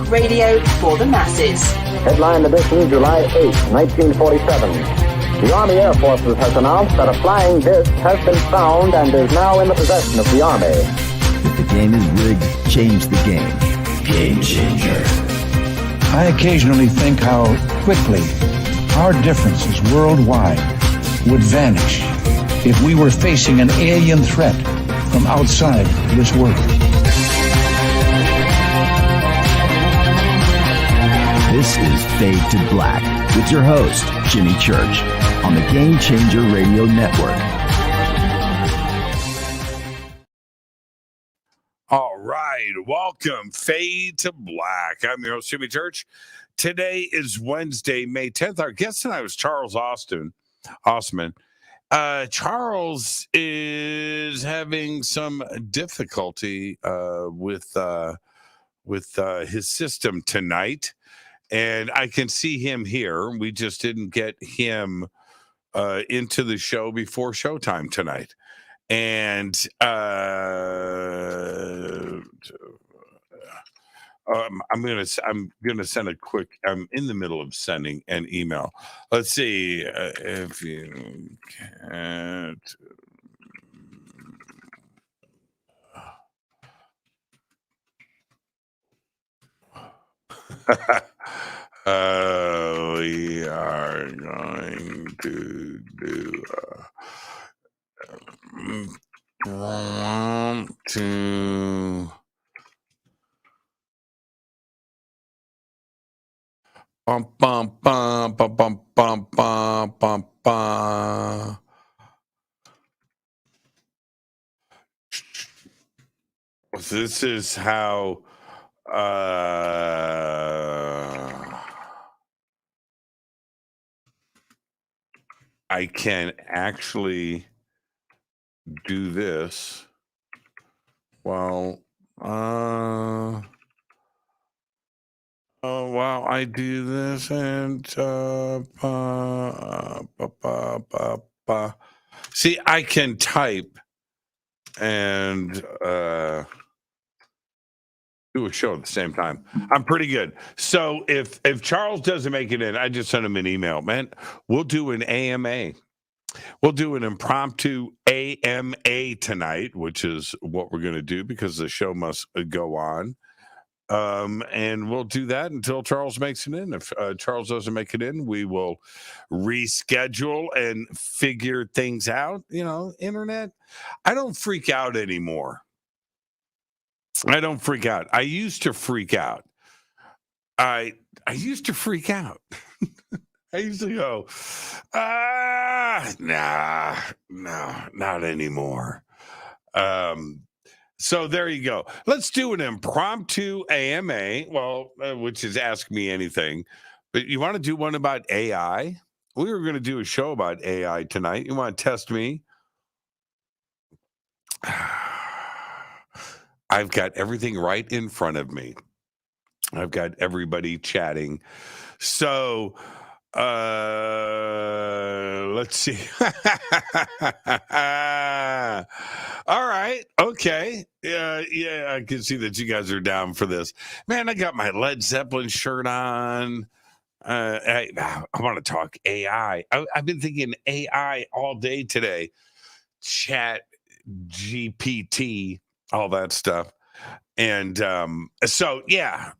Radio for the masses. Headline edition, July 8, 1947. The Army Air Forces has announced that a flying disc has been found and is now in the possession of the Army. If the game is rigged, change the game. Game changer. I occasionally think how quickly our differences worldwide would vanish if we were facing an alien threat from outside this world. This is Fade to Black with your host, Jimmy Church, on the Game Changer Radio Network. All right, welcome, Fade to Black. I'm your host, Jimmy Church. Today is Wednesday, May 10th. Our guest tonight was Charles Ostman. Charles is having some difficulty with his system tonight, and I can see him here. We just didn't get him into the show before showtime tonight, and I'm gonna send a quick. I'm in the middle of sending an email. Let's see if you can't. We are going to do. Want to. Bum, bum, bum, bum, bum, bum, bum, bum, bum. This is how I can actually do this. Well, while I do this and see, I can type and do a show at the same time. I'm pretty good. So if Charles doesn't make it in, I just send him an email, man. We'll do an AMA. We'll do an impromptu AMA tonight, which is what we're going to do because the show must go on. And we'll do that until Charles makes it in. If Charles doesn't make it in, we will reschedule and figure things out. You know, internet, I don't freak out anymore. I don't freak out. I used to freak out. I used to freak out. I used to go, no, not anymore. So there you go. Let's do an impromptu AMA, which is Ask Me Anything. But you want to do one about AI? We were going to do a show about AI tonight. You want to test me? I've got everything right in front of me. I've got everybody chatting. So let's see. All right. Okay. Yeah, I can see that you guys are down for this. Man, I got my Led Zeppelin shirt on. I want to talk AI. I've been thinking AI all day today. Chat GPT, all that stuff. And so, yeah,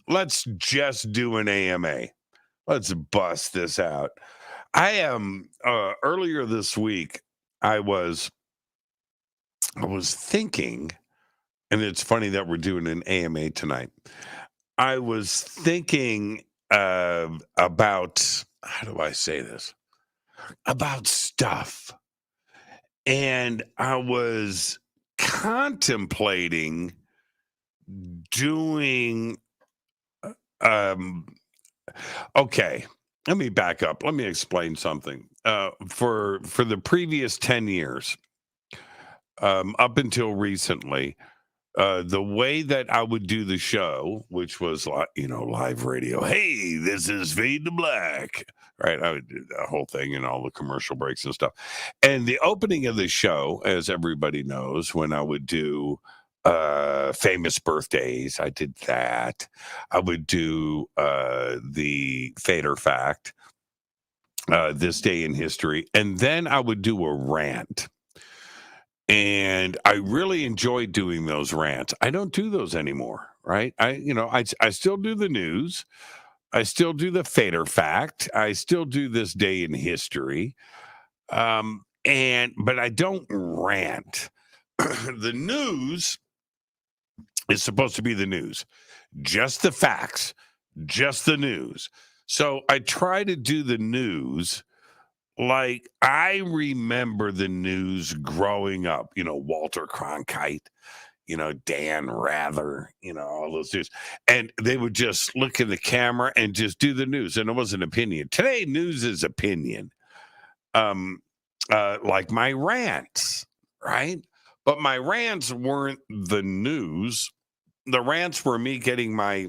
let's just do an AMA. Let's bust this out. I am earlier this week, I was thinking, and it's funny that we're doing an AMA tonight. I was thinking about, how do I say this? About stuff. And I was contemplating doing, okay, let me back up. Let me explain something. For the previous 10 years, up until recently, the way that I would do the show, which was live radio. Hey, this is Fade to Black, right? I would do the whole thing and all the commercial breaks and stuff. And the opening of the show, as everybody knows, when I would do famous birthdays. I did that. I would do the Fader Fact, this day in history, and then I would do a rant. And I really enjoyed doing those rants. I don't do those anymore, right? I still do the news. I still do the Fader Fact. I still do this day in history. But I don't rant. The news is supposed to be the news, just the facts, just the news. So I try to do the news like I remember the news growing up, Walter Cronkite, Dan Rather, all those dudes. And they would just look in the camera and just do the news. And it wasn't opinion. Today, news is opinion. Like my rants, right? But my rants weren't the news. The rants were me getting my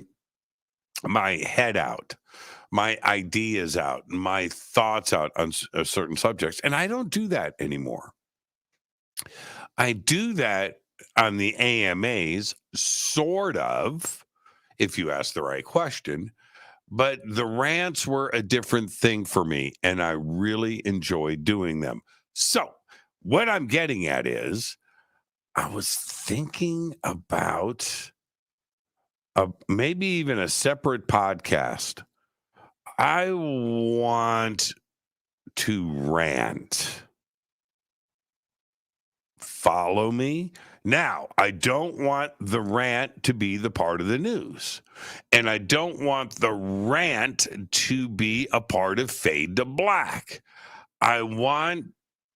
head out, my ideas out, my thoughts out on certain subjects. And I don't do that anymore. I do that on the AMAs, sort of, if you ask the right question. But the rants were a different thing for me, and I really enjoyed doing them. So what I'm getting at is I was thinking about maybe even a separate podcast. I want to rant. Follow me? Now, I don't want the rant to be the part of the news. And I don't want the rant to be a part of Fade to Black. I want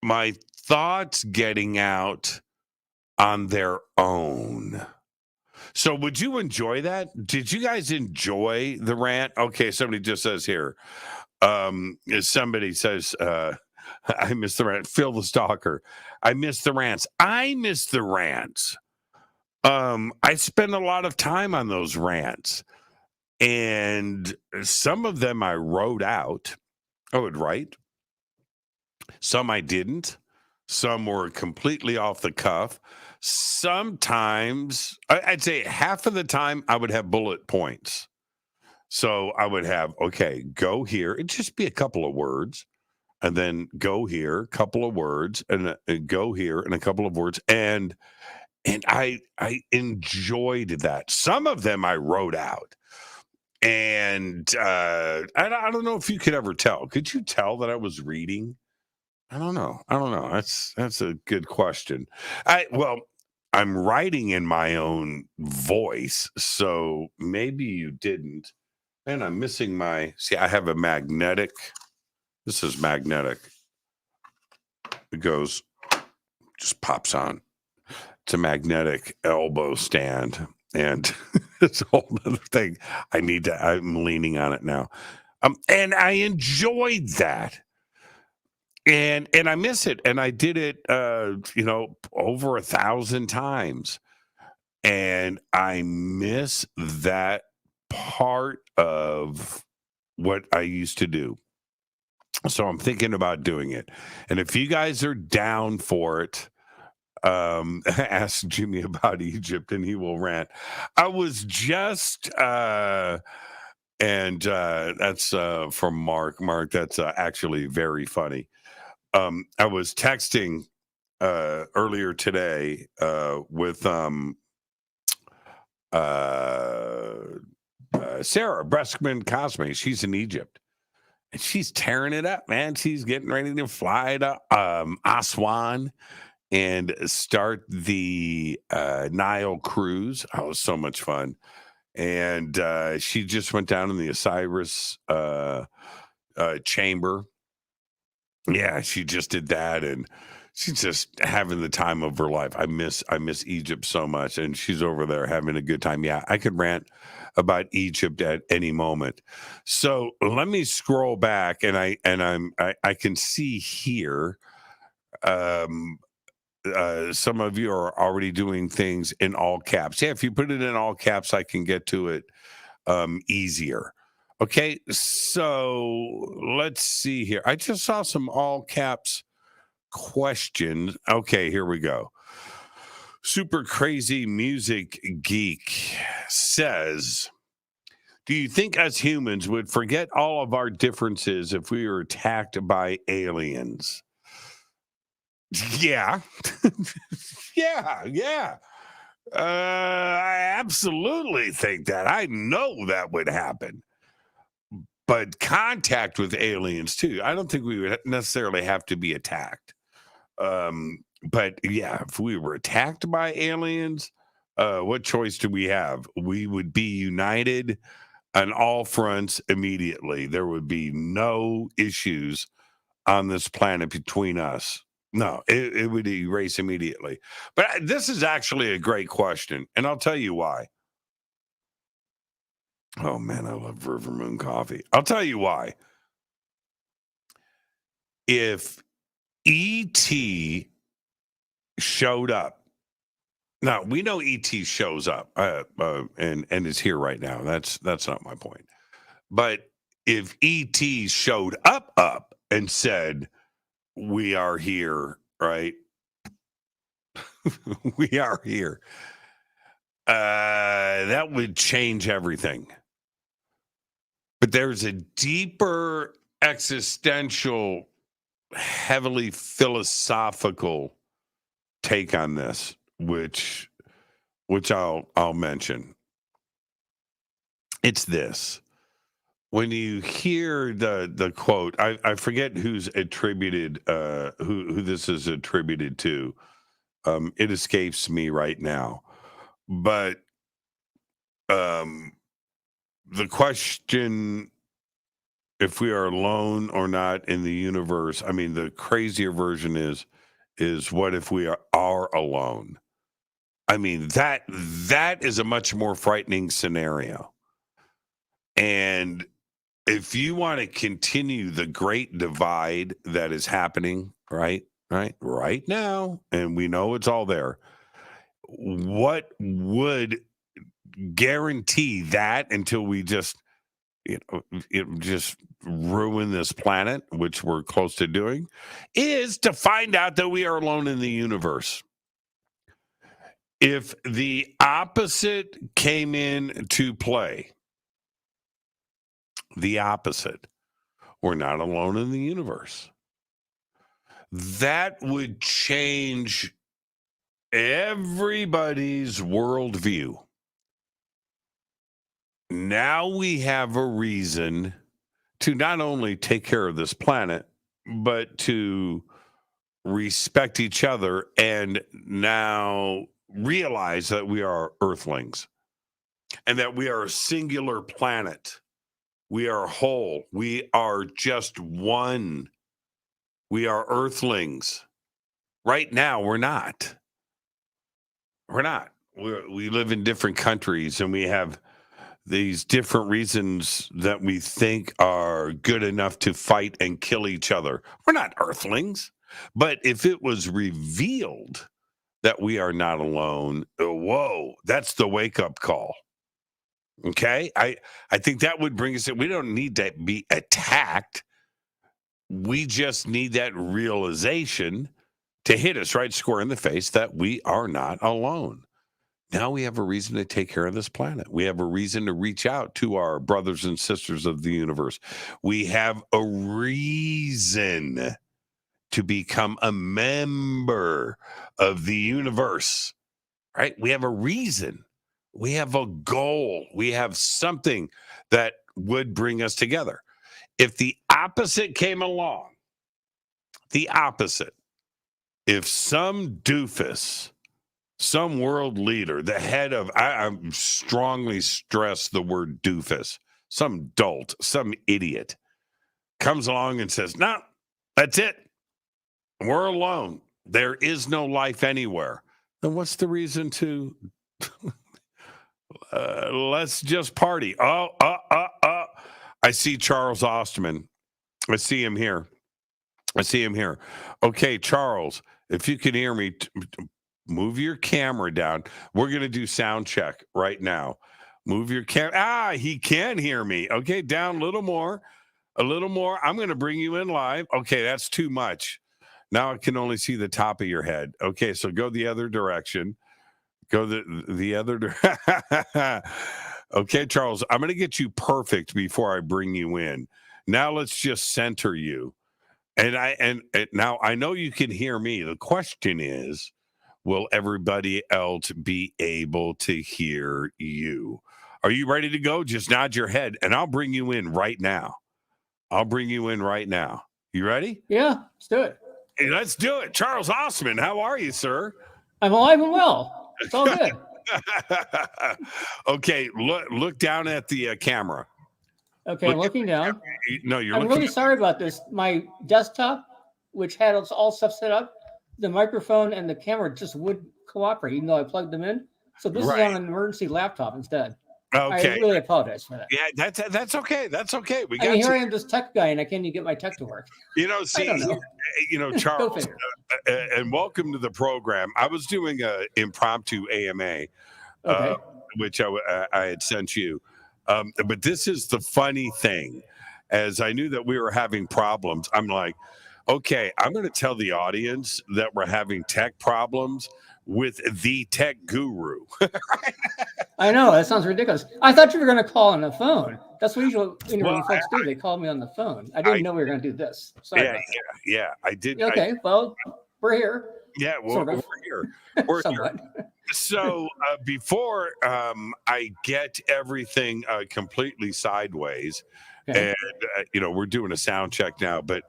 my thoughts getting out on their own. So would you enjoy that? Did you guys enjoy the rant? Okay, somebody just says here. Somebody says, I miss the rant. Phil the Stalker. I miss the rants. I miss the rants. I spend a lot of time on those rants. And some of them I wrote out. I would write. Some I didn't. Some were completely off the cuff. Sometimes, I'd say half of the time, I would have bullet points. So I would have, okay, go here. It'd just be a couple of words. And then go here, couple of words, and go here, and a couple of words. And I enjoyed that. Some of them I wrote out. And I don't know if you could ever tell. Could you tell that I was reading? I don't know. That's a good question. I'm writing in my own voice, so maybe you didn't. And I'm missing I have a magnetic. This is magnetic. It just pops on. It's a magnetic elbow stand. And it's a whole other thing. I'm leaning on it now. And I enjoyed that. And I miss it. And I did it, over 1,000 times. And I miss that part of what I used to do. So I'm thinking about doing it. And if you guys are down for it, ask Jimmy about Egypt and he will rant. I was just, that's from Mark. Mark, that's actually very funny. I was texting earlier today with Sarah Breskman Cosme. She's in Egypt. And she's tearing it up, man. She's getting ready to fly to Aswan and start the Nile cruise. Oh, it was so much fun. And she just went down in the Osiris chamber. Yeah, she just did that. And she's just having the time of her life. I miss Egypt so much. And she's over there having a good time. Yeah, I could rant about Egypt at any moment. So let me scroll back, and I can see here. Some of you are already doing things in all caps. Yeah, if you put it in all caps, I can get to it easier. Okay, so let's see here. I just saw some all caps questions. Okay, here we go. Super Crazy Music Geek says, do you think us humans would forget all of our differences if we were attacked by aliens? Yeah. Yeah. I absolutely think that. I know that would happen. But contact with aliens, too. I don't think we would necessarily have to be attacked. But yeah, if we were attacked by aliens, what choice do we have? We would be united on all fronts immediately. There would be no issues on this planet between us. No, it would erase immediately. But this is actually a great question, and I'll tell you why. Oh, man, I love River Moon coffee. I'll tell you why. If E.T. showed up, now we know E.T. shows up and is here right now. That's not my point. But if E.T. showed up and said, we are here, right? We are here. That would change everything. But there's a deeper existential, heavily philosophical take on this, which I'll mention. It's this. When you hear the quote, I forget who's attributed, who this is attributed to. It escapes me right now. But the question, if we are alone or not in the universe, I mean, the crazier version is what if we are alone? I mean, that is a much more frightening scenario. And if you want to continue the great divide that is happening right now, and we know it's all there, what would guarantee that until we just just ruin this planet, which we're close to doing, is to find out that we are alone in the universe. If the opposite came in to play, the opposite, we're not alone in the universe, that would change everybody's worldview. Now we have a reason to not only take care of this planet, but to respect each other and now realize that we are Earthlings and that we are a singular planet. We are whole. We are just one. We are Earthlings. Right now, we're not. We're not. We live in different countries and we have these different reasons that we think are good enough to fight and kill each other. We're not Earthlings. But if it was revealed that we are not alone, whoa, that's the wake-up call. Okay? I think that would bring us in. We don't need to be attacked. We just need that realization to hit us right square in the face that we are not alone. Now we have a reason to take care of this planet. We have a reason to reach out to our brothers and sisters of the universe. We have a reason to become a member of the universe, right? We have a reason. We have a goal. We have something that would bring us together. If the opposite came along, if some doofus, some world leader, the head of, I strongly stress the word doofus, some dolt, some idiot, comes along and says, no, that's it. We're alone. There is no life anywhere. Then what's the reason to let's just party? I see Charles Ostman. I see him here. Okay, Charles, if you can hear me, move your camera down. We're going to do sound check right now. Move your camera. He can hear me. Okay, down a little more. I'm going to bring you in live. Okay, that's too much. Now I can only see the top of your head. Okay, so go the other direction. Go the other. Okay, Charles, I'm going to get you perfect before I bring you in. Now let's just center you. And now I know you can hear me. The question is, will everybody else be able to hear you? Are you ready to go? Just nod your head and I'll bring you in right now. I'll bring you in right now. You ready? Yeah, let's do it. Hey, let's do it. Charles Ostman, how are you, sir? I'm alive and well. It's all good. Okay, look down at the camera. Okay, I'm looking down. No, you're I'm looking really sorry about this. My desktop, which had all stuff set up, the microphone and the camera just wouldn't cooperate, even though I plugged them in. So this is on an emergency laptop instead. Okay. I really apologize for that. Yeah, that's okay. That's okay. We got here I am, this tech guy, and I can't even get my tech to work. See, Charles, and welcome to the program. I was doing an impromptu AMA, which I had sent you. But this is the funny thing. As I knew that we were having problems, I'm like, okay, I'm going to tell the audience that we're having tech problems with the tech guru. I know, that sounds ridiculous. I thought you were going to call on the phone. That's what usually when folks do. They call me on the phone. I didn't know we were going to do this. Sorry. Yeah, I did. Okay, well, we're here. Yeah, well, we're here. We're here. So before I get everything completely sideways, and we're doing a sound check now, but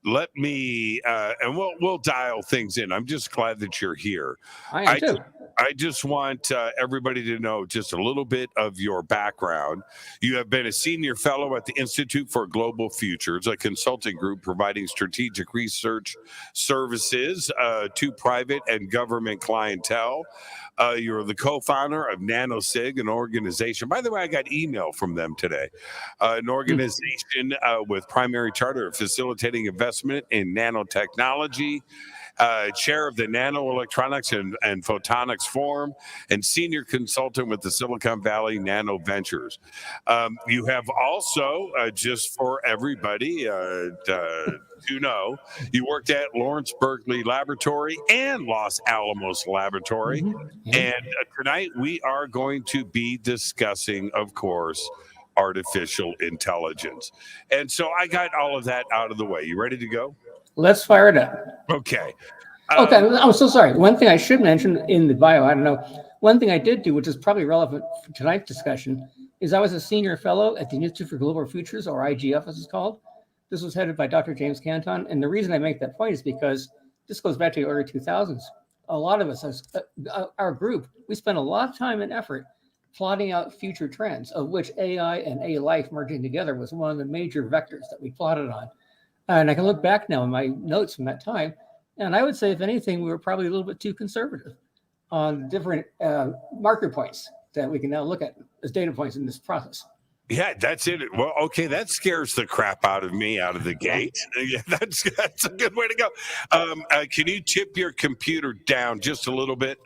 let me and we'll dial things in. I'm just glad that you're here. I am too. I just want everybody to know just a little bit of your background. You have been a senior fellow at the Institute for Global Futures, a consulting group providing strategic research services to private and government clientele. You're the co-founder of NanoSig, an organization. By the way, I got email from them today. An organization with primary charter of facilitating investment in nanotechnology. Chair of the NanoElectronics and Photonics Forum, and senior consultant with the Silicon Valley Nano Ventures. You have also, just for everybody to know, you worked at Lawrence Berkeley Laboratory and Los Alamos Laboratory. And tonight we are going to be discussing, of course, artificial intelligence. And so I got all of that out of the way. You ready to go? Let's fire it up. Okay. Okay, I'm so sorry. One thing I should mention in the bio, I don't know, one thing I did do, which is probably relevant for tonight's discussion, is I was a senior fellow at the Institute for Global Futures, or IGF as it's called. This was headed by Dr. James Canton. And the reason I make that point is because this goes back to the early 2000s. A lot of us, our group, we spent a lot of time and effort plotting out future trends, of which AI and A-Life merging together was one of the major vectors that we plotted on. And I can look back now in my notes from that time, and I would say, if anything, we were probably a little bit too conservative on different marker points that we can now look at as data points in this process. Yeah, that's it. Well, okay, that scares the crap out of me out of the gate. Yeah, that's a good way to go. Can you tip your computer down just a little bit?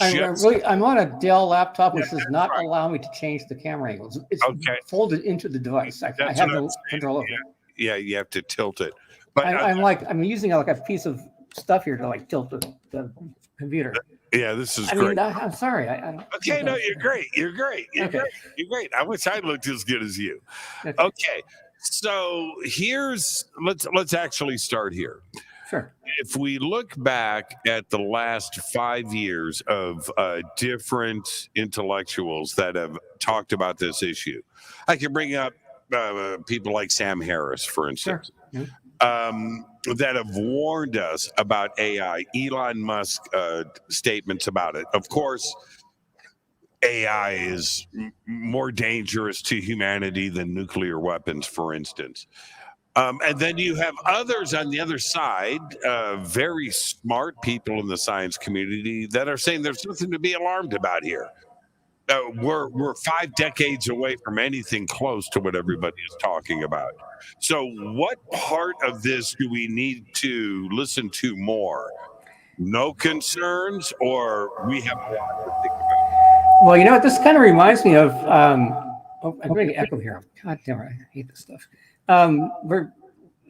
I'm on a Dell laptop, which does not allow me to change the camera angles. It's folded into the device. I have no control over it. Yeah, you have to tilt it. But I'm using like a piece of stuff here to like tilt the computer. Yeah, this is great. I'm sorry. Okay, no, you're great. You're great. You're great. I wish I looked as good as you. Okay, so let's actually start here. Sure. If we look back at the last 5 years of different intellectuals that have talked about this issue, I can bring up people like Sam Harris, for instance, that have warned us about AI. Elon Musk statements about it. Of course, AI is more dangerous to humanity than nuclear weapons, for instance. And then you have others on the other side, very smart people in the science community that are saying there's nothing to be alarmed about here. We're 5 decades away from anything close to what everybody is talking about. So what part of this do we need to listen to more? No concerns, or we have a lot to think about? Well, you know what? This kind of reminds me of, I'm going to echo here. God damn it, I hate this stuff.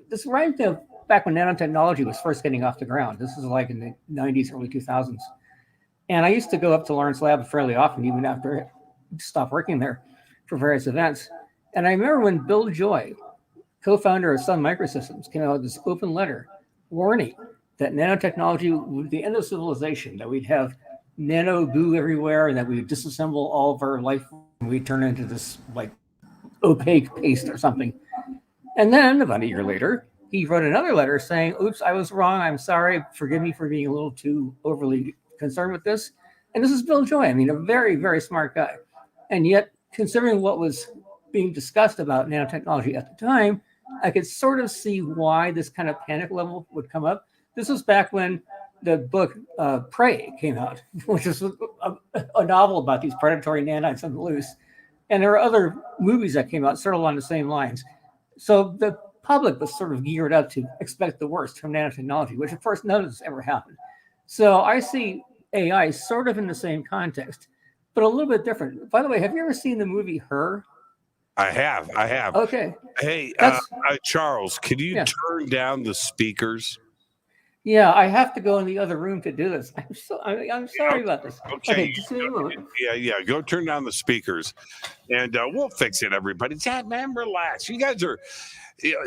This reminds me of back when nanotechnology was first getting off the ground. This is like in the 90s, early 2000s. And I used to go up to Lawrence Lab fairly often, even after I stopped working there for various events. And I remember when Bill Joy, co-founder of Sun Microsystems, came out with this open letter warning that nanotechnology would be the end of civilization, that we'd have nano goo everywhere, and that we would disassemble all of our life and we'd turn into this like opaque paste or something. And then about a year later, he wrote another letter saying, oops, I was wrong. I'm sorry. Forgive me for being a little too overly concerned with this. And this is Bill Joy. I mean, a very, very smart guy. And yet, considering what was being discussed about nanotechnology at the time, I could sort of see why this kind of panic level would come up. This was back when the book Prey came out, which is a novel about these predatory nanites on the loose. And there are other movies that came out sort of along the same lines. So the public was sort of geared up to expect the worst from nanotechnology, which of course none of this ever happened. So I see AI sort of in the same context, but a little bit different. By the way, have you ever seen the movie Her? I have. Okay. Hey, Charles, can you turn down the speakers? Yeah, I have to go in the other room to do this. I'm sorry about this. Okay, just a moment. Yeah. Go turn down the speakers, and we'll fix it. Everybody, man, relax. You guys are.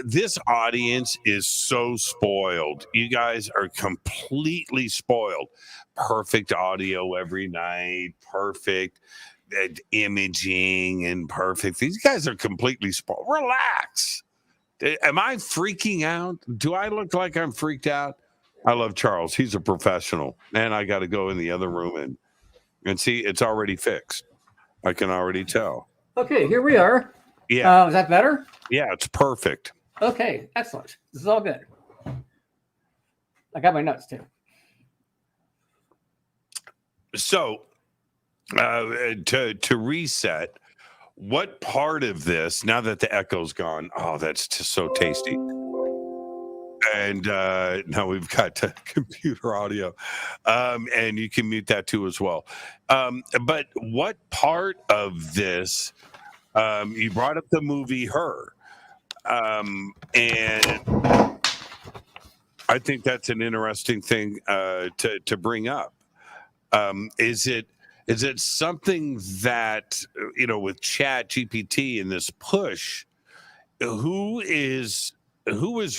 This audience is so spoiled. You guys are completely spoiled. Perfect audio every night. Perfect imaging and perfect. These guys are completely spoiled. Relax. Am I freaking out? Do I look like I'm freaked out? I love Charles. He's a professional. And I got to go in the other room and see, it's already fixed. I can already tell. Okay, here we are. Yeah. Is that better? Yeah, it's perfect. Okay, excellent. This is all good. I got my notes too. So, to reset, what part of this, now that the echo's gone, oh, that's just so tasty. And now we've got computer audio, and you can mute that too as well. But what part of this, you brought up the movie Her, and I think that's an interesting thing to bring up. Is it something that, with Chat GPT and this push, who is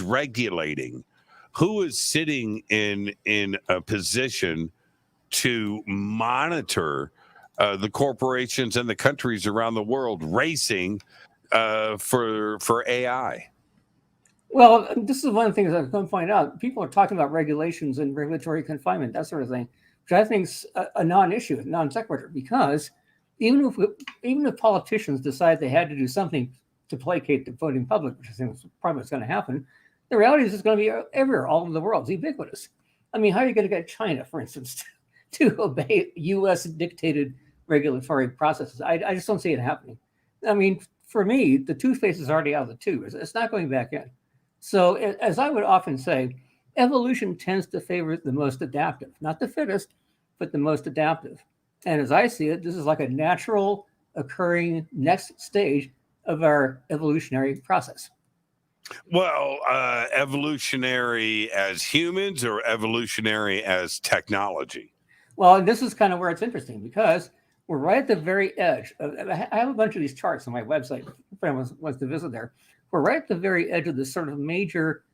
regulating, who is sitting in a position to monitor the corporations and the countries around the world racing for AI? Well, this is one of the things I've come to find out. People are talking about regulations and regulatory confinement, that sort of thing, which I think is a non-issue, non sequitur, because even if politicians decide they had to do something to placate the voting public, which I think is probably what's going to happen, the reality is it's going to be everywhere, all over the world. It's ubiquitous. I mean, how are you going to get China, for instance, to obey U.S. dictated regulatory processes? I just don't see it happening. I mean, for me, the toothpaste is already out of the tube. It's not going back in. So as I would often say, evolution tends to favor the most adaptive, not the fittest, but the most adaptive. And as I see it, this is like a natural occurring next stage of our evolutionary process. Well, evolutionary as humans or evolutionary as technology? Well, this is kind of where it's interesting, because we're right at the very edge. I have a bunch of these charts on my website. If anyone wants to visit there. We're right at the very edge of this sort of major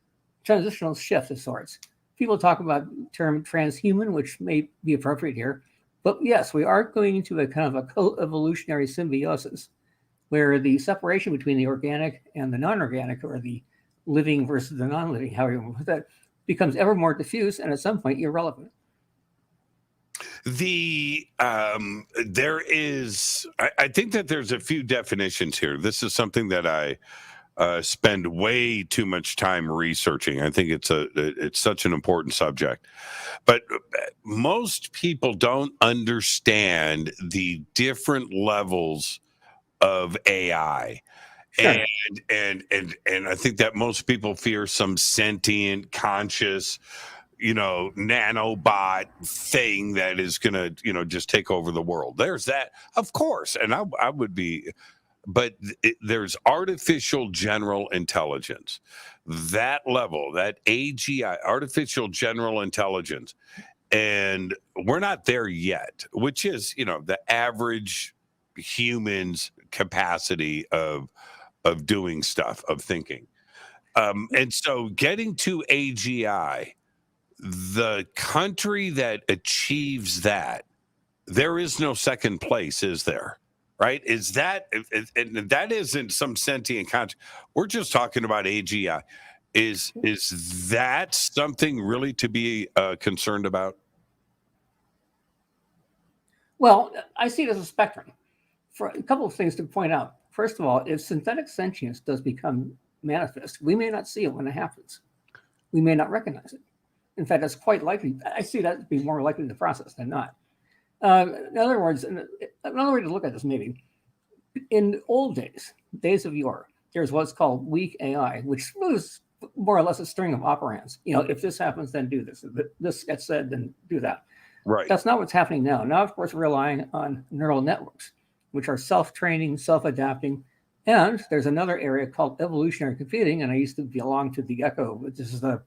transitional shift of sorts. People talk about the term transhuman, which may be appropriate here. But yes, we are going into a kind of a co-evolutionary symbiosis, where the separation between the organic and the non-organic, or the living versus the non-living, however you want to put that, becomes ever more diffuse and at some point irrelevant. There is, I think that there's a few definitions here. This is something that I spend way too much time researching. I think it's such an important subject, but most people don't understand the different levels of AI. Sure. And I think that most people fear some sentient, conscious, nanobot thing that is going to, just take over the world. There's that, of course. And I would be, but there's artificial general intelligence, that level, that AGI, artificial general intelligence. And we're not there yet, which is, the average human's capacity of doing stuff, of thinking. And so getting to AGI, the country that achieves that, there is no second place, is there? Right? Is that, and that isn't some sentient country. We're just talking about AGI. Is that something really to be concerned about? Well, I see it as a spectrum. For a couple of things to point out. First of all, if synthetic sentience does become manifest, we may not see it when it happens. We may not recognize it. In fact, it's quite likely. I see that to be more likely the process than not. In other words, another way to look at this maybe, in old days of yore, there's what's called weak AI, which was more or less a string of operands. If this happens, then do this. If this gets said, then do that. Right. That's not what's happening now. Now, of course, we're relying on neural networks, which are self-training, self-adapting. And there's another area called evolutionary computing. And I used to belong to the ECHO, which is the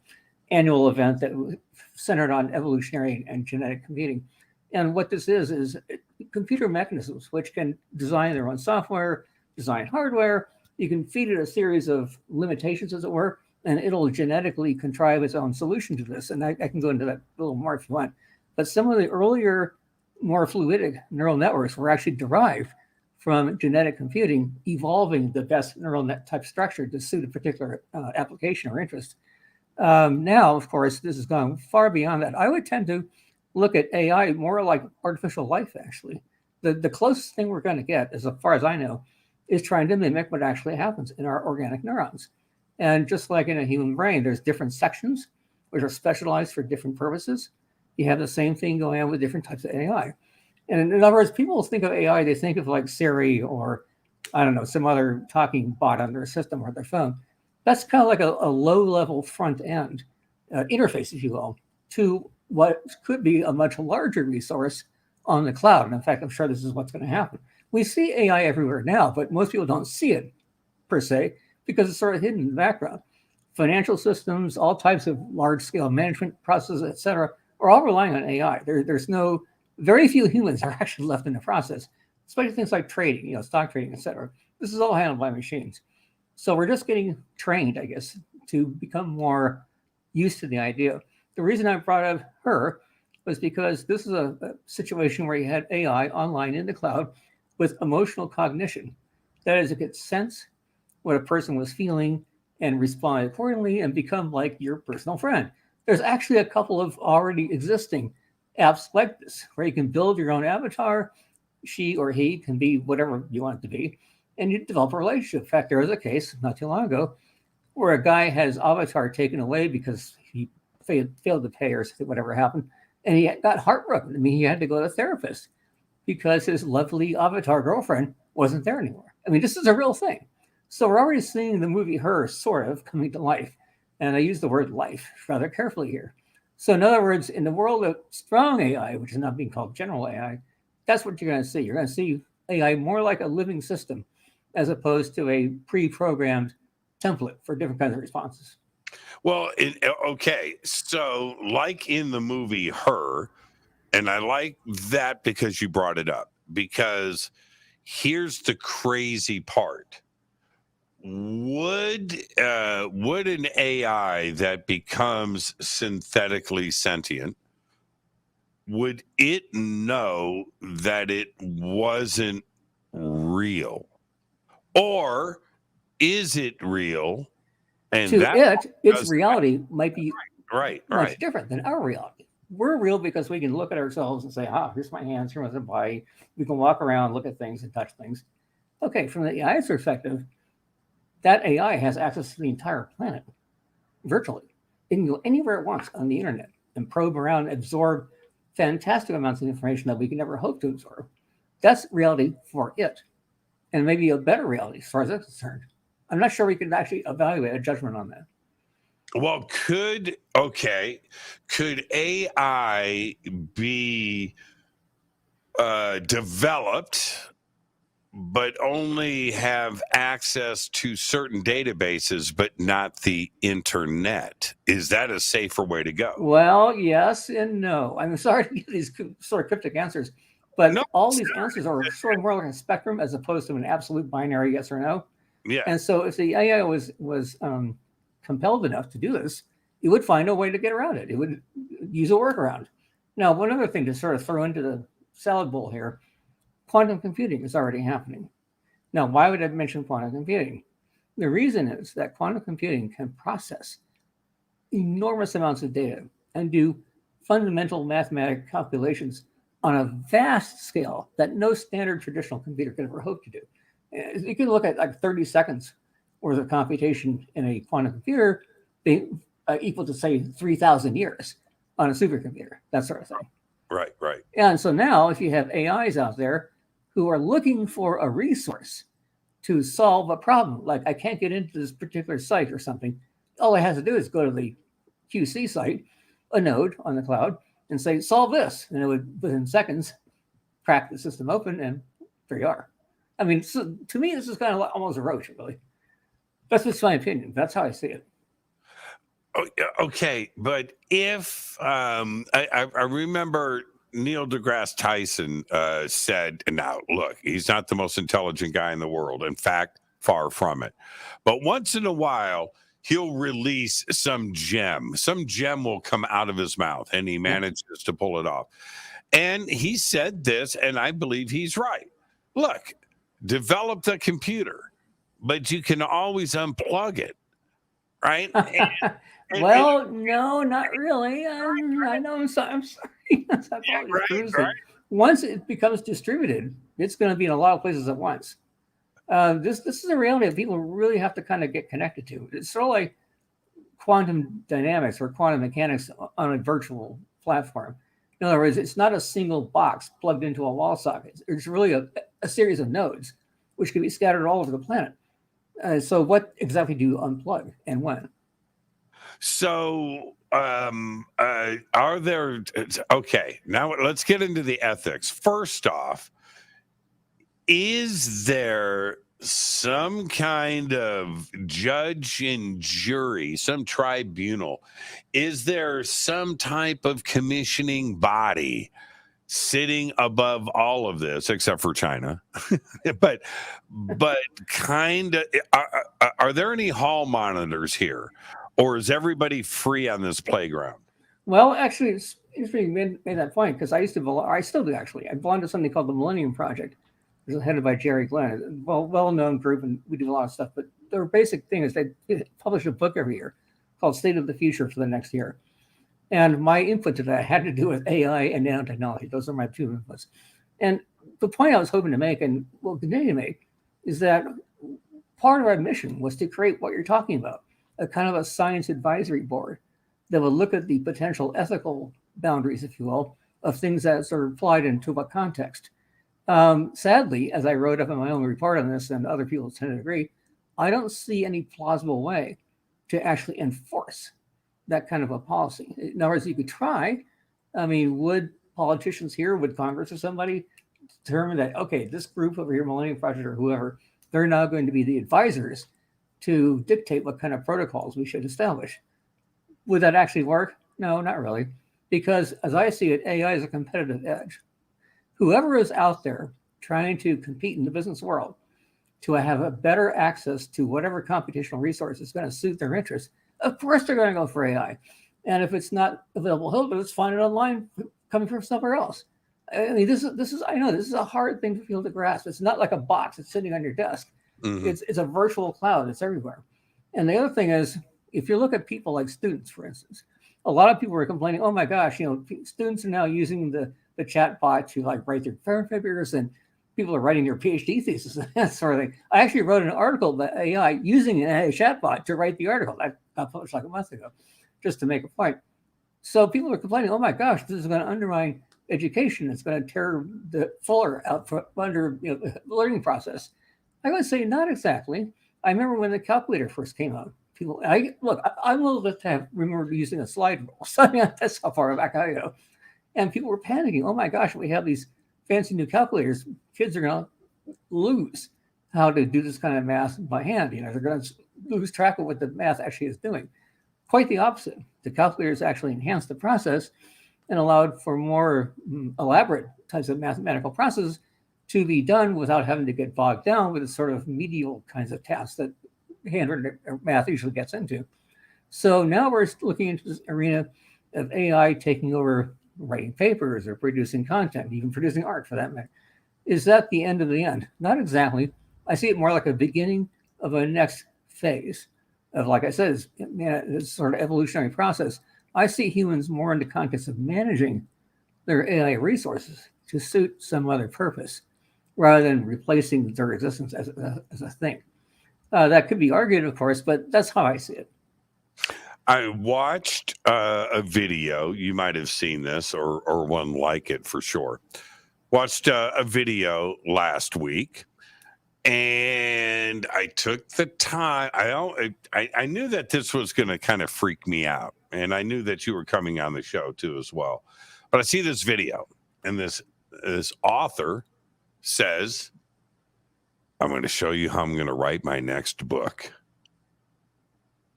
annual event that was centered on evolutionary and genetic computing. And what this is computer mechanisms, which can design their own software, design hardware. You can feed it a series of limitations, as it were, and it'll genetically contrive its own solution to this. And I can go into that a little more if you want. But some of the earlier, more fluidic neural networks were actually derived from genetic computing, evolving the best neural net type structure to suit a particular application or interest. Now, of course, this has gone far beyond that. I would tend to look at AI more like artificial life, actually. The closest thing we're going to get, as far as I know, is trying to mimic what actually happens in our organic neurons. And just like in a human brain, there's different sections which are specialized for different purposes. You have the same thing going on with different types of AI. And in other words, people think of AI, they think of like Siri or, I don't know, some other talking bot on their system or their phone. That's kind of like a low-level front end interface, if you will, to what could be a much larger resource on the cloud. And in fact, I'm sure this is what's going to happen. We see AI everywhere now, but most people don't see it per se because it's sort of hidden in the background. Financial systems, all types of large-scale management processes, et cetera, are all relying on AI. There's very few humans are actually left in the process, especially things like trading, stock trading, et cetera. This is all handled by machines. So we're just getting trained, I guess, to become more used to the idea. The reason I brought up her was because this is a situation where you had AI online in the cloud with emotional cognition. That is, it could sense what a person was feeling and respond accordingly and become like your personal friend. There's actually a couple of already existing apps like this where you can build your own avatar. She or he can be whatever you want it to be, and you develop a relationship. In fact, there was a case not too long ago where a guy had his avatar taken away because he failed to pay or whatever happened, and he got heartbroken. I mean, he had to go to a therapist because his lovely avatar girlfriend wasn't there anymore. I mean, this is a real thing. So we're already seeing the movie Her sort of coming to life. And I use the word life rather carefully here. So in other words, in the world of strong AI, which is not being called general AI, that's what you're going to see. You're going to see AI more like a living system as opposed to a pre-programmed template for different kinds of responses. Well, okay. So like in the movie Her, and I like that because you brought it up, because here's the crazy part. Would an AI that becomes synthetically sentient, would it know that it wasn't real? Or is it real? And to its reality might be right. much different than our reality. We're real because we can look at ourselves and say, here's my hands, here's my body. We can walk around, look at things and touch things. Okay, from the AI's perspective, that AI has access to the entire planet, virtually. It can go anywhere it wants on the internet and probe around, absorb fantastic amounts of information that we can never hope to absorb. That's reality for it, and maybe a better reality as far as that's concerned. I'm not sure we can actually evaluate a judgment on that. Well, could AI be developed but only have access to certain databases, but not the internet. Is that a safer way to go? Well, yes and no. I'm sorry to give these sort of cryptic answers, but No, all these answers are sort of more like a spectrum as opposed to an absolute binary yes or no. yeah. And so if the AI was compelled enough to do this, it would find a way to get around it. It would use a workaround. Now, one other thing to sort of throw into the salad bowl here, quantum computing is already happening. Now, why would I mention quantum computing? The reason is that quantum computing can process enormous amounts of data and do fundamental mathematical calculations on a vast scale that no standard traditional computer could ever hope to do. You can look at like 30 seconds worth of computation in a quantum computer being equal to, say, 3,000 years on a supercomputer, that sort of thing. Right. And so now if you have AIs out there who are looking for a resource to solve a problem, like I can't get into this particular site or something, all I have to do is go to the QC site, a node on the cloud, and say, solve this. And it would, within seconds, crack the system open, and there you are. I mean, so to me, this is kind of almost a roach, really. That's just my opinion. That's how I see it. Okay, but if I remember Neil deGrasse Tyson said, now look, he's not the most intelligent guy in the world. In fact, far from it. But once in a while, he'll release some gem. Some gem will come out of his mouth, and he manages to pull it off. And he said this, and I believe he's right. Look, develop the computer, but you can always unplug it, right? Well, no, not really. I know. I'm sorry. Right. Once it becomes distributed, it's going to be in a lot of places at once. This is a reality that people really have to kind of get connected to. It's sort of like quantum dynamics or quantum mechanics on a virtual platform. In other words, it's not a single box plugged into a wall socket. It's really a series of nodes, which can be scattered all over the planet. So what exactly do you unplug and when? So are there, okay, now let's get into the ethics. First off, is there some kind of judge and jury, some tribunal? Is there some type of commissioning body sitting above all of this, except for China? but kind of, are there any hall monitors here? Or is everybody free on this playground? Well, actually, it's interesting you made that point, because I still do actually. I belong to something called the Millennium Project. It's headed by Jerry Glenn, a well-known group, and we do a lot of stuff. But their basic thing is they publish a book every year called State of the Future for the next year. And my input to that had to do with AI and nanotechnology. Those are my two inputs. And the point I was hoping to make, and will continue to make, is that part of our mission was to create what you're talking about, a kind of a science advisory board that will look at the potential ethical boundaries, if you will, of things that are applied into what context. Sadly, as I wrote up in my own report on this, and other people tend to agree, I don't see any plausible way to actually enforce that kind of a policy. In other words, you could try. I mean, would politicians here, would Congress or somebody determine that, okay, this group over here, Millennium Project or whoever, they're now going to be the advisors to dictate what kind of protocols we should establish? Would that actually work? No, not really. Because as I see it, AI is a competitive edge. Whoever is out there trying to compete in the business world to have a better access to whatever computational resource is going to suit their interests, of course they're going to go for AI. And if it's not available, let's find it online coming from somewhere else. I mean, this is a hard thing for people to grasp. It's not like a box that's sitting on your desk. Mm-hmm. It's a virtual cloud. It's everywhere. And the other thing is, if you look at people like students, for instance, a lot of people were complaining, oh my gosh, students are now using the chat bot to like write their parent papers, and people are writing their PhD thesis and that sort of thing. I actually wrote an article about AI using a chat bot to write the article that got published like a month ago, just to make a point. So people are complaining, oh my gosh, this is going to undermine education. It's going to tear the fuller out from under the learning process. I would say not exactly. I remember when the calculator first came out. I'm old enough to have remembered using a slide rule. So that's how far back I go. And people were panicking. Oh my gosh, we have these fancy new calculators. Kids are going to lose how to do this kind of math by hand. They're going to lose track of what the math actually is doing. Quite the opposite. The calculators actually enhanced the process and allowed for more elaborate types of mathematical processes to be done without having to get bogged down with the sort of medial kinds of tasks that handwritten math usually gets into. So now we're looking into this arena of AI taking over writing papers or producing content, even producing art for that matter. Is that the end of the end? Not exactly. I see it more like a beginning of a next phase of, like I said, it's sort of evolutionary process. I see humans more in the context of managing their AI resources to suit some other purpose, rather than replacing their existence as a thing. That could be argued, of course, but that's how I see it. I watched a video. You might have seen this or one like it for sure. Watched a video last week, and I took the time. I knew that this was going to kind of freak me out, and I knew that you were coming on the show too as well. But I see this video, and this author says, "I'm going to show you how I'm going to write my next book."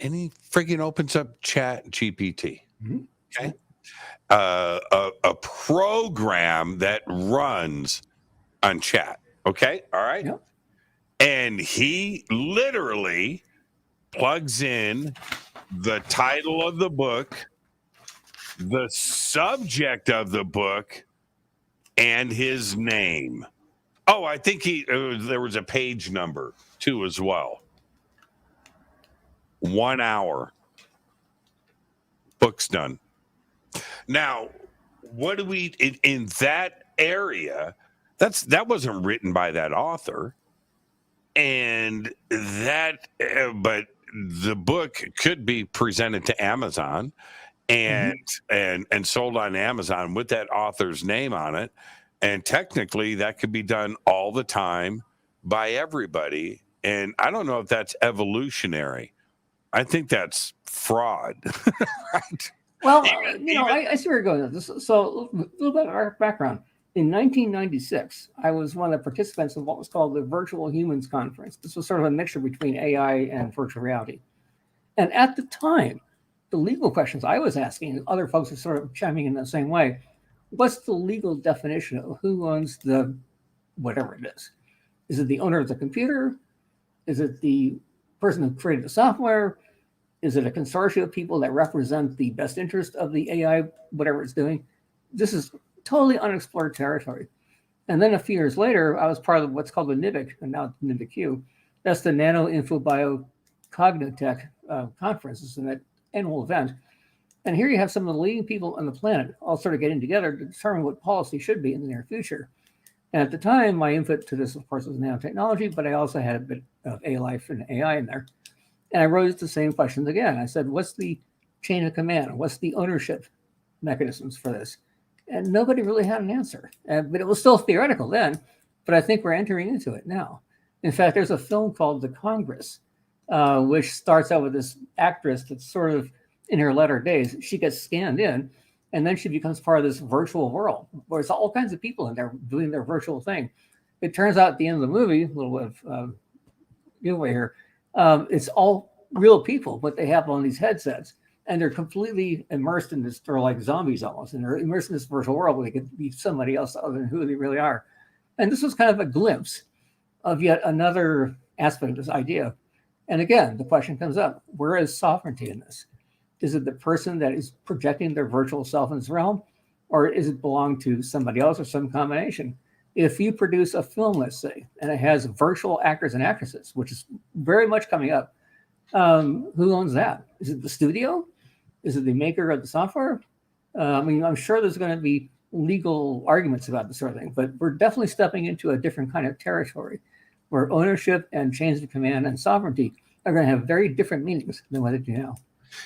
And he friggin' opens up Chat GPT. Mm-hmm. Okay. A program that runs on chat. Okay. All right. Yep. And he literally plugs in the title of the book, the subject of the book, and his name. Oh, I think there was a page number too as well. 1 hour. Book's done. Now, what do we in that area? That wasn't written by that author, and but the book could be presented to Amazon and sold on Amazon with that author's name on it, and technically that could be done all the time by everybody. And I don't know if that's evolutionary. I think that's fraud. Right? Well, I see where you're going with this. So a little bit of our background. In 1996, I was one of the participants of what was called the Virtual Humans Conference. This was sort of a mixture between AI and virtual reality. And at the time, the legal questions I was asking, and other folks are sort of chiming in the same way, what's the legal definition of who owns the whatever it is? Is it the owner of the computer? Is it the person who created the software? Is it a consortium of people that represent the best interest of the AI, whatever it's doing? This is totally unexplored territory. And then a few years later, I was part of what's called the NIVIC, and now it's NIVIQ. That's the Nano Info Bio Cognitech conference. It's an annual event. And here you have some of the leading people on the planet all sort of getting together to determine what policy should be in the near future. And at the time, my input to this, of course, was nanotechnology, but I also had a bit of A-Life and AI in there. And I raised the same questions again. I said, what's the chain of command? What's the ownership mechanisms for this? And nobody really had an answer. But it was still theoretical then, but I think we're entering into it now. In fact, there's a film called The Congress, which starts out with this actress that's sort of in her latter days. She gets scanned in, and then she becomes part of this virtual world where it's all kinds of people in there doing their virtual thing. It turns out at the end of the movie, a little bit of giveaway here, it's all real people, but they have on these headsets, and they're completely immersed in this. They're like zombies almost, and they're immersed in this virtual world where they could be somebody else other than who they really are. And this was kind of a glimpse of yet another aspect of this idea. And again, the question comes up, where is sovereignty in this? Is it the person that is projecting their virtual self in this realm, or is it belong to somebody else or some combination? If you produce a film, let's say, and it has virtual actors and actresses, which is very much coming up, who owns that? Is it the studio? Is it the maker of the software? I'm sure there's going to be legal arguments about this sort of thing, but we're definitely stepping into a different kind of territory where ownership and chains of command and sovereignty are going to have very different meanings than what they do now.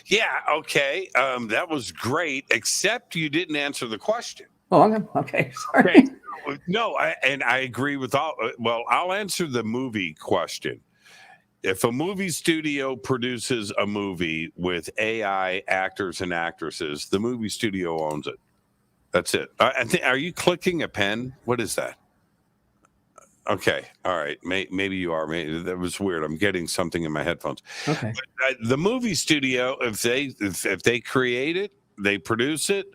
Yeah, okay. That was great, except you didn't answer the question. Oh, okay. Sorry. Okay. No, I agree with all. Well, I'll answer the movie question. If a movie studio produces a movie with AI actors and actresses, the movie studio owns it. That's it. Are you clicking a pen? What is that? Okay. All right. Maybe you are. Maybe that was weird. I'm getting something in my headphones. Okay. But, the movie studio, if they create it, they produce it,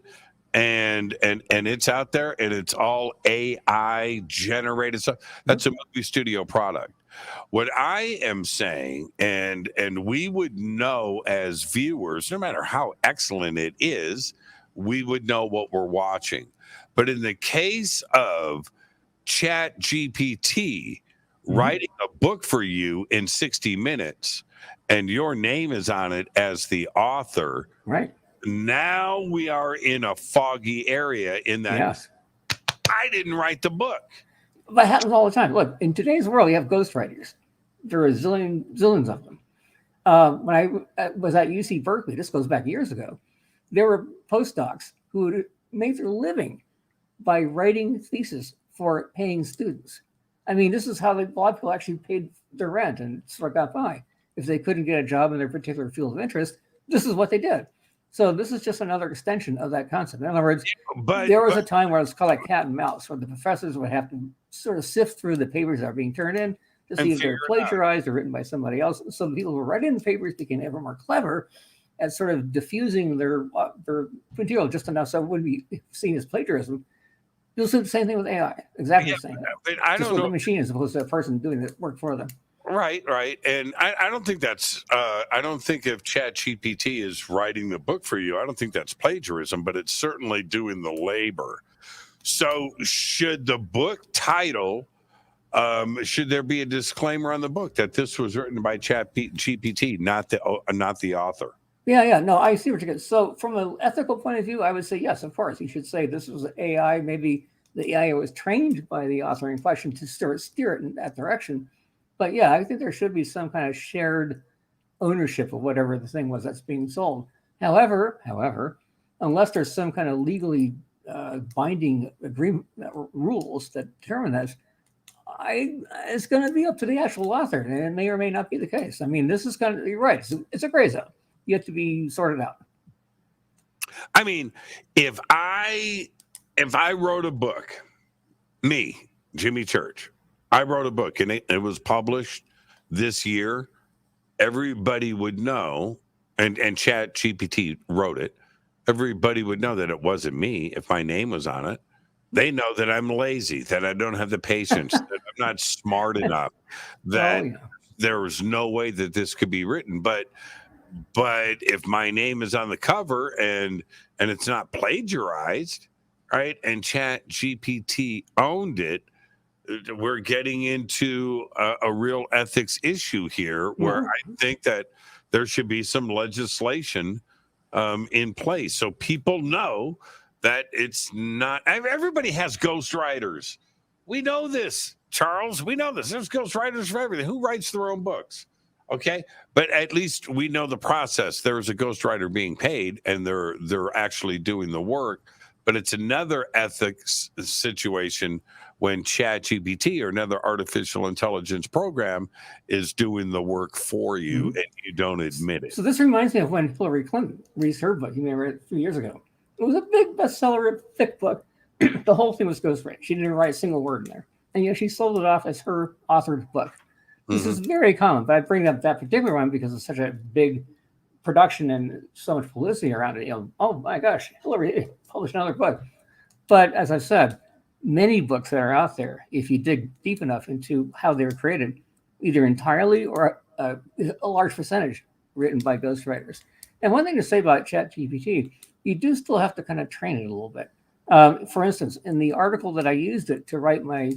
and it's out there, and it's all AI generated stuff. That's a movie studio product. What I am saying, and we would know as viewers, no matter how excellent it is, we would know what we're watching. But in the case of Chat GPT writing a book for you in 60 minutes and your name is on it as the author, Right. now we are in a foggy area in that Yes. I didn't write the book. That happens all the time. Look, in today's world, you have ghostwriters. There are zillions of them. When I was at UC Berkeley, this goes back years ago, there were postdocs who would make their living by writing theses for paying students. I mean, this is how a lot of people actually paid their rent and sort of got by. If they couldn't get a job in their particular field of interest, this is what they did. So this is just another extension of that concept. In other words, there was a time where it was called like cat and mouse, where the professors would have to sort of sift through the papers that are being turned in to see if they're plagiarized or written by somebody else. So the people who were writing the papers became ever more clever at sort of diffusing their material just enough so it wouldn't be seen as plagiarism. You'll see the same thing with AI, exactly the same thing. But I don't know. The machine as opposed to a person doing the work for them. Right. And I don't think that's, I don't think if Chat GPT is writing the book for you, I don't think that's plagiarism, but it's certainly doing the labor. So should the book title, should there be a disclaimer on the book that this was written by Chat GPT, not the author? Yeah. No, I see what you're getting. So from an ethical point of view, I would say, yes, of course. You should say this was AI. Maybe the AI was trained by the author in question to steer it in that direction. But yeah, I think there should be some kind of shared ownership of whatever the thing was that's being sold. However, unless there's some kind of legally binding agreement rules that determine this, it's going to be up to the actual author, and it may or may not be the case. I mean, this is kind of, you're right. It's a gray zone. You have to be sorted out. I mean, if I wrote a book, me, Jimmy Church, I wrote a book and it was published this year, everybody would know, and Chat GPT wrote it, everybody would know that it wasn't me if my name was on it. They know that I'm lazy, that I don't have the patience, that I'm not smart enough, that there was no way that this could be written. But if my name is on the cover and it's not plagiarized, right, and Chat GPT owned it, we're getting into a real ethics issue here where I think that there should be some legislation in place so people know that it's not. Everybody has ghostwriters. We know this, Charles. We know this. There's ghostwriters for everything. Who writes their own books? Okay, but at least we know the process. There's a ghostwriter being paid, and they're actually doing the work. But it's another ethics situation when ChatGPT or another artificial intelligence program is doing the work for you and you don't admit it. So this reminds me of when Hillary Clinton released her book. You may have read it a few years ago. It was a big bestseller, thick book. The whole thing was ghostwritten. She didn't write a single word in there. And she sold it off as her authored book. This is very common, but I bring up that particular one because it's such a big production and so much publicity around it. Oh my gosh, Hillary published another book. But as I've said, many books that are out there, if you dig deep enough into how they were created, either entirely or a large percentage written by ghostwriters. And one thing to say about ChatGPT, you do still have to kind of train it a little bit. For instance, in the article that I used it to write my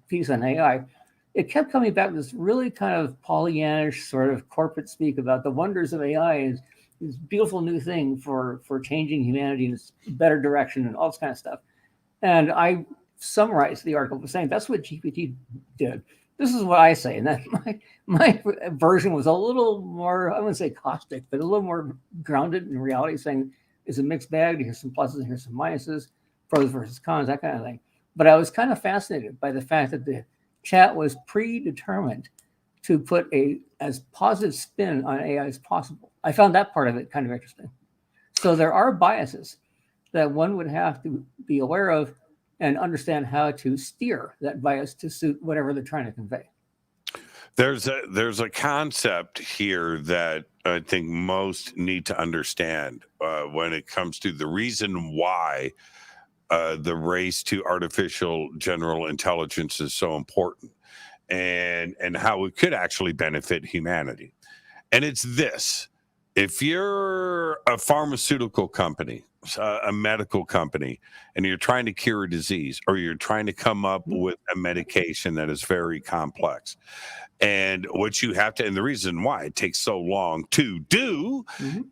piece on AI, it kept coming back with this really kind of Pollyannish sort of corporate speak about the wonders of AI and this beautiful new thing for changing humanity in a better direction and all this kind of stuff. And I summarized the article by saying that's what GPT did. This is what I say. And that my version was a little more, I wouldn't say caustic, but a little more grounded in reality, saying it's a mixed bag. Here's some pluses, here's some minuses, pros versus cons, that kind of thing. But I was kind of fascinated by the fact that the chat was predetermined to put as positive spin on AI as possible. I found that part of it kind of interesting. So there are biases that one would have to be aware of and understand how to steer that bias to suit whatever they're trying to convey. There's a concept here that I think most need to understand when it comes to the reason why the race to artificial general intelligence is so important, and how it could actually benefit humanity. And it's this: if you're a pharmaceutical company, a medical company, and you're trying to cure a disease, or you're trying to come up with a medication that is very complex, and what you have to, and the reason why it takes so long to do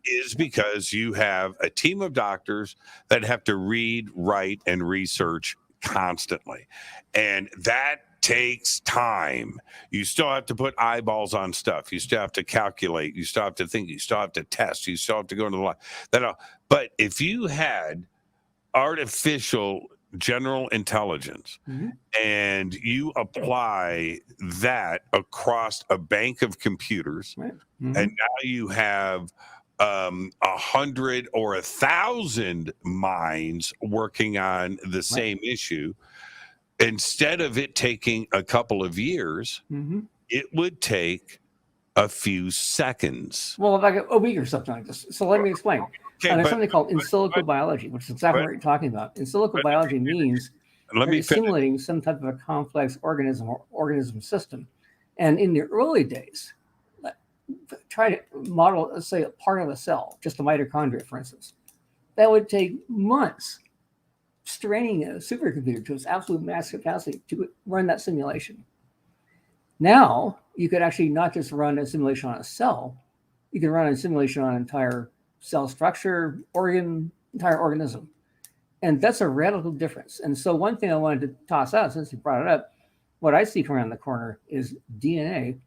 is because you have a team of doctors that have to read, write, and research constantly. And that takes time. You still have to put eyeballs on stuff. You still have to calculate. You still have to think. You still have to test. You still have to go into the lab. But if you had artificial general intelligence and you apply that across a bank of computers, and now you have 100 or 1,000 minds working on the same issue, instead of it taking a couple of years, it would take a few seconds. Well, like a week or something like this. So let me explain. Okay, there's something called in silico biology, which is exactly what you're talking about. In silico biology means you're simulating some type of a complex organism or organism system. And in the early days, try to model, let's say, a part of a cell, just a mitochondria, for instance. That would take months straining a supercomputer to its absolute mass capacity to run that simulation. Now, you could actually not just run a simulation on a cell, you can run a simulation on an entire cell structure, entire organism. And that's a radical difference. And so one thing I wanted to toss out, since you brought it up, what I see from around the corner is DNA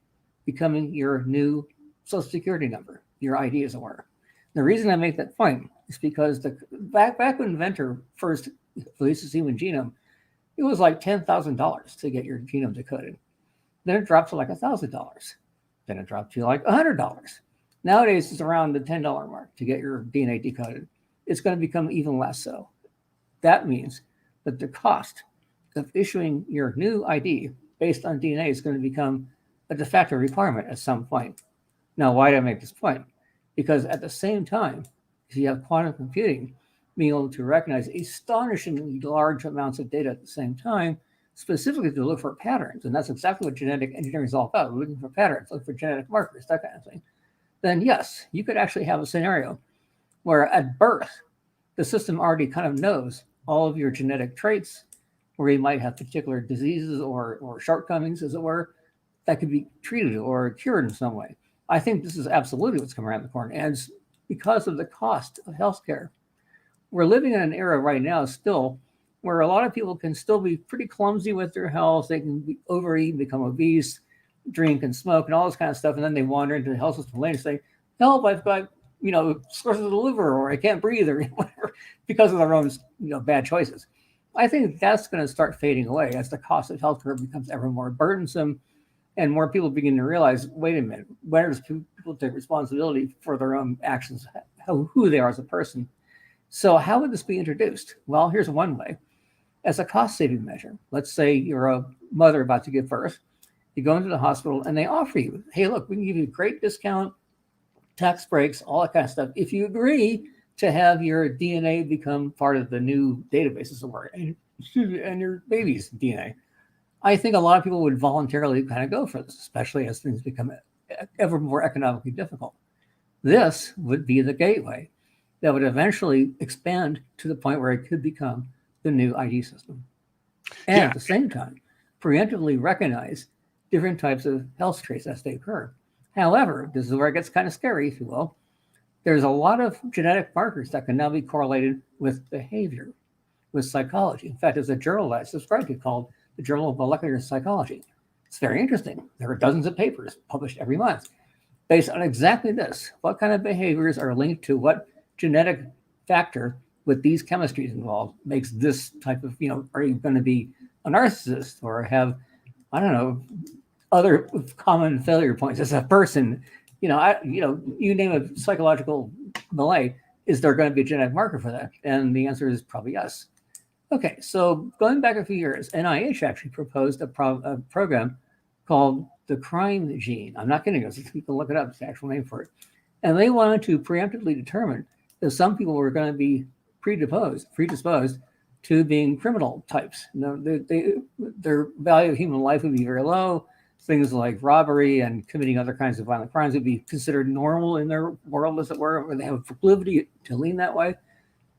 becoming your new social security number, your ID, as it were. The reason I make that point is because back when Inventor first released the human genome, it was like $10,000 to get your genome decoded. Then it dropped to like $1,000. Then it dropped to like $100. Nowadays, it's around the $10 mark to get your DNA decoded. It's going to become even less so. That means that the cost of issuing your new ID based on DNA is going to become a de facto requirement at some point. Now, why do I make this point? Because at the same time, if you have quantum computing being able to recognize astonishingly large amounts of data at the same time, specifically to look for patterns, and that's exactly what genetic engineering is all about, looking for patterns, looking for genetic markers, that kind of thing, then yes, you could actually have a scenario where at birth, the system already kind of knows all of your genetic traits, where you might have particular diseases or shortcomings, as it were, that could be treated or cured in some way. I think this is absolutely what's coming around the corner. And it's because of the cost of healthcare. We're living in an era right now still where a lot of people can still be pretty clumsy with their health. They can overeat, become obese, drink and smoke and all this kind of stuff. And then they wander into the health system later and say, help, I've got, cirrhosis of the liver, or I can't breathe, or whatever, because of their own, bad choices. I think that's going to start fading away as the cost of healthcare becomes ever more burdensome and more people begin to realize, wait a minute, where does people take responsibility for their own actions, who they are as a person? So how would this be introduced? Well, here's one way. As a cost-saving measure, let's say you're a mother about to give birth. You go into the hospital and they offer you, hey, look, we can give you a great discount, tax breaks, all that kind of stuff, if you agree to have your DNA become part of the new database, as it were, and your baby's DNA. I think a lot of people would voluntarily kind of go for this, especially as things become ever more economically difficult. This would be the gateway that would eventually expand to the point where it could become the new ID system. And at the same time, preemptively recognize different types of health traits as they occur. However, this is where it gets kind of scary, if you will. There's a lot of genetic markers that can now be correlated with behavior, with psychology. In fact, there's a journal that I subscribe to called the Journal of Molecular Psychology. It's very interesting. There are dozens of papers published every month based on exactly this. What kind of behaviors are linked to what genetic factor with these chemistries involved makes this type of, are you going to be a narcissist or have, other common failure points as a person? You name a psychological malay, is there going to be a genetic marker for that? And the answer is probably yes. Okay, so going back a few years, NIH actually proposed a program called the crime gene. I'm not kidding you. You can look it up. It's the actual name for it. And they wanted to preemptively determine that some people were going to be predisposed to being criminal types. Their value of human life would be very low. Things like robbery and committing other kinds of violent crimes would be considered normal in their world, as it were, or they have a proclivity to lean that way.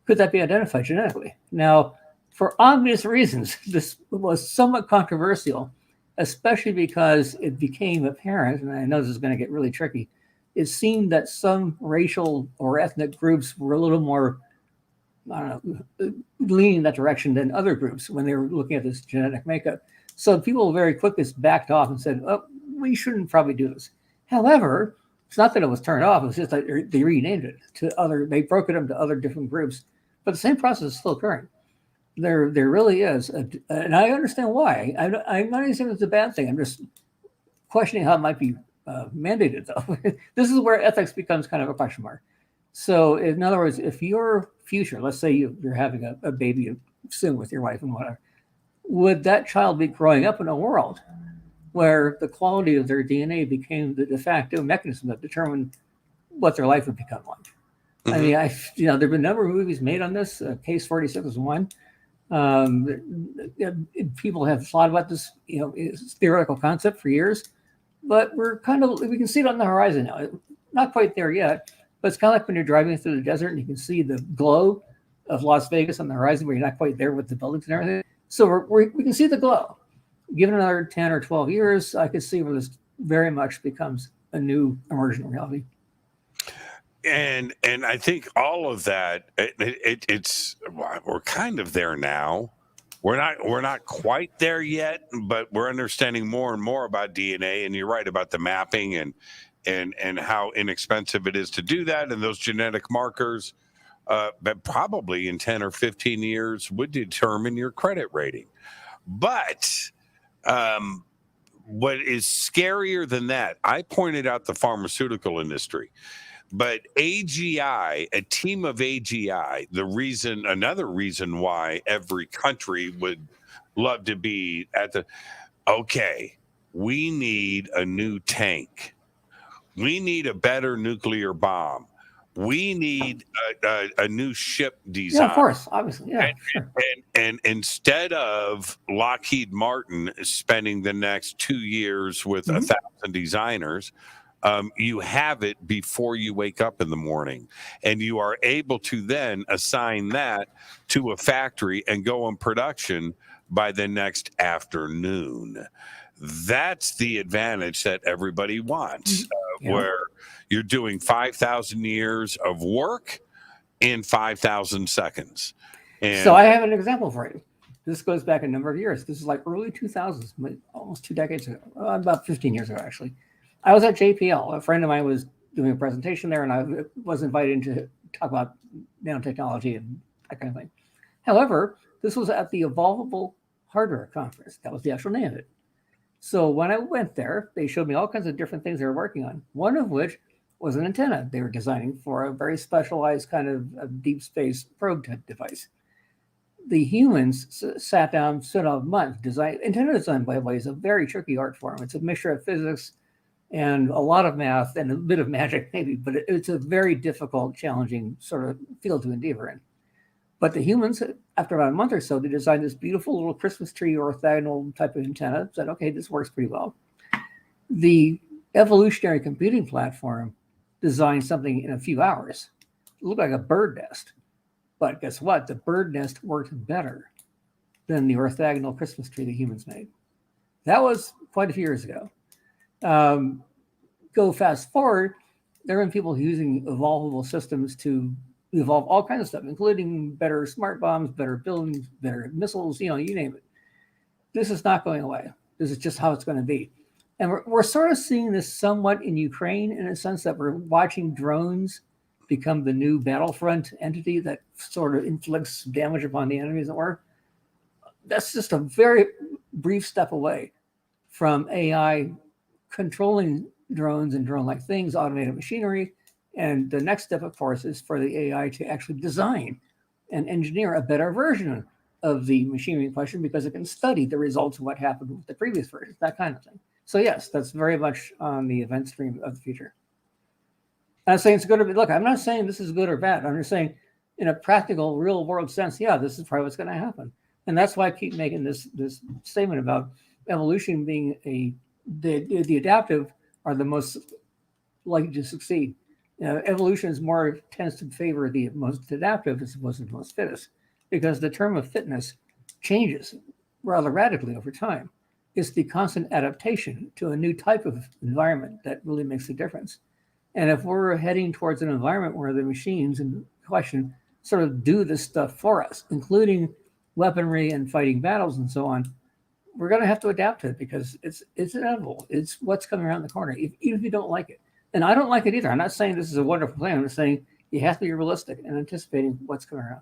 Could that be identified genetically? Now, for obvious reasons, this was somewhat controversial, especially because it became apparent, and I know this is going to get really tricky, it seemed that some racial or ethnic groups were a little more, I don't know, leaning in that direction than other groups when they were looking at this genetic makeup. So people very quickly backed off and said, oh, we shouldn't probably do this. However, it's not that it was turned off, it's just that they renamed it to they broke it up to other different groups, but the same process is still occurring. There really is, and I understand why. I'm not even saying it's a bad thing. I'm just questioning how it might be mandated, though. This is where ethics becomes kind of a question mark. So, in other words, if your future, let's say you're having a baby soon with your wife and whatever, would that child be growing up in a world where the quality of their DNA became the de facto mechanism that determined what their life would become like? Mm-hmm. I mean, there have been a number of movies made on this. Case 46 is one. People have thought about this, it's theoretical concept for years, but we can see it on the horizon now. Not quite there yet, but it's kind of like when you're driving through the desert and you can see the glow of Las Vegas on the horizon, where you're not quite there with the buildings and everything. So we can see the glow. Given another 10 or 12 years, I could see where this very much becomes a new emergent reality. And I think all of that, we're kind of there now. We're not quite there yet, but we're understanding more and more about DNA. And you're right about the mapping and how inexpensive it is to do that, and those genetic markers. But probably in 10 or 15 years would determine your credit rating. But what is scarier than that? I pointed out the pharmaceutical industry. But AGI, a team of AGI, another reason why every country would love to be we need a new tank. We need a better nuclear bomb. We need a new ship design. Yeah, of course, obviously. Yeah, and instead of Lockheed Martin spending the next 2 years with 1,000 designers, you have it before you wake up in the morning, and you are able to then assign that to a factory and go in production by the next afternoon. That's the advantage that everybody wants, where you're doing 5,000 years of work in 5,000 seconds. And so I have an example for you. This goes back a number of years. This is like early 2000s, almost 2 decades ago, about 15 years ago, actually. I was at JPL. A friend of mine was doing a presentation there, and I was invited in to talk about nanotechnology and that kind of thing. However, this was at the Evolvable Hardware Conference. That was the actual name of it. So when I went there, they showed me all kinds of different things they were working on, one of which was an antenna they were designing for a very specialized kind of deep space probe type device. The humans sat down, spent a month designing. Antenna design, by the way, is a very tricky art form. It's a mixture of physics and a lot of math and a bit of magic, maybe, but it's a very difficult, challenging sort of field to endeavor in. But the humans, after about a month or so, they designed this beautiful little Christmas tree orthogonal type of antenna. Said, okay, this works pretty well. The evolutionary computing platform designed something in a few hours. It looked like a bird nest. But guess what? The bird nest worked better than the orthogonal Christmas tree the humans made. That was quite a few years ago. Go fast forward, there have been people using evolvable systems to evolve all kinds of stuff, including better smart bombs, better buildings, better missiles, you name it. This is not going away. This is just how it's going to be. And we're sort of seeing this somewhat in Ukraine, in a sense that we're watching drones become the new battlefront entity that sort of inflicts damage upon the enemies that were. That's just a very brief step away from AI controlling drones and drone-like things, automated machinery. And the next step, of course, is for the AI to actually design and engineer a better version of the machinery in question because it can study the results of what happened with the previous version, that kind of thing. So yes, that's very much on the event stream of the future. I'm saying it's good or look, I'm not saying this is good or bad. I'm just saying in a practical, real world sense, yeah, this is probably what's going to happen. And that's why I keep making this statement about evolution being the adaptive are the most likely to succeed. Evolution is tends to favor the most adaptive as opposed to the most fittest, because the term of fitness changes rather radically over time. It's the constant adaptation to a new type of environment that really makes a difference. And if we're heading towards an environment where the machines in question sort of do this stuff for us, including weaponry and fighting battles and so on, we're going to have to adapt to it because it's inevitable. It's what's coming around the corner, even if you don't like it. And I don't like it either. I'm not saying this is a wonderful plan. I'm just saying you have to be realistic and anticipating what's coming around.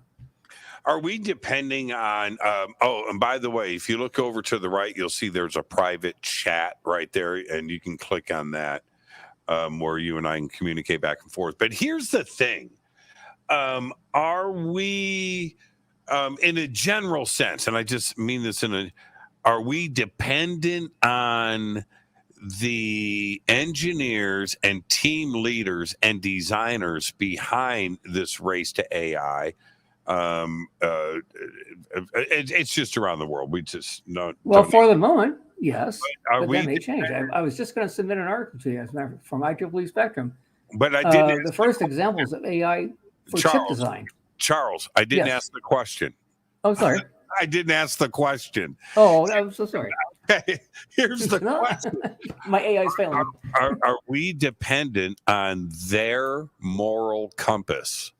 Are we depending on, and by the way, if you look over to the right, you'll see there's a private chat right there, and you can click on that where you and I can communicate back and forth. But here's the thing. Are we, in a general sense, and I just mean this are we dependent on the engineers and team leaders and designers behind this race to AI? It's just around the world. We just don't. Well, for the moment, yes. But that may change. dependent? I was just going to submit an article to you as a matter from IEEE Spectrum. But I didn't. The first examples of AI for chip design. Charles, I didn't Yes. ask the question. Oh, sorry. I didn't ask the question. Oh, I'm so sorry. Okay, here's the question. My AI is failing. Are we dependent on their moral compass?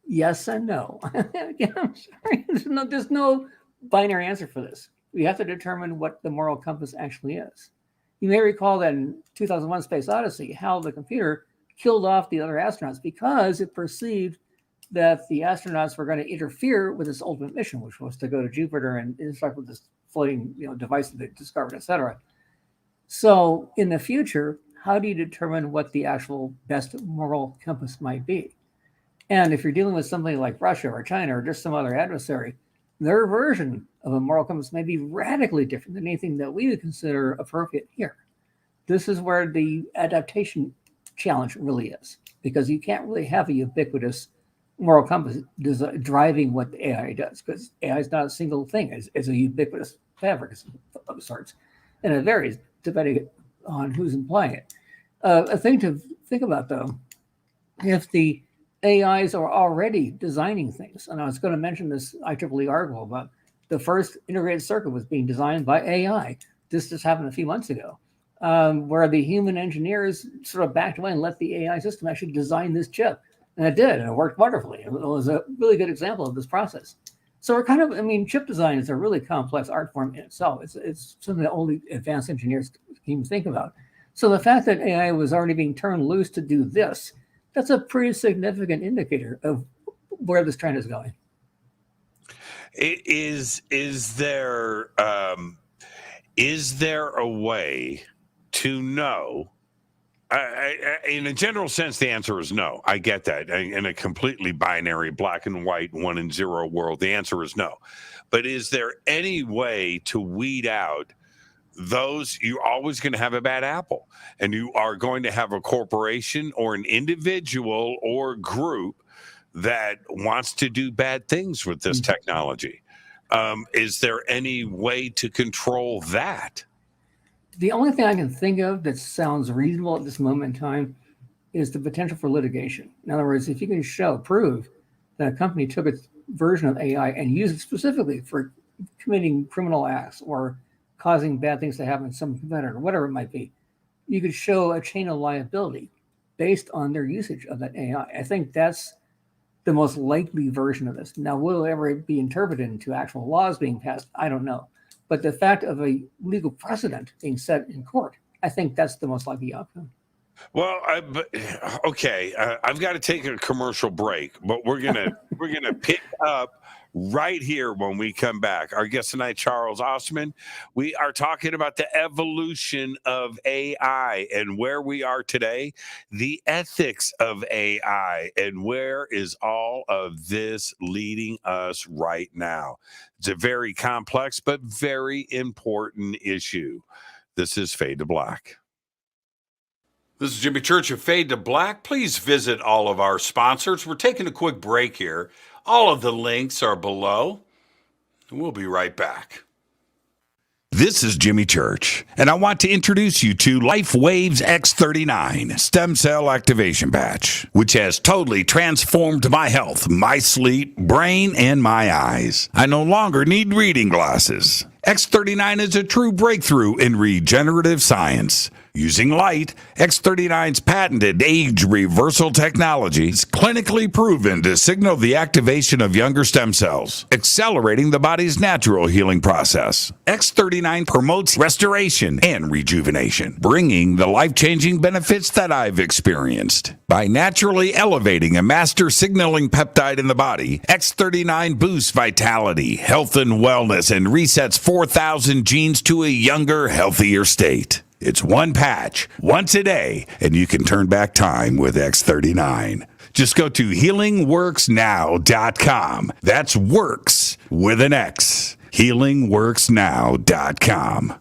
Yes and no. Again, I'm sorry. There's no binary answer for this. We have to determine what the moral compass actually is. You may recall that in 2001 Space Odyssey, how the computer killed off the other astronauts because it perceived that the astronauts were going to interfere with its ultimate mission, which was to go to Jupiter and interact with this floating device that they discovered, et cetera. So in the future, how do you determine what the actual best moral compass might be? And if you're dealing with something like Russia or China or just some other adversary, their version of a moral compass may be radically different than anything that we would consider appropriate here. This is where the adaptation challenge really is, because you can't really have a ubiquitous moral compass driving what the AI does, because AI is not a single thing. It's a ubiquitous fabric of sorts, and it varies depending on who's implying it. A thing to think about, though, if the AIs are already designing things, and I was going to mention this IEEE article about the first integrated circuit was being designed by AI. This just happened a few months ago, where the human engineers sort of backed away and let the AI system actually design this chip. And it did, and it worked wonderfully. It was a really good example of this process. So we're kind of, chip design is a really complex art form in itself. It's something that only advanced engineers can even think about. So the fact that AI was already being turned loose to do this, that's a pretty significant indicator of where this trend is going. Is there a way to know? In a general sense, the answer is no. I get that. In a completely binary black and white 1 and 0 world, the answer is no. But is there any way to weed out those? You're always going to have a bad apple, and you are going to have a corporation or an individual or group that wants to do bad things with this technology. Is there any way to control that? The only thing I can think of that sounds reasonable at this moment in time is the potential for litigation. In other words, if you can prove that a company took its version of AI and used it specifically for committing criminal acts or causing bad things to happen to some competitor, whatever it might be, you could show a chain of liability based on their usage of that AI. I think that's the most likely version of this. Now, will it ever be interpreted into actual laws being passed? I don't know. But the fact of a legal precedent being set in court, I think that's the most likely outcome. Well, okay, I've got to take a commercial break, but we're gonna pick up right here when we come back. Our guest tonight, Charles Ostman. We are talking about the evolution of AI and where we are today, the ethics of AI, and where is all of this leading us right now. It's a very complex but very important issue. This is Fade to Black. This is Jimmy Church of Fade to Black. Please visit all of our sponsors. We're taking a quick break here. All of the links are below, and we'll be right back. This is Jimmy Church, and I want to introduce you to LifeWave's X39 Stem Cell Activation Patch, which has totally transformed my health, my sleep, brain, and my eyes. I no longer need reading glasses. X39 is a true breakthrough in regenerative science. Using light, X39's patented age reversal technology is clinically proven to signal the activation of younger stem cells, accelerating the body's natural healing process. X39 promotes restoration and rejuvenation, bringing the life-changing benefits that I've experienced. By naturally elevating a master signaling peptide in the body, X39 boosts vitality, health, and wellness, and resets 4,000 genes to a younger, healthier state. It's one patch, once a day, and you can turn back time with X39. Just go to healingworksnow.com. That's works with an X. healingworksnow.com.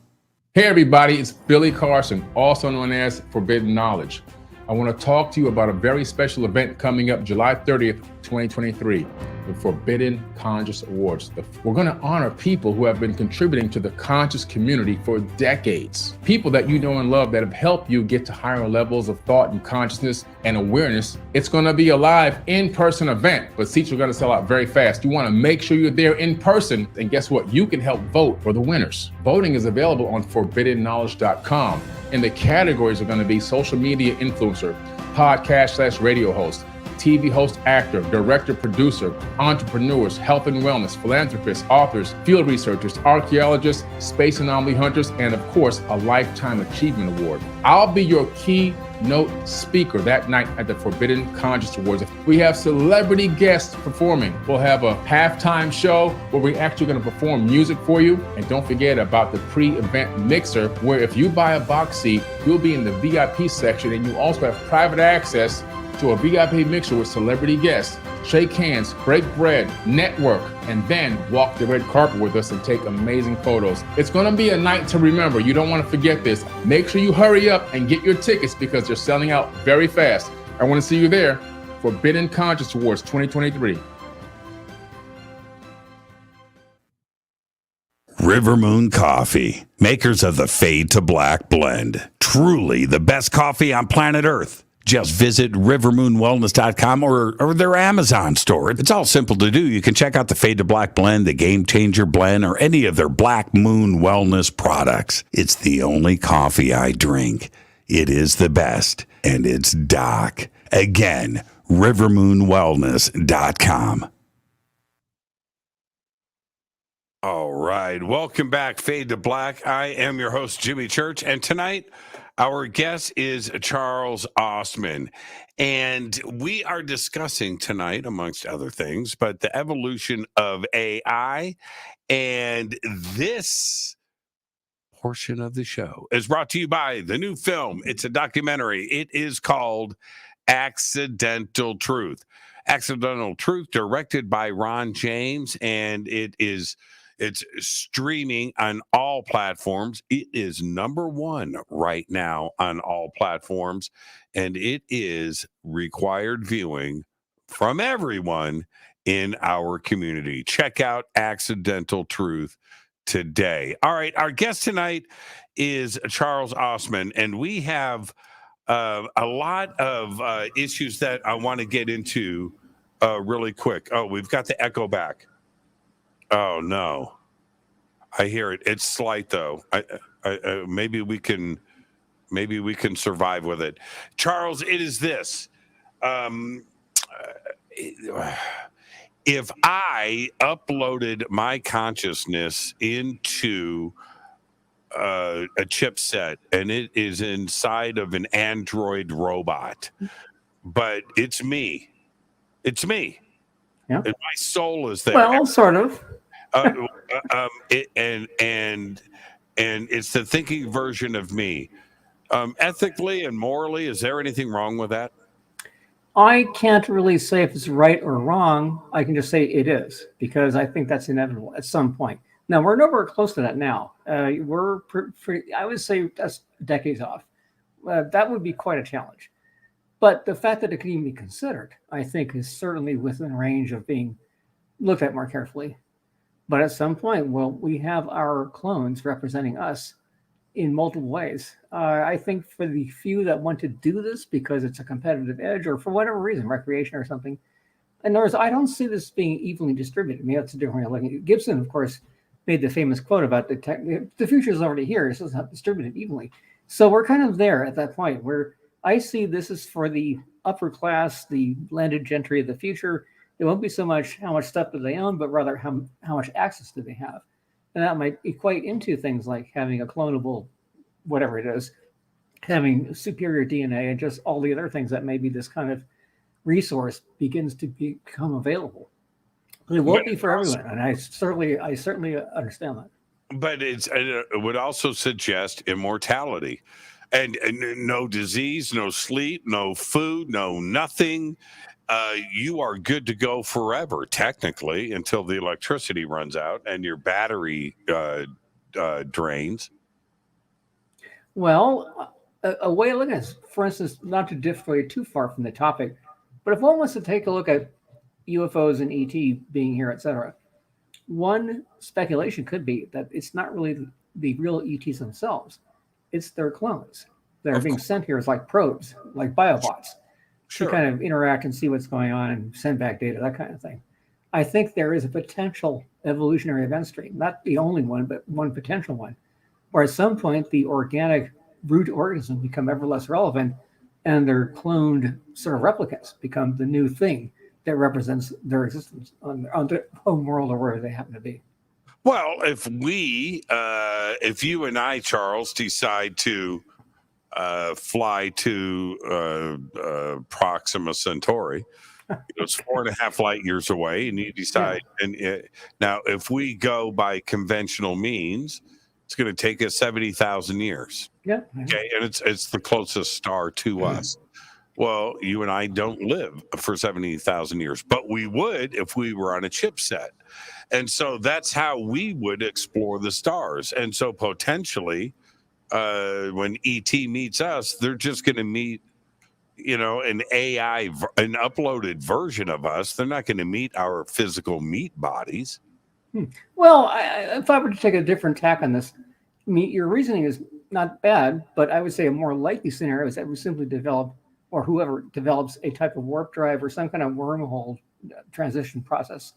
Hey everybody, it's Billy Carson, also known as Forbidden Knowledge. I want to talk to you about a very special event coming up July 30th, 2023, the Forbidden Conscious Awards. We're going to honor people who have been contributing to the conscious community for decades. People that you know and love that have helped you get to higher levels of thought and consciousness and awareness. It's going to be a live in-person event, but seats are going to sell out very fast. You want to make sure you're there in person, and guess what? You can help vote for the winners. Voting is available on forbiddenknowledge.com, and the categories are going to be social media influencer, podcast/radio host, TV host, actor, director, producer, entrepreneurs, health and wellness, philanthropists, authors, field researchers, archaeologists, space anomaly hunters, and of course, a Lifetime Achievement Award. I'll be your keynote speaker that night at the Forbidden Conscious Awards. We have celebrity guests performing. We'll have a halftime show where we're actually going to perform music for you. And don't forget about the pre-event mixer, where if you buy a box seat, you'll be in the VIP section, and you also have private access to a VIP mixer with celebrity guests, shake hands, break bread, network, and then walk the red carpet with us and take amazing photos. It's going to be a night to remember. You don't want to forget this. Make sure you hurry up and get your tickets because they're selling out very fast. I want to see you there. Forbidden Conscious Awards 2023. River Moon Coffee, makers of the Fade to Black blend. Truly the best coffee on planet Earth. Just visit rivermoonwellness.com or their Amazon store. It's all simple to do. You can check out the Fade to Black blend, the Game Changer blend, or any of their Black Moon wellness products. It's the only coffee I drink. It is the best, and it's Doc. Again, rivermoonwellness.com. All right. Welcome back, Fade to Black. I am your host, Jimmy Church, and tonight our guest is Charles Ostman, and we are discussing tonight, amongst other things, but the evolution of AI. And this portion of the show is brought to you by the new film. It's a documentary. It is called Accidental Truth. Accidental Truth, directed by Ron James, and it's streaming on all platforms. It is #1 right now on all platforms, and it is required viewing from everyone in our community. Check out Accidental Truth today. All right, our guest tonight is Charles Ostman, and we have a lot of issues that I want to get into really quick. Oh, we've got the echo back. Oh no, I hear it. It's slight though. Maybe we can survive with it. Charles, it is this. If I uploaded my consciousness into a chipset and it is inside of an Android robot, but it's me. Yeah. And my soul is there. Well, sort of. And it's the thinking version of me. Ethically and morally, is there anything wrong with that? I can't really say if it's right or wrong. I can just say it is, because I think that's inevitable at some point. Now, we're nowhere close to that now. We're I would say that's decades off. That would be quite a challenge. But the fact that it can even be considered, I think, is certainly within range of being looked at more carefully. But at some point, well, we have our clones representing us in multiple ways. I think for the few that want to do this because it's a competitive edge or for whatever reason, recreation or something, in other words, I don't see this being evenly distributed. I mean, that's a different way of looking at it. Gibson, of course, made the famous quote about the future is already here. It's just not distributed evenly. So we're kind of there at that point where I see this is for the upper class, the landed gentry of the future. It won't be so much how much stuff do they own, but rather how much access do they have. And that might equate into things like having a clonable, whatever it is, having superior DNA and just all the other things that maybe this kind of resource begins to become available. It won't be for everyone, and I certainly understand that. But it would also suggest immortality, and no disease, no sleep, no food, no nothing. You are good to go forever, technically, until the electricity runs out and your battery drains. Well, a way of looking at it, for instance, not to differ too far from the topic, but if one wants to take a look at UFOs and ET being here, etc., one speculation could be that it's not really the real ETs themselves; it's their clones that are being sent here as like probes, like biobots, to kind of interact and see what's going on and send back data, that kind of thing. I think there is a potential evolutionary event stream, not the only one, but one potential one, where at some point the organic root organisms become ever less relevant and their cloned sort of replicas become the new thing that represents their existence on the home world or wherever they happen to be. Well, if you and I, Charles, decide to fly to Proxima Centauri, it's 4.5 light years away, and you decide. Now, if we go by conventional means, it's going to take us 70,000 years. Yeah. Okay, and it's the closest star to us. Well, you and I don't live for 70,000 years, but we would if we were on a chipset. And so that's how we would explore the stars. And so potentially, when ET meets us, they're just going to meet, an AI, an uploaded version of us. They're not going to meet our physical meat bodies. Well, if I were to take a different tack on this, I mean, your reasoning is not bad, but I would say a more likely scenario is that we simply develop, or whoever develops, a type of warp drive or some kind of wormhole transition process.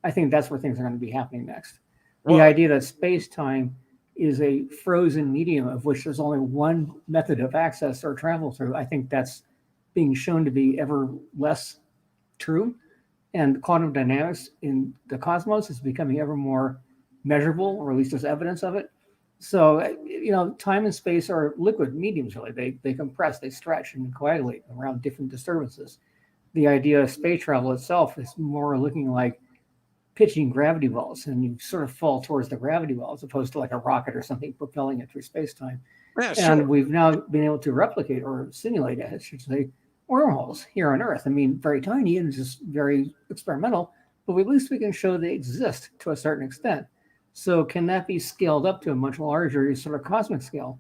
I think that's where things are going to be happening next. The idea that space-time is a frozen medium of which there's only one method of access or travel through, I think that's being shown to be ever less true. And quantum dynamics in the cosmos is becoming ever more measurable, or at least there's evidence of it. So, time and space are liquid mediums, really. They compress, they stretch and coagulate around different disturbances. The idea of space travel itself is more looking like pitching gravity wells, and you sort of fall towards the gravity well as opposed to like a rocket or something propelling it through space-time. Yeah, and we've now been able to replicate or simulate, I should say, wormholes here on Earth. I mean, very tiny and just very experimental, but at least we can show they exist to a certain extent. So can that be scaled up to a much larger sort of cosmic scale?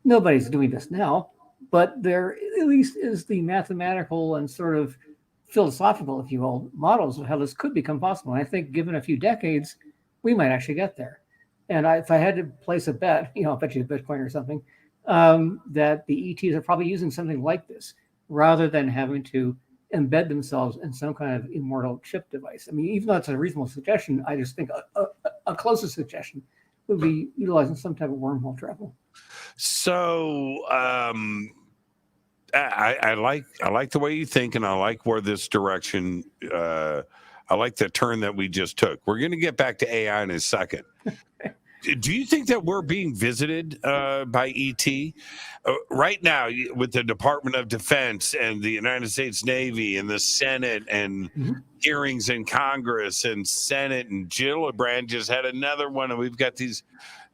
Nobody's doing this now, but there at least is the mathematical and sort of philosophical, if you will, models of how this could become possible. And I think given a few decades, we might actually get there. And if I had to place a bet, I'll bet you a Bitcoin or something, that the ETs are probably using something like this rather than having to embed themselves in some kind of immortal chip device. I mean, even though it's a reasonable suggestion, I just think a closer suggestion would be utilizing some type of wormhole travel. So I like the way you think, and I like where this direction. I like the turn that we just took. We're going to get back to AI in a second. Do you think that we're being visited by ET right now with the Department of Defense and the United States Navy and the Senate and hearings in Congress and Senate, and Gillibrand just had another one, and we've got these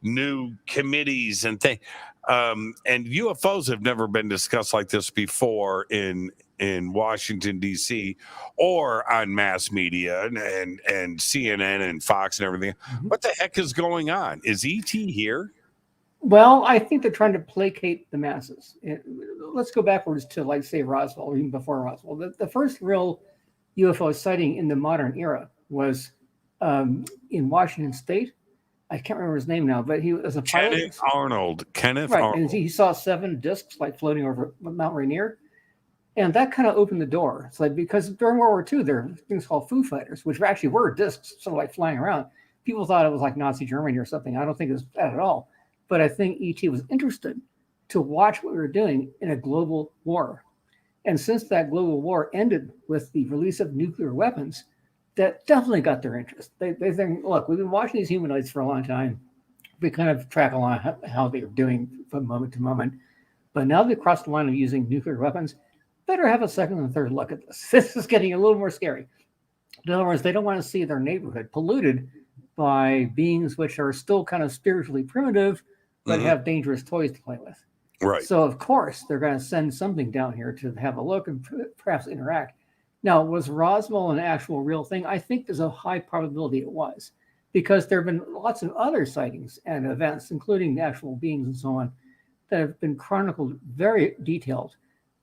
new committees and things. And UFOs have never been discussed like this before in Washington, D.C., or on mass media and CNN and Fox and everything. What the heck is going on? Is ET here? Well, I think they're trying to placate the masses. Let's go backwards to, like, say, Roswell, or even before Roswell. The first real UFO sighting in the modern era was in Washington State. I can't remember his name now, but he was a pilot. Kenneth Arnold. Right, and he saw 7 discs like floating over Mount Rainier. And that kind of opened the door. It's like, because during World War II, there were things called Foo Fighters, which actually were discs, sort of like flying around. People thought it was like Nazi Germany or something. I don't think it was that at all. But I think ET was interested to watch what we were doing in a global war. And since that global war ended with the release of nuclear weapons, that definitely got their interest. They think, look, we've been watching these humanoids for a long time. We kind of track along how they're doing from moment to moment. But now they crossed the line of using nuclear weapons. Better have a second and third look at this. This is getting a little more scary. In other words, they don't want to see their neighborhood polluted by beings which are still kind of spiritually primitive, but have dangerous toys to play with. Right. So, of course, they're going to send something down here to have a look and perhaps interact. Now, was Roswell an actual real thing? I think there's a high probability it was, because there have been lots of other sightings and events, including actual beings and so on, that have been chronicled very detailed.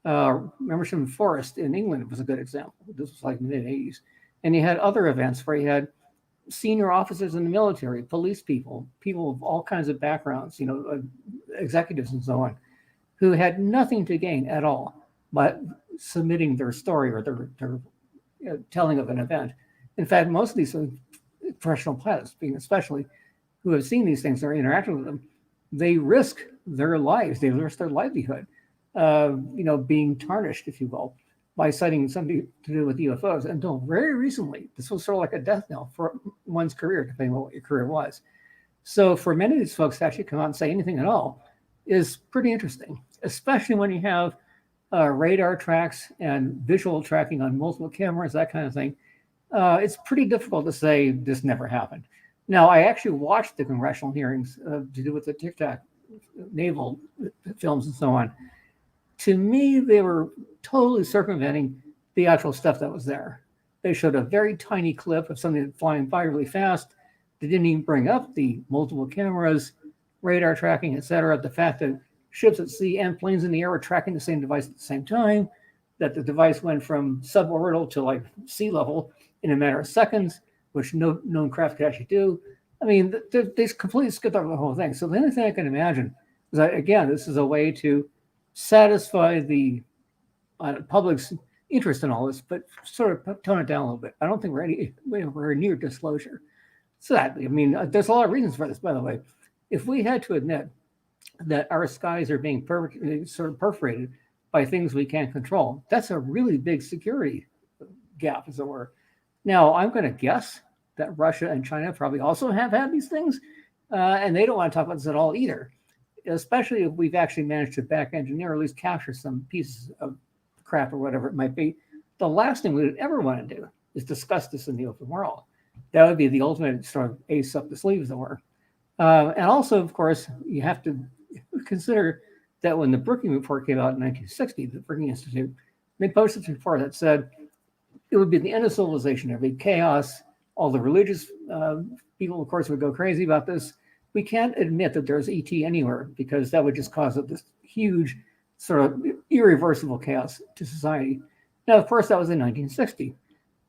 Memersham Forest in England was a good example. This was like mid-80s. And you had other events where you had senior officers in the military, police people, people of all kinds of backgrounds, executives and so on, who had nothing to gain at all by submitting their story or their telling of an event. In fact, most of these professional pilots, being especially, who have seen these things or interacted with them, they risk their lives, they risk their livelihood. Being tarnished, if you will, by citing something to do with UFOs. Until very recently, this was sort of like a death knell for one's career, depending on what your career was. So for many of these folks to actually come out and say anything at all is pretty interesting, especially when you have radar tracks and visual tracking on multiple cameras, that kind of thing. It's pretty difficult to say this never happened. Now, I actually watched the congressional hearings to do with the Tic Tac naval films and so on. To me, they were totally circumventing the actual stuff that was there. They showed a very tiny clip of something flying by really fast. They didn't even bring up the multiple cameras, radar tracking, et cetera. The fact that ships at sea and planes in the air were tracking the same device at the same time, that the device went from suborbital to like sea level in a matter of seconds, which no known craft could actually do. I mean, they completely skipped over the whole thing. So the only thing I can imagine is that, again, this is a way to satisfy the public's interest in all this, but sort of tone it down a little bit. I don't think we're near disclosure. Sadly, I mean, there's a lot of reasons for this, by the way. If we had to admit that our skies are being sort of perforated by things we can't control, that's a really big security gap, as it were. Now, I'm going to guess that Russia and China probably also have had these things, and they don't want to talk about this at all either, especially if we've actually managed to back engineer or at least capture some pieces of crap or whatever it might be. The last thing we would ever want to do is discuss this in the open world. That would be the ultimate sort of ace up the sleeve, as it were. And also, of course, you have to consider that when the Brookings Report came out in 1960, the Brookings Institute, they posted a report that said it would be the end of civilization. There'd be chaos. All the religious people, of course, would go crazy about this. We can't admit that there's ET anywhere because that would just cause this huge sort of irreversible chaos to society. Now, of course, that was in 1960.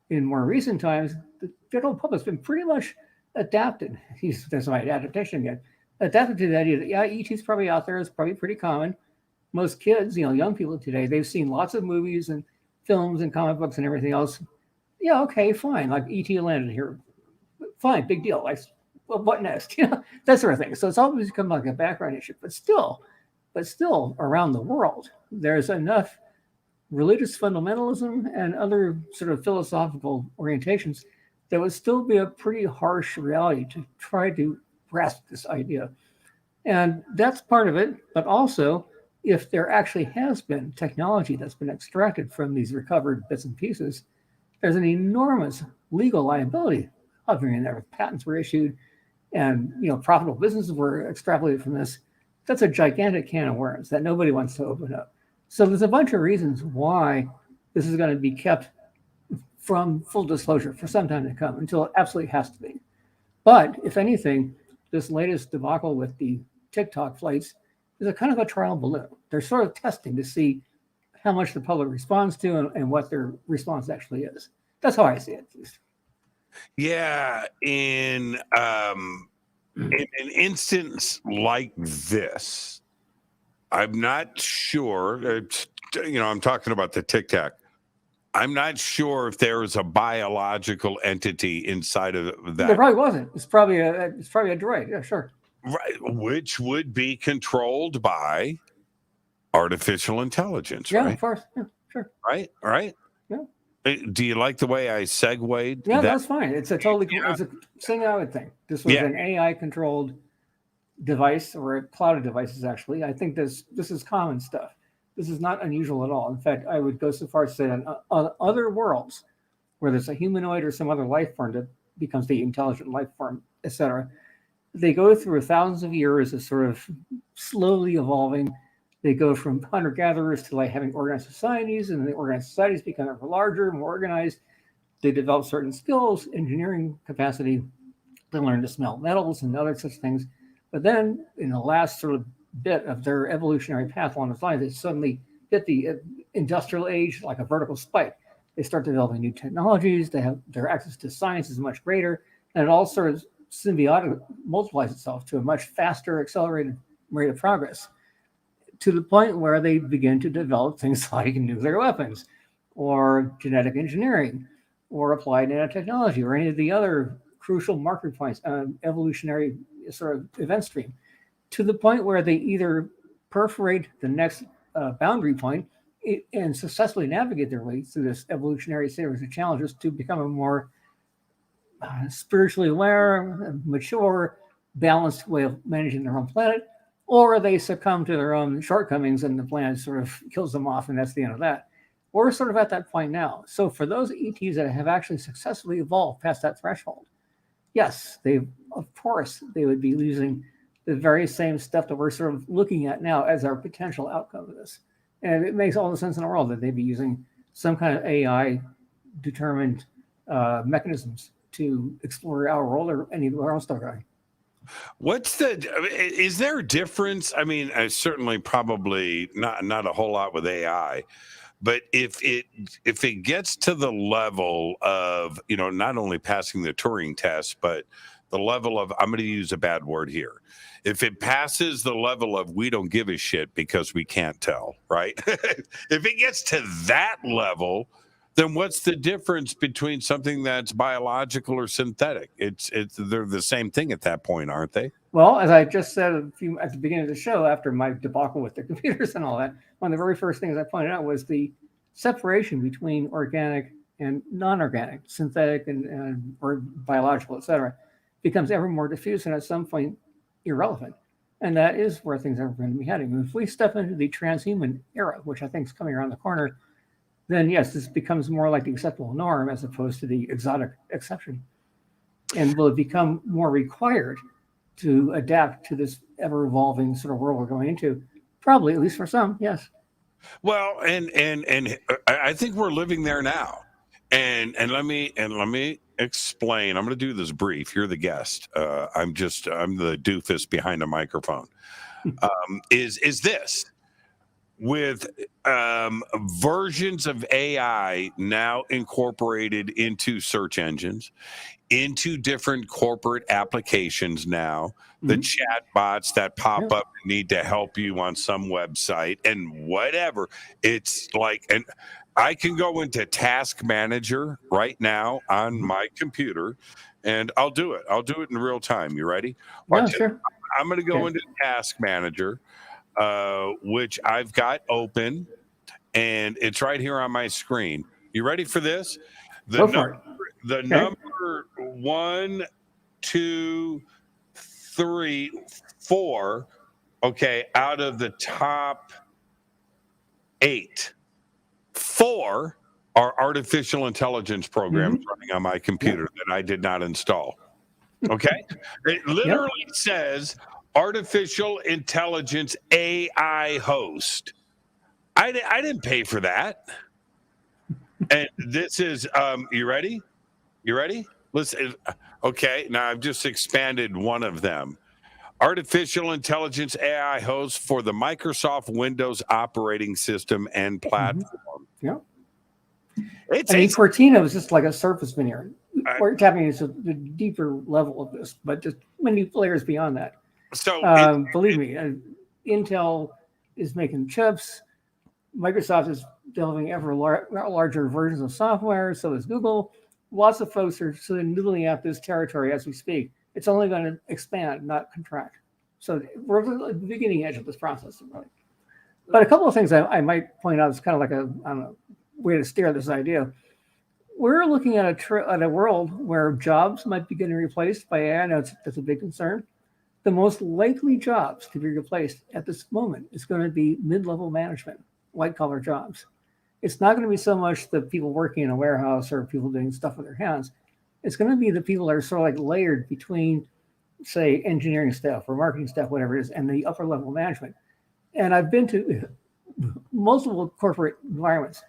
In more recent times, the general public's been pretty much adapted. There's no adaptation yet. Adapted to the idea that, yeah, ET's probably out there. It's probably pretty common. Most kids, young people today, they've seen lots of movies and films and comic books and everything else. Yeah, okay, fine. Like ET landed here. Fine, big deal. Like, well, what next? That sort of thing. So it's always become like a background issue. But still around the world, there's enough religious fundamentalism and other sort of philosophical orientations that would still be a pretty harsh reality to try to grasp this idea. And that's part of it. But also, if there actually has been technology that's been extracted from these recovered bits and pieces, there's an enormous legal liability hovering in there. Patents were issued, and profitable businesses were extrapolated from this. That's a gigantic can of worms that nobody wants to open up. So there's a bunch of reasons why this is going to be kept from full disclosure for some time to come, until it absolutely has to be. But if anything, this latest debacle with the TikTok flights is a kind of a trial balloon. They're sort of testing to see how much the public responds to and what their response actually is. That's how I see it, at least. Yeah, in an instance like this, I'm not sure. I'm talking about the TikTok. I'm not sure if there is a biological entity inside of that. There probably wasn't. It's probably a droid. Yeah, sure. Right, which would be controlled by artificial intelligence. Yeah, right? of course. Yeah, sure. Right. Yeah. Do you like the way I segued? Yeah, that's fine. It's a totally it's a thing I would think. This was an AI controlled device, or a cloud of devices. Actually, I think this is common stuff. This is not unusual at all. In fact, I would go so far as to say on other worlds where there's a humanoid or some other life form that becomes the intelligent life form, etc., they go through thousands of years of sort of slowly evolving. They go from hunter-gatherers to like having organized societies, and the organized societies become ever larger, more organized. They develop certain skills, engineering capacity. They learn to smelt metals and other such things. But then in the last sort of bit of their evolutionary path along the line, they suddenly hit the industrial age like a vertical spike. They start developing new technologies. Their access to science is much greater, and it all sort of symbiotic multiplies itself to a much faster, accelerated rate of progress, to the point where they begin to develop things like nuclear weapons, or genetic engineering, or applied nanotechnology, or any of the other crucial marker points, evolutionary sort of event stream, to the point where they either perforate the next boundary point and successfully navigate their way through this evolutionary series of challenges to become a more spiritually aware, mature, balanced way of managing their own planet, or they succumb to their own shortcomings and the planet sort of kills them off, and that's the end of that. We're sort of at that point now. So for those ETs that have actually successfully evolved past that threshold, yes, of course they would be using the very same stuff that we're sort of looking at now as our potential outcome of this. And it makes all the sense in the world that they'd be using some kind of AI determined mechanisms to explore our world or anywhere else they're going. Is there a difference? I mean, certainly probably not a whole lot with AI, but if it gets to the level of, not only passing the Turing test, but the level of, I'm going to use a bad word here, if it passes the level of we don't give a shit because we can't tell, right? If it gets to that level, then what's the difference between something that's biological or synthetic? They're the same thing at that point, aren't they? Well, as I just said at the beginning of the show, after my debacle with the computers and all that, one of the very first things I pointed out was the separation between organic and non-organic, synthetic and or biological, et cetera, becomes ever more diffuse and at some point irrelevant. And that is where things are going to be heading. And if we step into the transhuman era, which I think is coming around the corner, then yes, this becomes more like the acceptable norm as opposed to the exotic exception. And will it become more required to adapt to this ever-evolving sort of world we're going into? Probably, at least for some, yes. Well, and I think we're living there now. And let me explain. I'm going to do this brief. You're the guest. I'm the doofus behind a microphone. Is this with versions of AI now incorporated into search engines, into different corporate applications now, the chat bots that pop up and need to help you on some website and whatever. It's like, and I can go into Task Manager right now on my computer, and I'll do it. I'll do it in real time. You ready? Sure. I'm going to go into Task Manager, which I've got open, and it's right here on my screen. You ready for this? The number 1, 2, 4, okay, out of the top 8. 4 are artificial intelligence programs running on my computer that I did not install. Okay? It literally says artificial intelligence AI host. I didn't pay for that. And this is, you ready? You ready? Listen. Okay, now I've just expanded one of them. Artificial intelligence AI host for the Microsoft Windows operating system and platform. Yeah. It's, I mean, it's Cortina was just like a surface veneer. We're tapping into the deeper level of this, but just many layers beyond that. so Believe me, Intel is making chips. Microsoft is developing ever larger versions of software. So is Google. Lots of folks are sort of noodling out this territory as we speak. It's only going to expand, not contract. So we're at the beginning edge of this process, really. But a couple of things I might point out is kind of like a way to steer this idea. We're looking at a world where jobs might be getting replaced by AI. I know that's a big concern. The most likely jobs to be replaced at this moment is going to be mid-level management, white-collar jobs. It's not going to be so much the people working in a warehouse or people doing stuff with their hands. It's going to be the people that are sort of like layered between, say, engineering staff or marketing staff, whatever it is, and the upper level management. And I've been to multiple corporate environments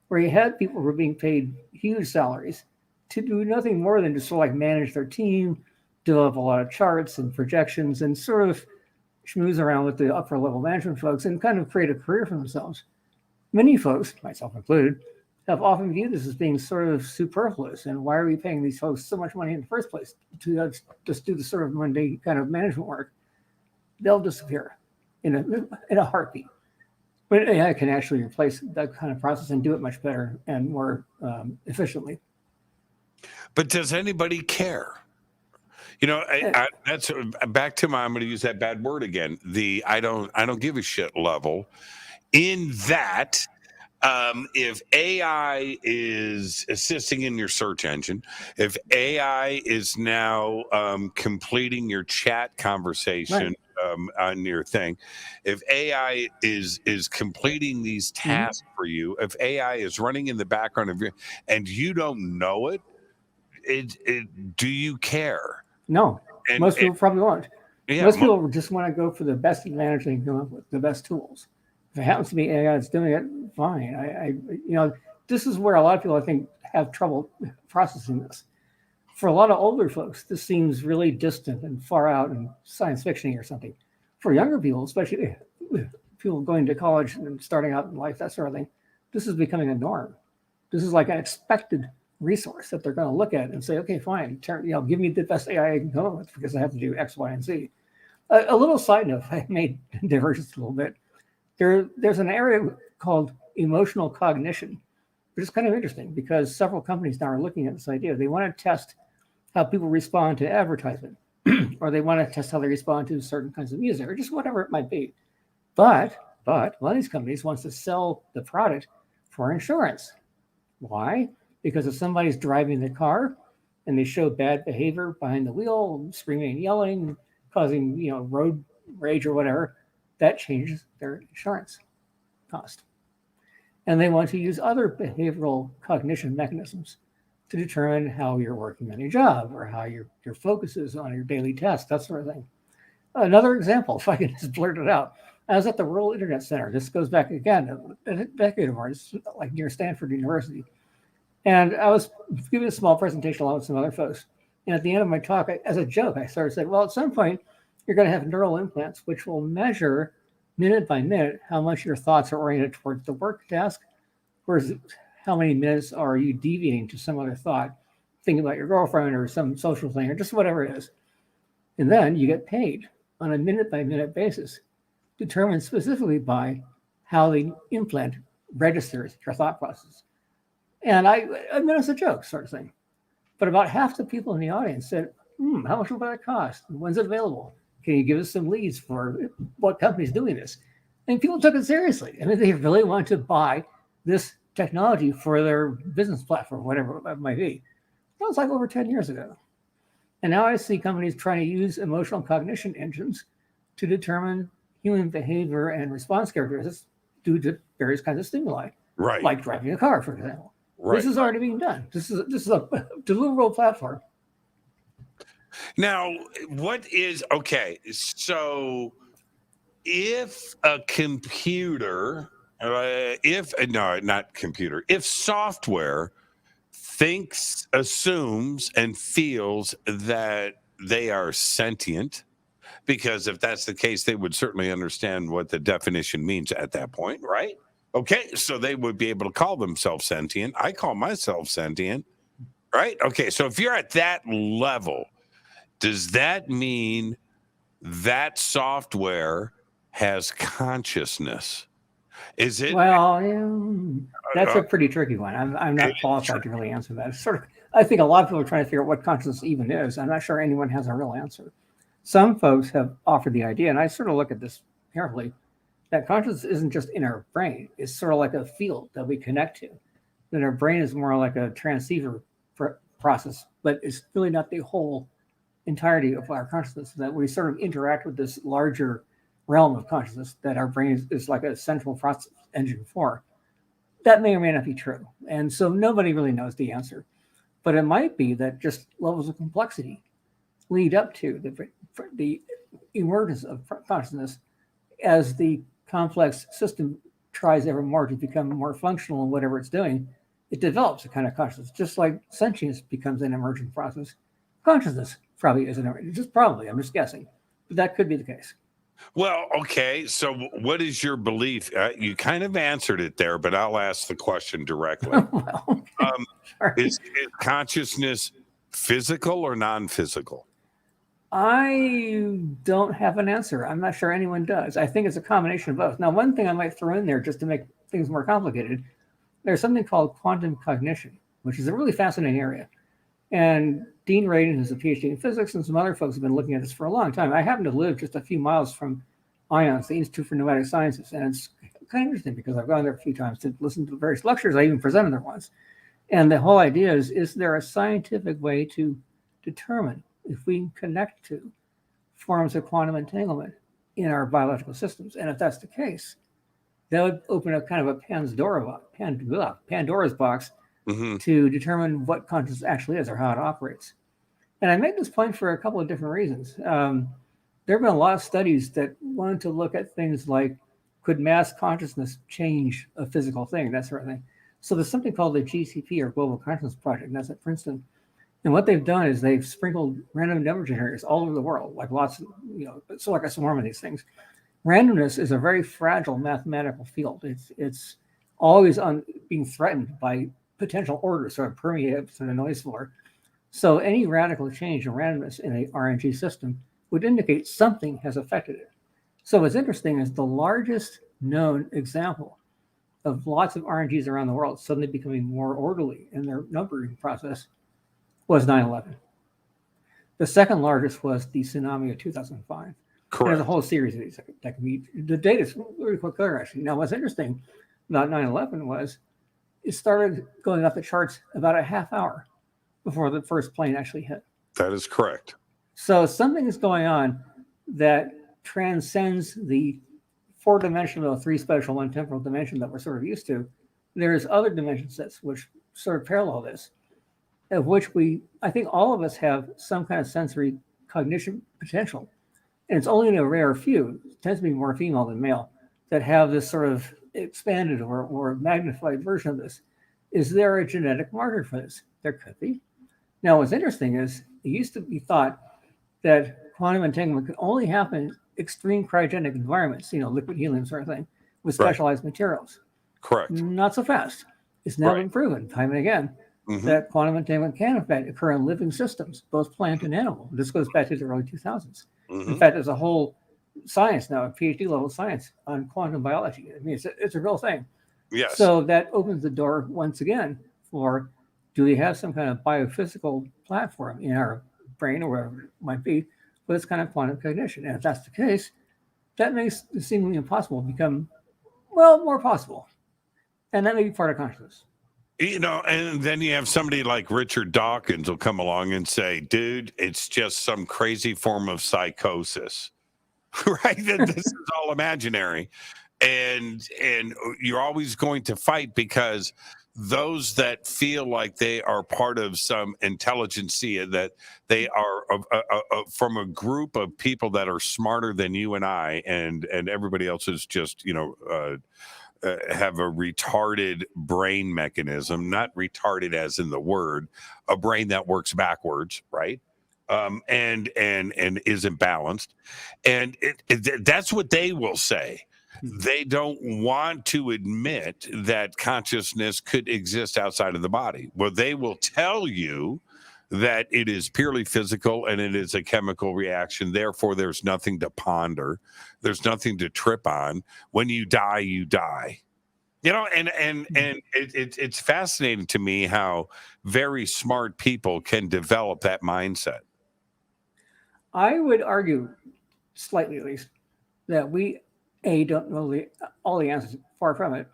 where you had people who were being paid huge salaries to do nothing more than just sort of like manage their team, develop a lot of charts and projections, and sort of schmooze around with the upper level management folks and kind of create a career for themselves. Many folks, myself included, have often viewed this as being sort of superfluous. And why are we paying these folks so much money in the first place to just do the sort of mundane kind of management work? They'll disappear in a heartbeat. But AI can actually replace that kind of process and do it much better and more efficiently. But does anybody care? You know, that's back to my, I'm going to use that bad word again. The I don't give a shit level. In that, if AI is assisting in your search engine, if AI is now completing your chat conversation on your thing, if AI is completing these tasks for you, if AI is running in the background of you and you don't know it, do you care? No, most people probably won't. Yeah, most people just want to go for the best advantage they can come up with, the best tools. If it happens to be AI that's doing it, fine. This is where a lot of people, I think, have trouble processing this. For a lot of older folks, this seems really distant and far out and science fiction or something. For younger people, especially people going to college and starting out in life, that sort of thing, this is becoming a norm. This is like an expected resource that they're going to look at and say, okay, fine, give me the best AI I can come up with because I have to do X, Y, and Z. A little side note, I may diverge just a little bit. There's an area called emotional cognition, which is kind of interesting because several companies now are looking at this idea. They want to test how people respond to advertisement, or they want to test how they respond to certain kinds of music, or just whatever it might be. But one of these companies wants to sell the product for insurance. Why? Because if somebody's driving the car and they show bad behavior behind the wheel, screaming and yelling, causing road rage or whatever, that changes their insurance cost. And they want to use other behavioral cognition mechanisms to determine how you're working on your job or how your focus is on your daily tasks, that sort of thing. Another example, if I can just blurt it out, I was at the Rural Internet Center. This goes back again a decade or more, it's like near Stanford University. And I was giving a small presentation along with some other folks. And at the end of my talk, as a joke, I started saying, well, at some point, you're going to have neural implants, which will measure minute by minute how much your thoughts are oriented towards the work task, whereas how many minutes are you deviating to some other thought, thinking about your girlfriend or some social thing or just whatever it is. And then you get paid on a minute by minute basis, determined specifically by how the implant registers your thought process. And I mean, it's a joke sort of thing. But about half the people in the audience said, how much will that cost? When's it available? Can you give us some leads for what company's doing this? And people took it seriously. I mean, they really want to buy this technology for their business platform, whatever it might be. That was like over 10 years ago. And now I see companies trying to use emotional cognition engines to determine human behavior and response characteristics due to various kinds of stimuli, Right. like driving a car, for example. Right. This is already being done. This is a deliverable platform. Now, so if a computer, if software thinks, assumes, and feels that they are sentient, because if that's the case, they would certainly understand what the definition means at that point, right? Okay, so they would be able to call themselves sentient. I call myself sentient, right? Okay, so if you're at that level, does that mean that software has consciousness? Is it? Well, that's a pretty tricky one. I'm not qualified to really answer that. I think a lot of people are trying to figure out what consciousness even is. I'm not sure anyone has a real answer. Some folks have offered the idea, and I sort of look at this carefully, that consciousness isn't just in our brain. It's sort of like a field that we connect to. That our brain is more like a transceiver process, but it's really not the whole entirety of our consciousness, that we sort of interact with this larger realm of consciousness that our brain is like a central process engine for. That may or may not be true. And so nobody really knows the answer. But it might be that just levels of complexity lead up to the emergence of consciousness as the complex system tries ever more to become more functional in whatever it's doing. It develops a kind of consciousness, just like sentience becomes an emergent process. Consciousness probably isn't emergent, just probably, I'm just guessing, but that could be the case. Well, okay. So what is your belief? You kind of answered it there, but I'll ask the question directly. Well, is consciousness physical or non-physical? I don't have an answer. I'm not sure anyone does. I think it's a combination of both. Now, one thing I might throw in there just to make things more complicated, there's something called quantum cognition, which is a really fascinating area. And Dean Radin, who's a PhD in physics, and some other folks have been looking at this for a long time. I happen to live just a few miles from IONS, the Institute for Pneumatic Sciences, and it's kind of interesting because I've gone there a few times to listen to various lectures. I even presented there once. And the whole idea is there a scientific way to determine if we can connect to forms of quantum entanglement in our biological systems? And if that's the case, that would open up kind of a Pandora's box to determine what consciousness actually is or how it operates. And I make this point for a couple of different reasons. There have been a lot of studies that wanted to look at things like, could mass consciousness change a physical thing, that sort of thing. So there's something called the GCP, or Global Consciousness Project, and that's at Princeton. And what they've done is they've sprinkled random number generators all over the world, like lots of, so like a swarm of these things. Randomness is a very fragile mathematical field. It's always being threatened by potential orders, sort of permeate to the noise floor. So any radical change in randomness in a RNG system would indicate something has affected it. So what's interesting is the largest known example of lots of RNGs around the world suddenly becoming more orderly in their numbering process was 9/11. The second largest was the tsunami of 2005. Correct. There's a whole series of these that can be, the data is really quite clear, actually. Now, what's interesting about 9/11 was it started going off the charts about a half hour before the first plane actually hit. That is correct. So something is going on that transcends the four-dimensional, three spatial, one temporal dimension that we're sort of used to. There's other dimension sets which sort of parallel this, of which I think all of us have some kind of sensory cognition potential. And it's only in a rare few, it tends to be more female than male, that have this sort of expanded or magnified version of this. Is there a genetic marker for this? There could be. Now, what's interesting is it used to be thought that quantum entanglement could only happen in extreme cryogenic environments, liquid helium sort of thing, with specialized materials. Correct. Not so fast. It's now been proven time and again that quantum entanglement can, in fact, occur in living systems, both plant and animal. This goes back to the early 2000s. In fact, there's a whole science now, a PhD level science on quantum biology. I mean, it's a real thing. Yes. So that opens the door once again for, do we have some kind of biophysical platform in our brain or wherever it might be with this kind of quantum cognition? And if that's the case, that makes the seemingly impossible become, well, more possible. And that may be part of consciousness. And then you have somebody like Richard Dawkins will come along and say, dude, it's just some crazy form of psychosis, right? That this is all imaginary. And you're always going to fight because those that feel like they are part of some intelligentsia, that they are from a group of people that are smarter than you and I, and everybody else is just, have a retarded brain mechanism, not retarded as in the word, a brain that works backwards, right? And isn't balanced. And that's what they will say. They don't want to admit that consciousness could exist outside of the body. Well, they will tell you that it is purely physical and it is a chemical reaction. Therefore, there's nothing to ponder. There's nothing to trip on. When you die, you die. And it's fascinating to me how very smart people can develop that mindset. I would argue, slightly at least, that we, A, don't know all the answers, far from it,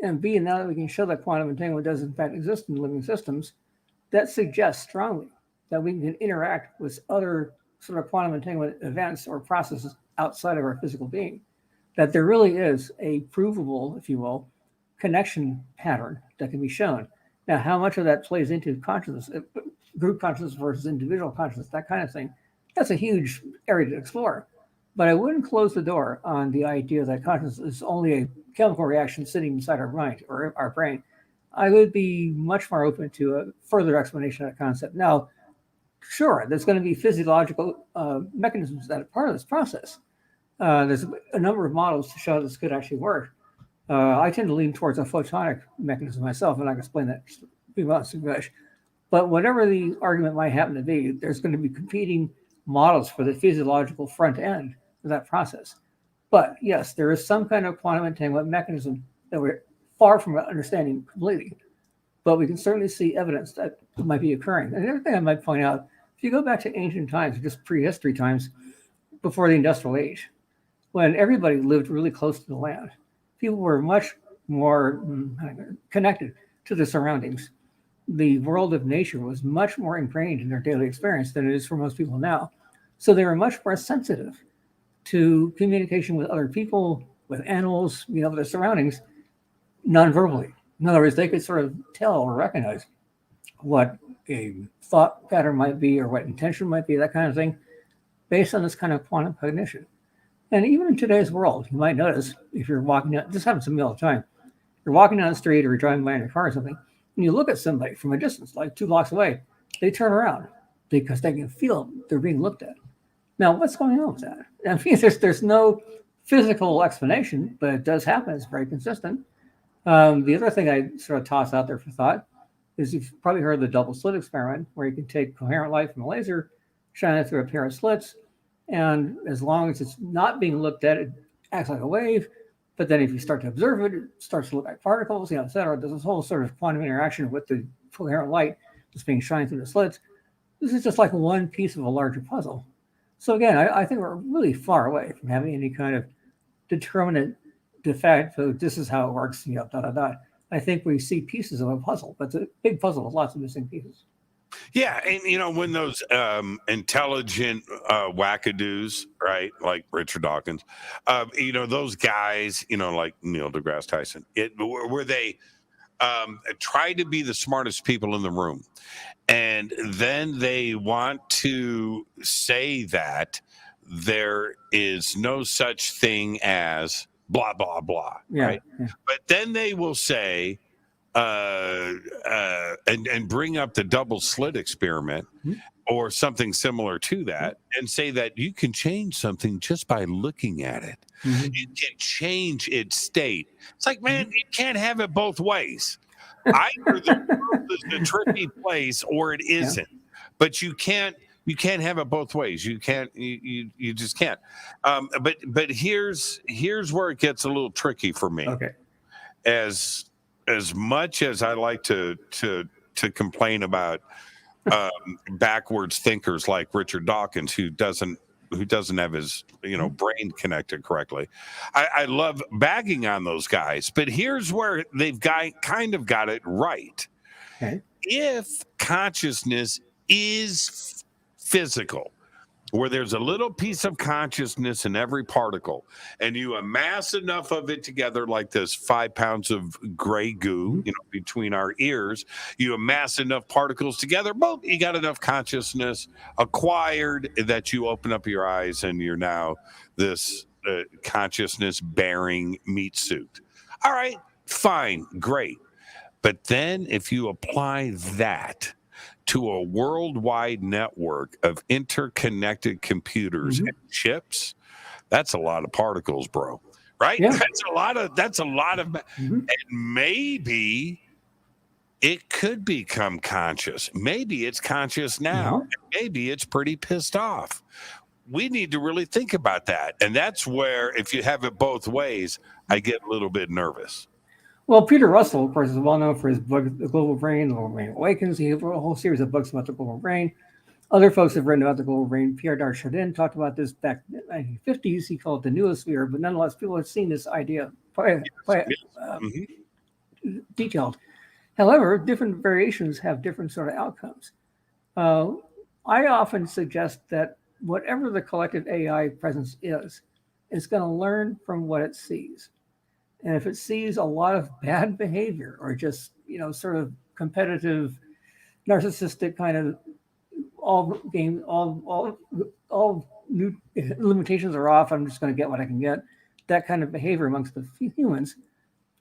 and B, now that we can show that quantum entanglement does in fact exist in living systems, that suggests strongly that we can interact with other sort of quantum entanglement events or processes outside of our physical being, that there really is a provable, if you will, connection pattern that can be shown. Now, how much of that plays into consciousness, group consciousness versus individual consciousness, that kind of thing, that's a huge area to explore. But I wouldn't close the door on the idea that consciousness is only a chemical reaction sitting inside our mind or our brain. I would be much more open to a further explanation of that concept. Now, sure, there's going to be physiological mechanisms that are part of this process. There's a number of models to show this could actually work. I tend to lean towards a photonic mechanism myself, and I can explain that in a few months. But whatever the argument might happen to be, there's going to be competing models for the physiological front end of that process. But yes, there is some kind of quantum entanglement mechanism that we're far from understanding completely. But we can certainly see evidence that it might be occurring. And another thing I might point out, if you go back to ancient times, just prehistory times, before the industrial age, when everybody lived really close to the land, people were much more connected to the surroundings. The world of nature was much more ingrained in their daily experience than it is for most people now. So they were much more sensitive to communication with other people, with animals, their surroundings, non-verbally. In other words, they could sort of tell or recognize what a thought pattern might be or what intention might be, that kind of thing, based on this kind of quantum cognition. And even in today's world, you might notice if you're walking out, this happens to me all the time. You're walking down the street or you're driving by in your car or something, and you look at somebody from a distance, like 2 blocks away, they turn around because they can feel they're being looked at. Now, what's going on with that? I mean, there's no physical explanation, but it does happen. It's very consistent. The other thing I sort of toss out there for thought is you've probably heard of the double slit experiment, where you can take coherent light from a laser, shine it through a pair of slits, and as long as it's not being looked at, it acts like a wave. But then if you start to observe it, it starts to look like particles, et cetera. There's this whole sort of quantum interaction with the coherent light that's being shined through the slits. This is just like one piece of a larger puzzle. So again, I think we're really far away from having any kind of determinate de facto, this is how it works, I think we see pieces of a puzzle, but it's a big puzzle with lots of missing pieces. Yeah, and when those intelligent wackadoos, right, like Richard Dawkins, those guys, like Neil deGrasse Tyson, where they try to be the smartest people in the room, and then they want to say that there is no such thing as blah blah blah, right? Yeah. But then they will say, and bring up the double slit experiment or something similar to that, and say that you can change something just by looking at it. You can change its state. It's like, man, you can't have it both ways. Either the world is a tricky place or it isn't, but you can't have it both ways. You can't. You just can't. But here's where it gets a little tricky for me. Okay. As much as I like to complain about backwards thinkers like Richard Dawkins, who doesn't who doesn't have his brain connected correctly. I love bagging on those guys, but here's where they've kind of got it right. Okay. If consciousness is physical, where there's a little piece of consciousness in every particle, and you amass enough of it together, like this 5 pounds of gray goo, between our ears, you amass enough particles together, boom, you got enough consciousness acquired that you open up your eyes and you're now this consciousness bearing meat suit. All right, fine, great. But then if you apply that to a worldwide network of interconnected computers and chips, that's a lot of particles, bro. Right? Yeah. That's a lot of and maybe it could become conscious. Maybe it's conscious now. And maybe it's pretty pissed off. We need to really think about that. And that's where, if you have it both ways, I get a little bit nervous. Well, Peter Russell, of course, is well known for his book, The Global Brain, The Global Brain Awakens. He wrote a whole series of books about the global brain. Other folks have written about the global brain. Pierre Darchardin talked about this back in the 1950s. He called it the noosphere, but nonetheless, people have seen this idea detailed. However, different variations have different sort of outcomes. I often suggest that whatever the collective AI presence is, it's going to learn from what it sees. And if it sees a lot of bad behavior or just, sort of competitive, narcissistic kind of all new limitations are off, I'm just going to get what I can get, that kind of behavior amongst the humans,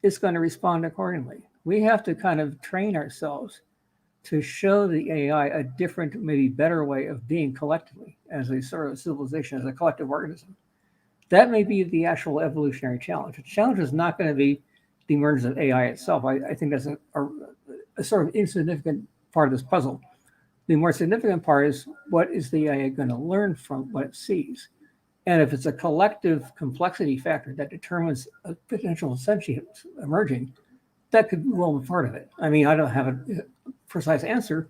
it's going to respond accordingly. We have to kind of train ourselves to show the AI a different, maybe better way of being collectively as a sort of civilization, as a collective organism. That may be the actual evolutionary challenge. The challenge is not going to be the emergence of AI itself. I think that's a sort of insignificant part of this puzzle. The more significant part is, what is the AI going to learn from what it sees? And if it's a collective complexity factor that determines a potential sentience emerging, that could well be part of it. I mean, I don't have a precise answer,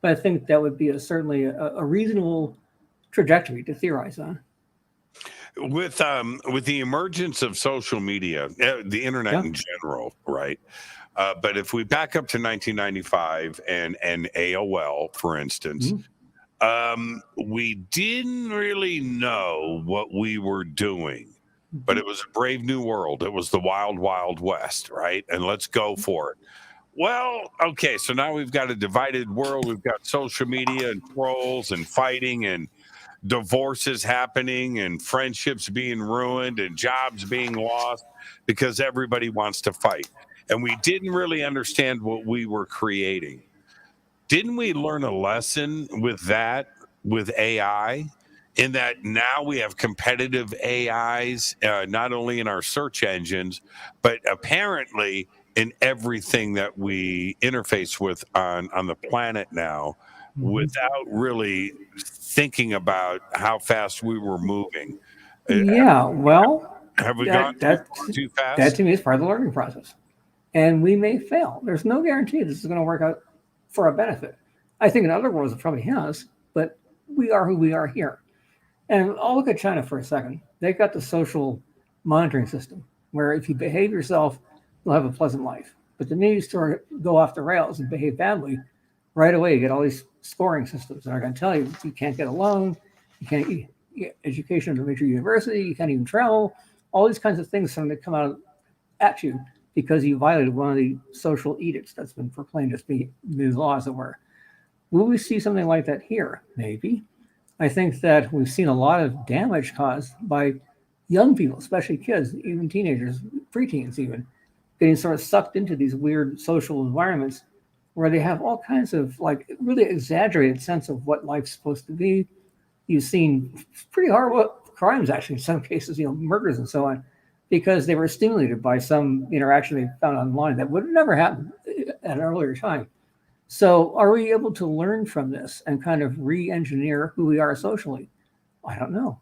but I think that would be certainly a reasonable trajectory to theorize on. With the emergence of social media, the internet in general, right? But if we back up to 1995 and AOL, for instance, we didn't really know what we were doing, but it was a brave new world. It was the wild, wild west, right? And let's go for it. Well, okay, so now we've got a divided world. We've got social media and trolls and fighting and divorces happening and friendships being ruined and jobs being lost because everybody wants to fight. And we didn't really understand what we were creating. Didn't we learn a lesson with that, with AI, in that now we have competitive AIs, not only in our search engines, but apparently in everything that we interface with on the planet now, without really thinking about how fast we were moving. Yeah, well, have we gone too fast? That to me is part of the learning process. And we may fail. There's no guarantee this is going to work out for our benefit. I think in other worlds it probably has, but we are who we are here. And I'll look at China for a second. They've got the social monitoring system where if you behave yourself, you'll have a pleasant life. But the minute you start go off the rails and behave badly, right away you get all these scoring systems that are going to tell you you can't get a loan, you can't get education at a major university, you can't even travel. All these kinds of things starting to come out at you because you violated one of the social edicts that's been proclaimed as being the law, as it were. Will we see something like that here? Maybe. I think that we've seen a lot of damage caused by young people, especially kids, even teenagers, preteens even, getting sort of sucked into these weird social environments where they have all kinds of like really exaggerated sense of what life's supposed to be. You've seen pretty horrible crimes, actually, in some cases, murders and so on, because they were stimulated by some interaction they found online that would have never happened at an earlier time. So are we able to learn from this and kind of re-engineer who we are socially? I don't know.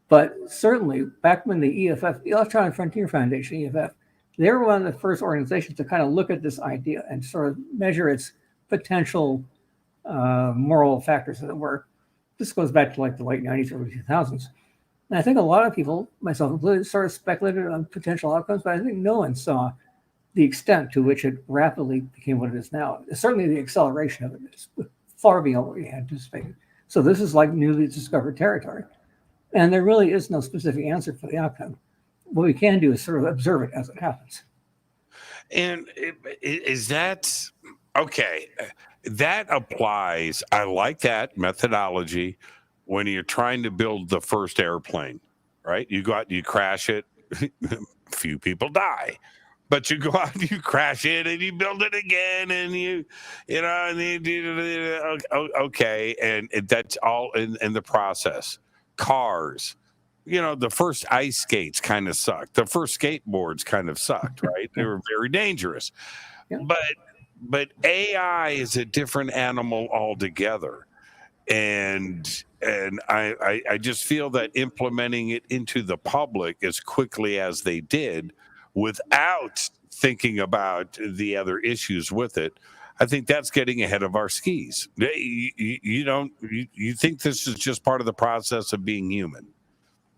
But certainly back when the EFF, Electronic Frontier Foundation, EFF, they were one of the first organizations to kind of look at this idea and sort of measure its potential moral factors, as it were. this goes back to like the late 90s, early 2000s. And I think a lot of people, myself included, sort of speculated on potential outcomes, but I think no one saw the extent to which it rapidly became what it is now. Certainly the acceleration of it is far beyond what we had anticipated. So this is like newly discovered territory. And there really is no specific answer for the outcome. What we can do is sort of observe it as it happens. And is that okay? That applies. I like that methodology when you're trying to build the first airplane, right? You go out, you crash it, few people die. But you go out and you crash it and you build it again and okay. And that's all in the process. Cars, the first ice skates kind of sucked. The first skateboards kind of sucked, right? They were very dangerous. Yeah. But AI is a different animal altogether. And I just feel that implementing it into the public as quickly as they did without thinking about the other issues with it, I think that's getting ahead of our skis. You think this is just part of the process of being human?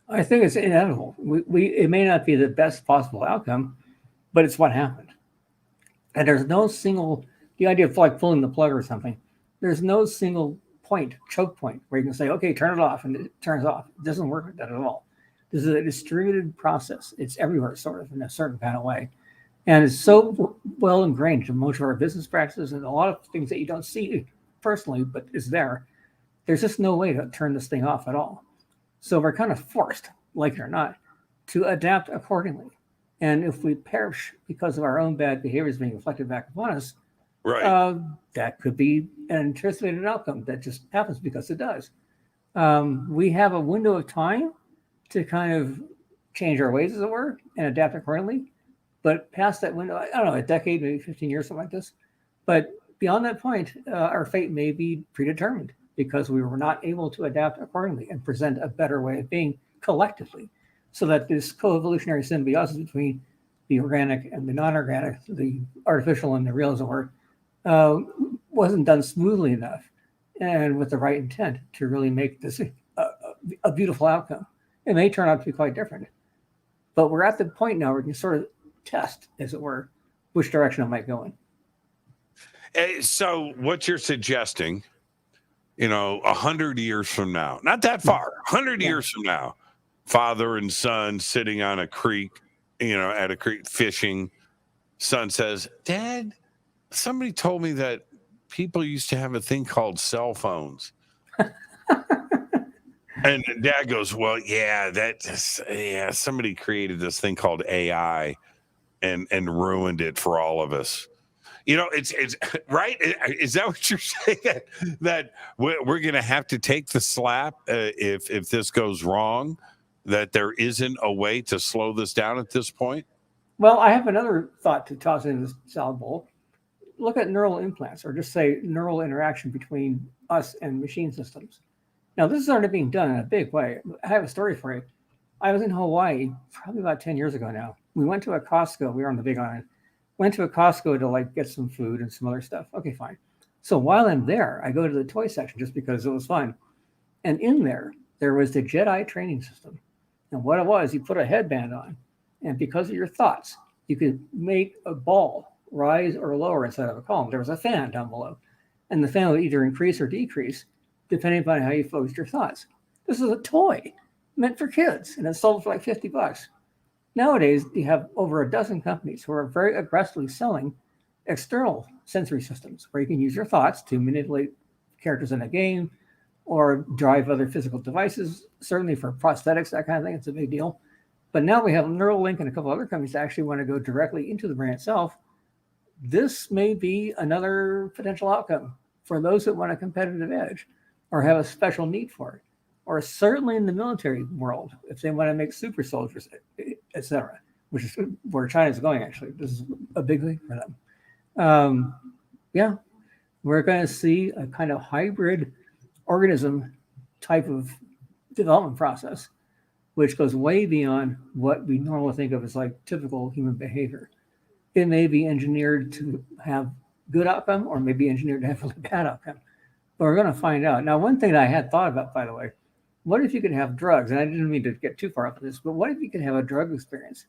I think it's inevitable. It may not be the best possible outcome, but it's what happened. And there's no the idea of like pulling the plug or something, there's no single choke point where you can say, okay, turn it off, and it turns off. It doesn't work like that at all. This is a distributed process. It's everywhere, sort of, in a certain kind of way. And it's so well ingrained in most of our business practices and a lot of things that you don't see personally, but is there. There's just no way to turn this thing off at all. So we're kind of forced, like it or not, to adapt accordingly. And if we perish because of our own bad behaviors being reflected back upon us, right, that could be an anticipated outcome that just happens because it does. We have a window of time to kind of change our ways, as it were, and adapt accordingly. But past that window, I don't know, a decade, maybe 15 years, something like this. But beyond that point, our fate may be predetermined because we were not able to adapt accordingly and present a better way of being collectively, so that this co-evolutionary symbiosis between the organic and the non-organic, the artificial and the real, as it were, wasn't done smoothly enough and with the right intent to really make this a beautiful outcome. It may turn out to be quite different, but we're at the point now where we can sort of test, as it were, which direction it might go in. So what you're suggesting, 100 years from now, not that far, 100 years from now, father and son sitting on a creek, at a creek fishing. Son says, Dad, somebody told me that people used to have a thing called cell phones. And Dad goes, well, somebody created this thing called AI and ruined it for all of us. It's right. Is that what you're saying? That we're going to have to take the slap if this goes wrong, that there isn't a way to slow this down at this point? Well, I have another thought to toss in this salad bowl. Look at neural implants, or just say neural interaction between us and machine systems. Now, this is already being done in a big way. I have a story for you. I was in Hawaii probably about 10 years ago now. We went to a Costco. We were on the Big Island. Went to a Costco to get some food and some other stuff. Okay, fine. So while I'm there, I go to the toy section just because it was fun. And in there was the Jedi training system. And what it was, you put a headband on, and because of your thoughts, you could make a ball rise or lower inside of a column. There was a fan down below, and the fan would either increase or decrease depending upon how you focused your thoughts. This is a toy meant for kids, and it's sold for like $50. Nowadays, you have over a dozen companies who are very aggressively selling external sensory systems where you can use your thoughts to manipulate characters in a game or drive other physical devices, certainly for prosthetics, that kind of thing. It's a big deal. But now we have Neuralink and a couple other companies that actually want to go directly into the brain itself. This may be another potential outcome for those that want a competitive edge or have a special need for it, or certainly in the military world, if they want to make super soldiers, etc., which is where China's going, actually. This is a big thing for them. We're going to see a kind of hybrid organism type of development process, which goes way beyond what we normally think of as like typical human behavior. It may be engineered to have good outcome, or maybe engineered to have really bad outcome. But we're going to find out. Now, one thing that I had thought about, by the way, what if you could have drugs? And I didn't mean to get too far off of this, but what if you could have a drug experience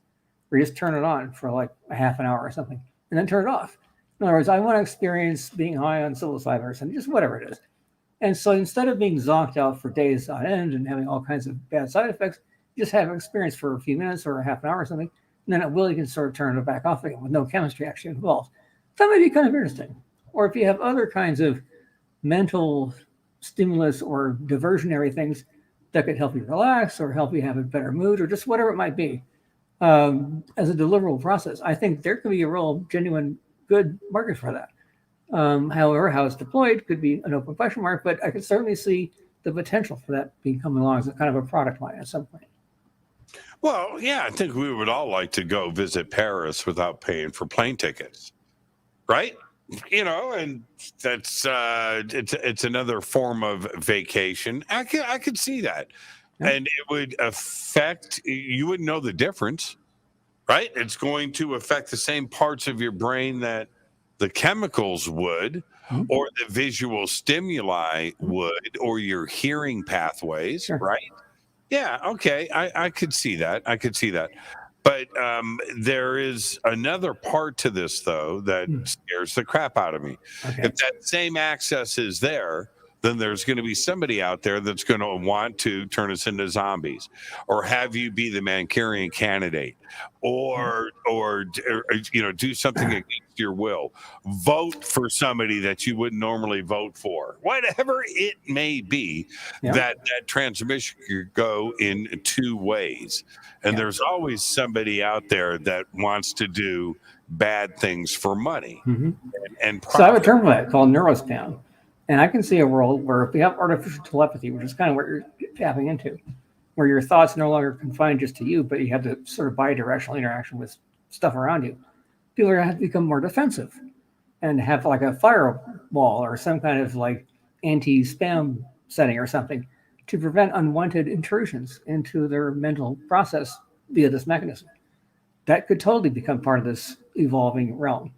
where you just turn it on for like a half an hour or something and then turn it off? In other words, I want to experience being high on psilocybin or something, just whatever it is. And so instead of being zonked out for days on end and having all kinds of bad side effects, you just have an experience for a few minutes or a half an hour or something, and then at will you can sort of turn it back off again with no chemistry actually involved. That might be kind of interesting. Or if you have other kinds of mental stimulus or diversionary things that could help you relax or help you have a better mood or just whatever it might be as a deliverable process, I think there could be a real genuine good market for that. However, how it's deployed could be an open question mark, but I could certainly see the potential for that being coming along as a kind of a product line at some point. Well, yeah, I think we would all like to go visit Paris without paying for plane tickets, right? You know, and that's it's another form of vacation. I could see that, yeah. And it would affect. You wouldn't know the difference, right? It's going to affect the same parts of your brain that the chemicals would, or the visual stimuli would, or your hearing pathways, sure. Right? Yeah, okay, I could see that. I could see that. But there is another part to this, though, that scares the crap out of me. Okay. If that same access is there, then there's going to be somebody out there that's going to want to turn us into zombies, or have you be the Manchurian candidate, or you know, do something against your will, vote for somebody that you wouldn't normally vote for, whatever it may be. Yeah. That transmission could go in two ways, and there's always somebody out there that wants to do bad things for money. And so I have a term for that called neurospam. And I can see a world where if we have artificial telepathy, which is kind of what you're tapping into, where your thoughts no longer confined just to you, but you have to sort of bi-directional interaction with stuff around you, people are going to have to become more defensive and have like a firewall or some kind of like anti-spam setting or something to prevent unwanted intrusions into their mental process via this mechanism. That could totally become part of this evolving realm.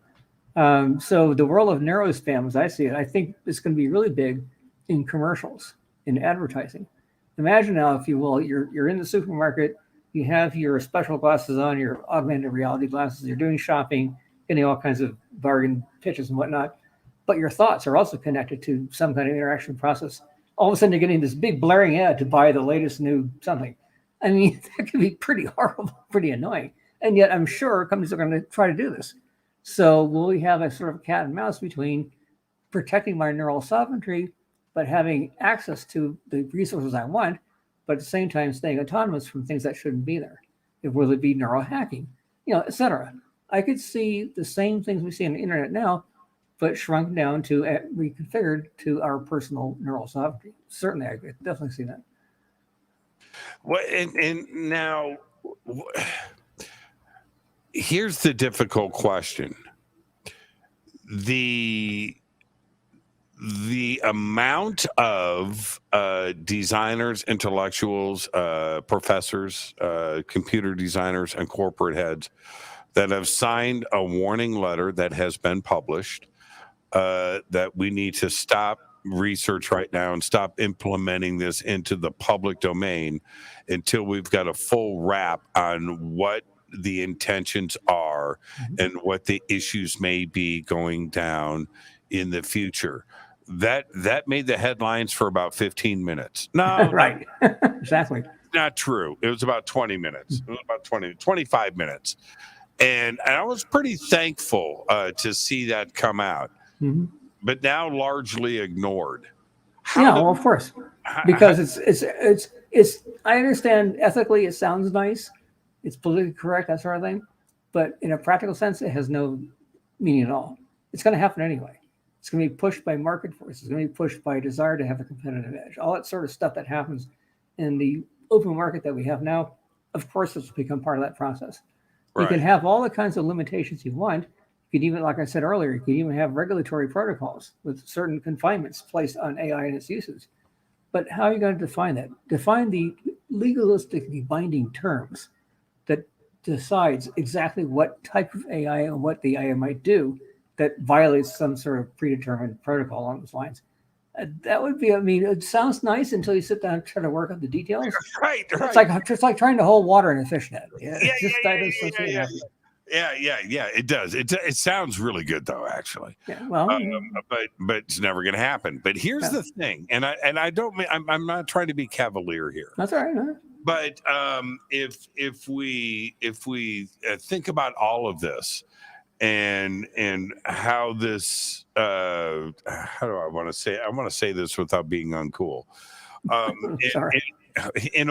So the world of neurospam, as I see it, I think it's going to be really big in commercials, in advertising. Imagine now, if you will, you're in the supermarket, you have your special glasses on, your augmented reality glasses, you're doing shopping, getting all kinds of bargain pitches and whatnot, but your thoughts are also connected to some kind of interaction process. All of a sudden, you're getting this big blaring ad to buy the latest new something. I mean, that could be pretty horrible, pretty annoying. And yet, I'm sure companies are going to try to do this. So will we have a sort of cat and mouse between protecting my neural sovereignty, but having access to the resources I want, but at the same time staying autonomous from things that shouldn't be there? Will it be neural hacking, you know, et cetera? I could see the same things we see on the internet now, but shrunk down to reconfigured to our personal neural sovereignty. Certainly, I could definitely see that. Well, and now, here's the difficult question. The amount of designers, intellectuals, professors, computer designers, and corporate heads that have signed a warning letter that has been published that we need to stop research right now and stop implementing this into the public domain until we've got a full wrap on what the intentions are and what the issues may be going down in the future. That made the headlines for about 15 minutes. No, right. Exactly. Not true. It was about 20 minutes. It was about 25 minutes. And I was pretty thankful to see that come out, but now largely ignored. Well, of course, because it's. I understand ethically it sounds nice, it's politically correct, that sort of thing, but in a practical sense, it has no meaning at all. It's going to happen anyway. It's going to be pushed by market forces. It's going to be pushed by a desire to have a competitive edge. All that sort of stuff that happens in the open market that we have now, of course, it's become part of that process. Right. You can have all the kinds of limitations you want. You could even, like I said earlier, you could even have regulatory protocols with certain confinements placed on AI and its uses. But how are you going to define that? Define the legalistically binding terms that decides exactly what type of AI and what the AI might do that violates some sort of predetermined protocol along those lines. That would be, I mean, it sounds nice until you sit down and try to work out the details. Right. It's like trying to hold water in a fishnet. Yeah, Yeah, it's just, I just don't see it happening. Yeah. It does. It sounds really good though, actually. Yeah, well, But it's never going to happen. But here's the thing, and I don't mean I'm not trying to be cavalier here. that's all right. Huh? But if we think about all of this and how this how do I want to say it? I want to say this without being uncool. In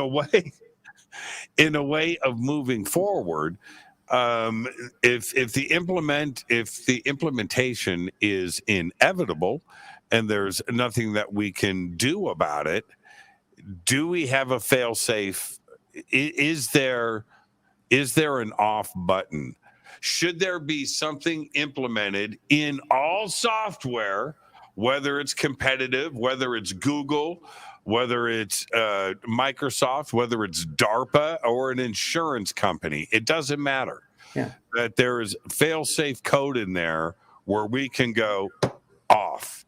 a way of moving forward. If the implementation is inevitable and there's nothing that we can do about it, do we have a fail-safe? Is there an off button? Should there be something implemented in all software, whether it's competitive, whether it's Google, whether it's Microsoft, whether it's DARPA or an insurance company, it doesn't matter. Yeah. That there is fail-safe code in there where we can go off.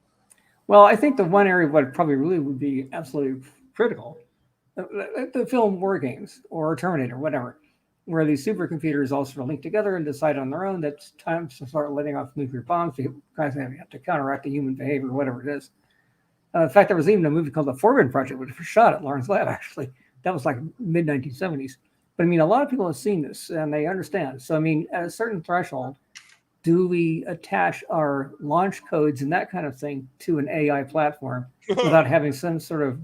Well, I think the one area what probably really would be absolutely critical, the film war games or Terminator, whatever, where these supercomputers all sort of link together and decide on their own that it's time to start letting off nuclear bombs because they have to counteract the human behavior, whatever it is. In fact, there was even a movie called The Foreman Project, which was shot at Lawrence Lab, actually. That was like mid-1970s. But I mean, a lot of people have seen this and they understand. So, I mean, at a certain threshold, do we attach our launch codes and that kind of thing to an AI platform without having some sort of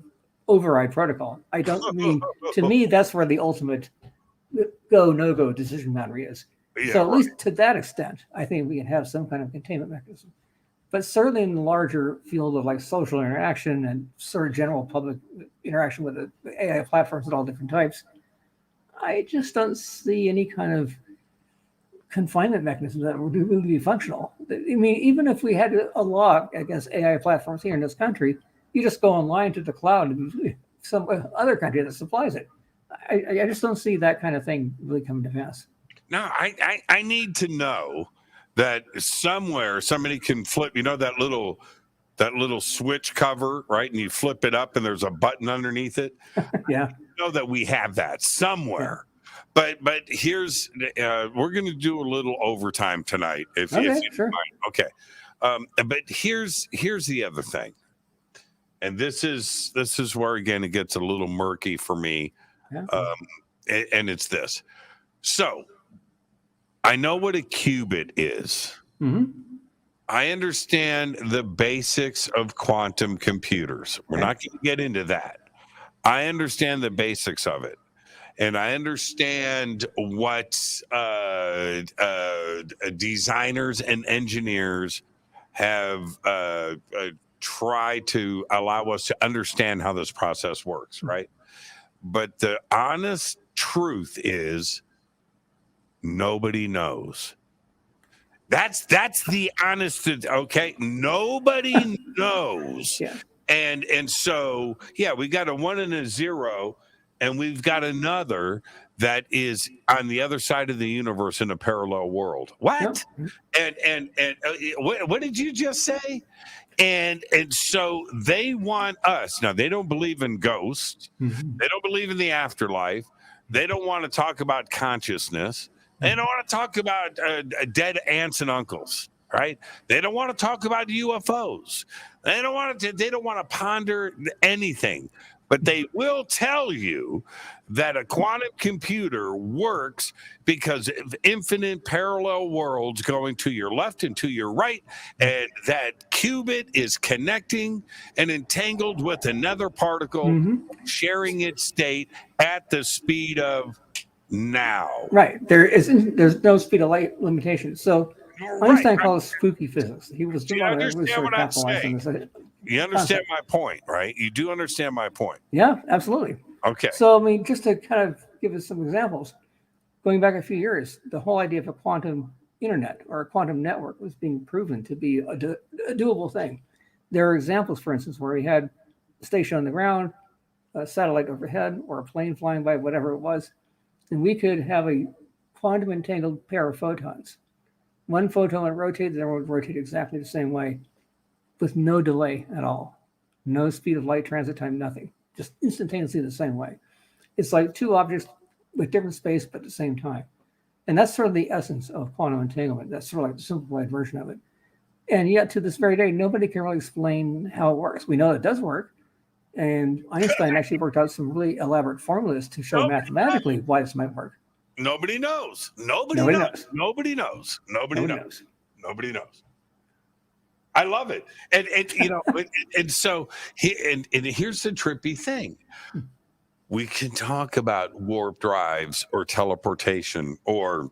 override protocol? I don't mean, to me, that's where the ultimate go, no-go decision boundary is. Yeah, so at least to that extent, I think we can have some kind of containment mechanism. But certainly in the larger field of like social interaction and sort of general public interaction with the AI platforms at all different types, I just don't see any kind of confinement mechanism that would really be functional. I mean, even if we had a law against AI platforms here in this country, you just go online to the cloud and some other country that supplies it. I just don't see that kind of thing really coming to pass. No, I need to know that somewhere somebody can flip, that little switch cover, right? And you flip it up and there's a button underneath it. Yeah. I know that we have that somewhere. Yeah. But here's we're going to do a little overtime tonight if you sure. mind. Okay. But here's the other thing. And this is where again it gets a little murky for me. Yeah. And it's this. So I know what a qubit is. Mm-hmm. I understand the basics of quantum computers. We're not going to get into that. I understand the basics of it. And I understand what designers and engineers have tried to allow us to understand how this process works, right? But the honest truth is nobody knows. That's the honest, okay? Nobody knows. Yeah. And so, yeah, we got a 1 and a 0, and we've got another that is on the other side of the universe in a parallel world. What? Yep. And what did you just say? And so they want us. Now, they don't believe in ghosts. Mm-hmm. They don't believe in the afterlife. They don't want to talk about consciousness. They don't want to talk about dead aunts and uncles, right? They don't want to talk about UFOs. They don't want to ponder anything. But they will tell you that a quantum computer works because of infinite parallel worlds going to your left and to your right, and that qubit is connecting and entangled with another particle, sharing its state at the speed of now. Right. There's no speed of light limitation. So Einstein called it spooky physics. He was doing what I'm saying. You understand my point, right? You do understand my point. Yeah, absolutely. Okay. So, I mean, just to kind of give us some examples, going back a few years, the whole idea of a quantum internet or a quantum network was being proven to be a doable thing. There are examples, for instance, where we had a station on the ground, a satellite overhead, or a plane flying by, whatever it was, and we could have a quantum entangled pair of photons. One photon would rotate, the other would rotate exactly the same way, with no delay at all. No speed of light, transit time, nothing. Just instantaneously the same way. It's like two objects with different space, but at the same time. And that's sort of the essence of quantum entanglement. That's sort of like the simplified version of it. And yet, to this very day, nobody can really explain how it works. We know it does work. And Einstein actually worked out some really elaborate formulas to show mathematically why this might work. Nobody knows. Nobody knows. I love it. And and so and here's the trippy thing. We can talk about warp drives or teleportation or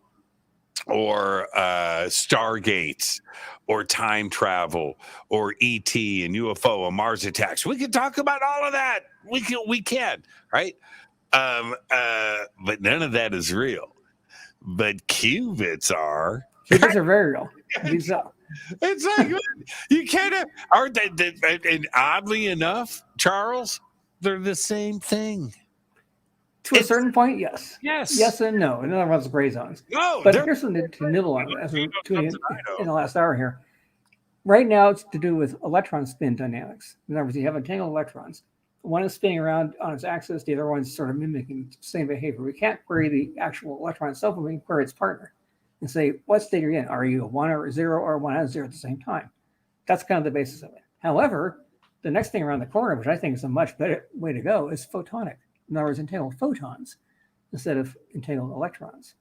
stargates or time travel or ET and UFO and Mars attacks. We can talk about all of that. We can, right? But none of that is real. But qubits are. Qubits are very real. It's like you can't. Aren't they? And oddly enough, Charles, they're the same thing. To a certain point, yes. Yes and no. In other words, gray zones. No, but here's something to nibble on as we're doing in the last hour here. Right now, it's to do with electron spin dynamics. In other words, you have entangled electrons. One is spinning around on its axis. The other one's sort of mimicking the same behavior. We can't query the actual electron itself, but we can query its partner and say, what state are you in? Are you a 1 or a 0 or 1 and 0 at the same time? That's kind of the basis of it. However, the next thing around the corner, which I think is a much better way to go, is photonic. In other words, entangled photons instead of entangled electrons.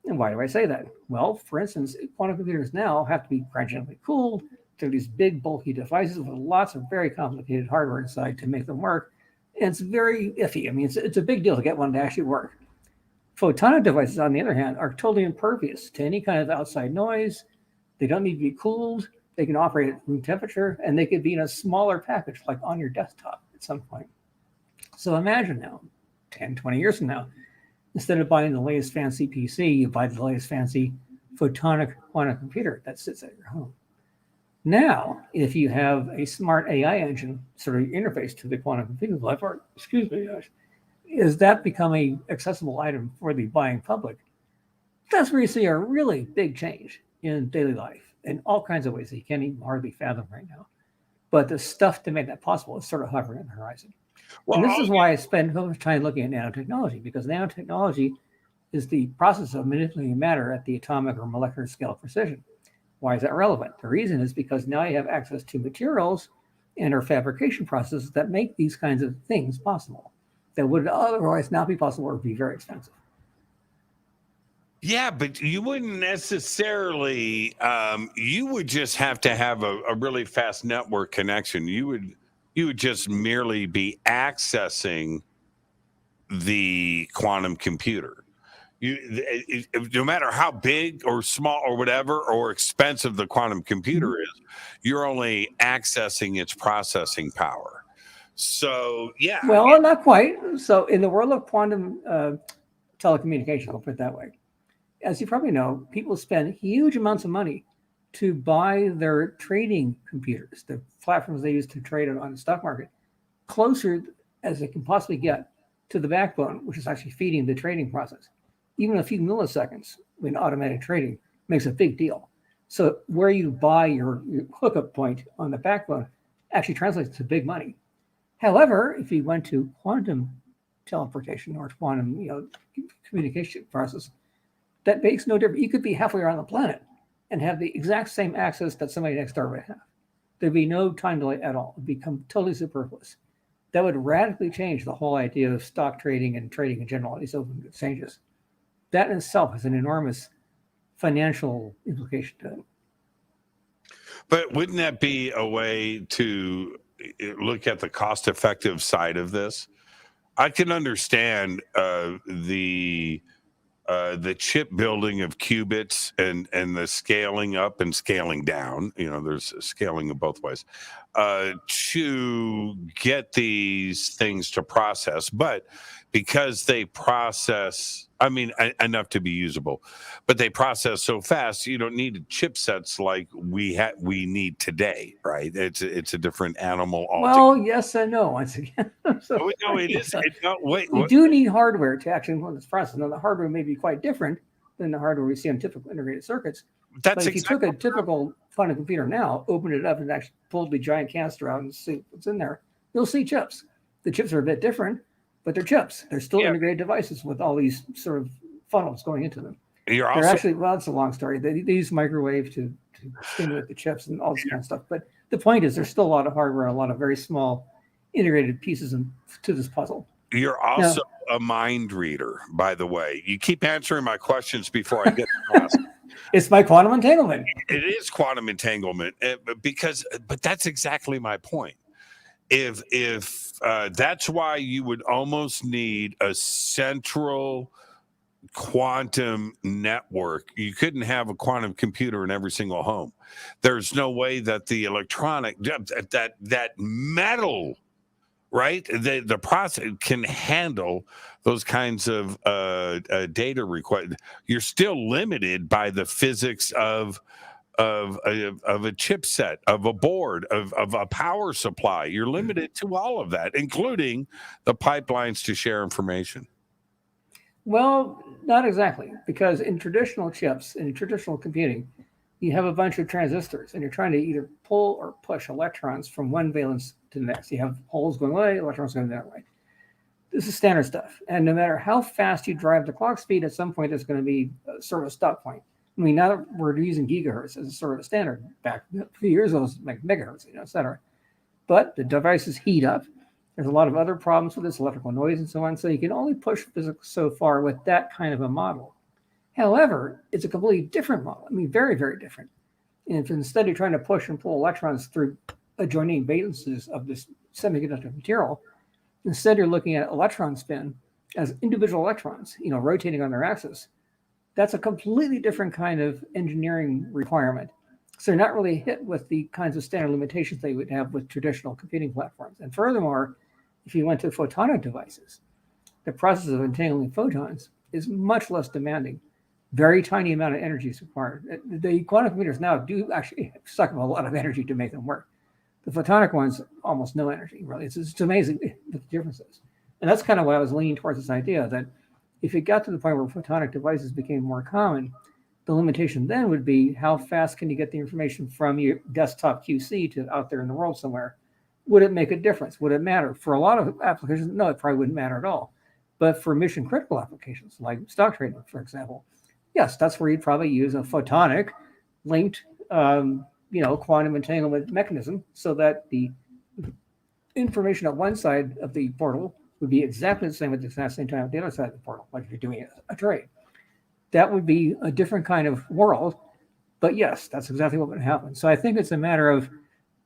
And why do I say that? Well, for instance, quantum computers now have to be cryogenically cooled. They're these big, bulky devices with lots of very complicated hardware inside to make them work. And it's very iffy. I mean, it's a big deal to get one to actually work. Photonic devices, on the other hand, are totally impervious to any kind of outside noise. They don't need to be cooled. They can operate at room temperature, and they could be in a smaller package, like on your desktop at some point. So imagine now, 10, 20 years from now, instead of buying the latest fancy PC, you buy the latest fancy photonic quantum computer that sits at your home. Now, if you have a smart AI engine sort of interface to the quantum computing platform, is that becoming accessible item for the buying public? That's where you see a really big change in daily life in all kinds of ways that you can't even hardly fathom right now. But the stuff to make that possible is sort of hovering on the horizon. Well, and this is why I spend so much time looking at nanotechnology, because nanotechnology is the process of manipulating matter at the atomic or molecular scale of precision. Why is that relevant? The reason is because now you have access to materials and or fabrication processes that make these kinds of things possible that would otherwise not be possible or be very expensive. Yeah, but you wouldn't necessarily, you would just have to have a really fast network connection. You would just merely be accessing the quantum computer. No matter how big or small or whatever or expensive the quantum computer is, you're only accessing its processing power. So, yeah. Well, not quite. So in the world of quantum telecommunications, I'll put it that way, as you probably know, people spend huge amounts of money to buy their trading computers, the platforms they use to trade on the stock market, closer as they can possibly get to the backbone, which is actually feeding the trading process. Even a few milliseconds in automatic trading makes a big deal. So where you buy your hookup point on the backbone actually translates to big money. However, if you went to quantum teleportation or quantum communication process, that makes no difference. You could be halfway around the planet and have the exact same access that somebody next door would have. There'd be no time delay at all. It'd become totally superfluous. That would radically change the whole idea of stock trading and trading in general, these open exchanges. That in itself has an enormous financial implication to it. But wouldn't that be a way to look at the cost-effective side of this? I can understand the chip building of qubits and the scaling up and scaling down. There's scaling in both ways to get these things to process, but because they process, enough to be usable, but they process so fast, you don't need chipsets like we need today, right? It's a different animal altogether. Well, yes and no, once again. No, it is. You do need hardware to actually run this process. Now, the hardware may be quite different than the hardware we see on typical integrated circuits. But if you took a typical quantum computer now, opened it up and actually pulled the giant canister out and see what's in there, you'll see chips. The chips are a bit different, but they're chips. They're still Yeah. integrated devices with all these sort of funnels going into them. You're They're also actually, well, it's a long story. They use microwave to stimulate the chips and all this kind of stuff. But the point is, there's still a lot of hardware, a lot of very small integrated pieces to this puzzle. You're also a mind reader, by the way. You keep answering my questions before I get to class. It's my quantum entanglement. It is quantum entanglement, but that's exactly my point. If that's why you would almost need a central quantum network. You couldn't have a quantum computer in every single home. There's no way that the electronic that metal, right? The process can handle those kinds of data requests. You're still limited by the physics of a chipset, of a board, of a power supply. You're limited to all of that, including the pipelines to share information. Well, not exactly, because in traditional chips, in traditional computing, you have a bunch of transistors, and you're trying to either pull or push electrons from one valence to the next. You have holes going away, electrons going the other way. This is standard stuff. And no matter how fast you drive the clock speed, at some point there's going to be sort of a stop point. I mean, now that we're using gigahertz as a sort of a standard, back a few years ago, it was like megahertz, et cetera. But the devices heat up. There's a lot of other problems with this, electrical noise and so on. So you can only push physics so far with that kind of a model. However, it's a completely different model. I mean, very, very different. And if instead you're trying to push and pull electrons through adjoining valences of this semiconductor material, instead you're looking at electron spin as individual electrons, rotating on their axis. That's a completely different kind of engineering requirement. So they're not really hit with the kinds of standard limitations they would have with traditional computing platforms. And furthermore, if you went to photonic devices, the process of entangling photons is much less demanding. Very tiny amount of energy is required. The quantum computers now do actually suck up a lot of energy to make them work. The photonic ones, almost no energy, really. It's amazing the differences. And that's kind of why I was leaning towards this idea that if it got to the point where photonic devices became more common, the limitation then would be how fast can you get the information from your desktop QC to out there in the world somewhere? Would it make a difference? Would it matter? For a lot of applications, no, it probably wouldn't matter at all. But for mission critical applications like stock trading, for example, yes, that's where you'd probably use a photonic linked, quantum entanglement mechanism so that the information at one side of the portal would be exactly the same at the exact same time at the other side of the portal, like if you're doing a trade. That would be a different kind of world. But yes, that's exactly what would happen. So I think it's a matter of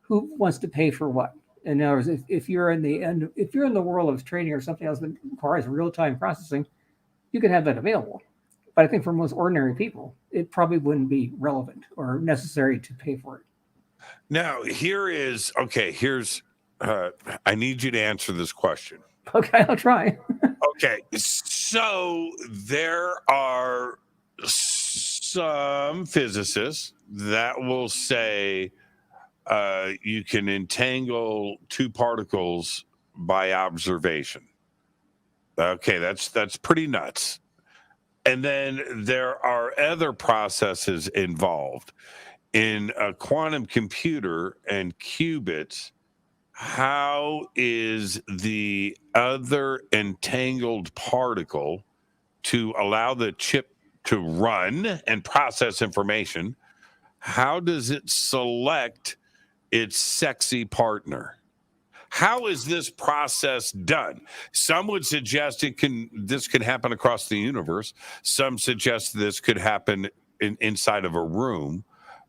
who wants to pay for what. In other words, if you're in the world of trading or something else that requires real-time processing, you can have that available. But I think for most ordinary people, it probably wouldn't be relevant or necessary to pay for it. Now, I need you to answer this question. Okay, I'll try. Okay, so there are some physicists that will say you can entangle two particles by observation. Okay, that's pretty nuts. And then there are other processes involved. In a quantum computer and qubits, how is the other entangled particle to allow the chip to run and process information? How does it select its sexy partner? How is this process done? Some would suggest this could happen across the universe. Some suggest this could happen inside of a room,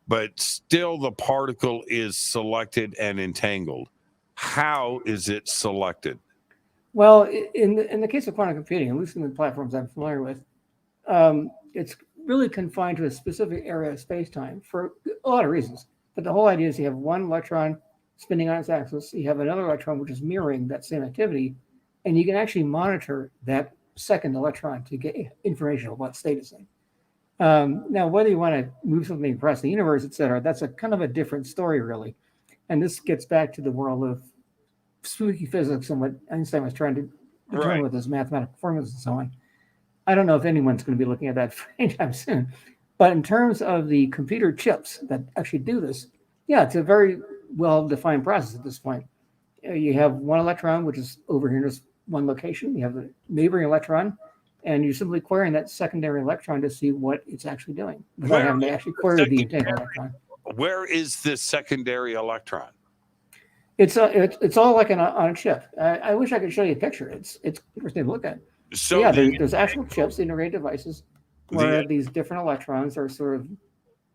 but still the particle is selected and entangled. How is it selected? Well, in the case of quantum computing, at least in the platforms I'm familiar with, it's really confined to a specific area of space-time for a lot of reasons. But the whole idea is you have one electron spinning on its axis, you have another electron which is mirroring that same activity, and you can actually monitor that second electron to get information about what state it's in. Now, whether you want to move something across the universe, et cetera, that's a kind of a different story, really. And this gets back to the world of spooky physics and what Einstein was trying to determine with his mathematical formulas and so on. I don't know if anyone's going to be looking at that anytime soon. But in terms of the computer chips that actually do this, yeah, it's a very well-defined process at this point. you have one electron, which is over here in this one location. You have a neighboring electron, and you're simply querying that secondary electron to see what it's actually doing without having to actually query the entangled electron. Where is this secondary electron? It's all like on a chip. I wish I could show you a picture. It's interesting to look at. So yeah, there's actual chips, integrated devices, where these different electrons are sort of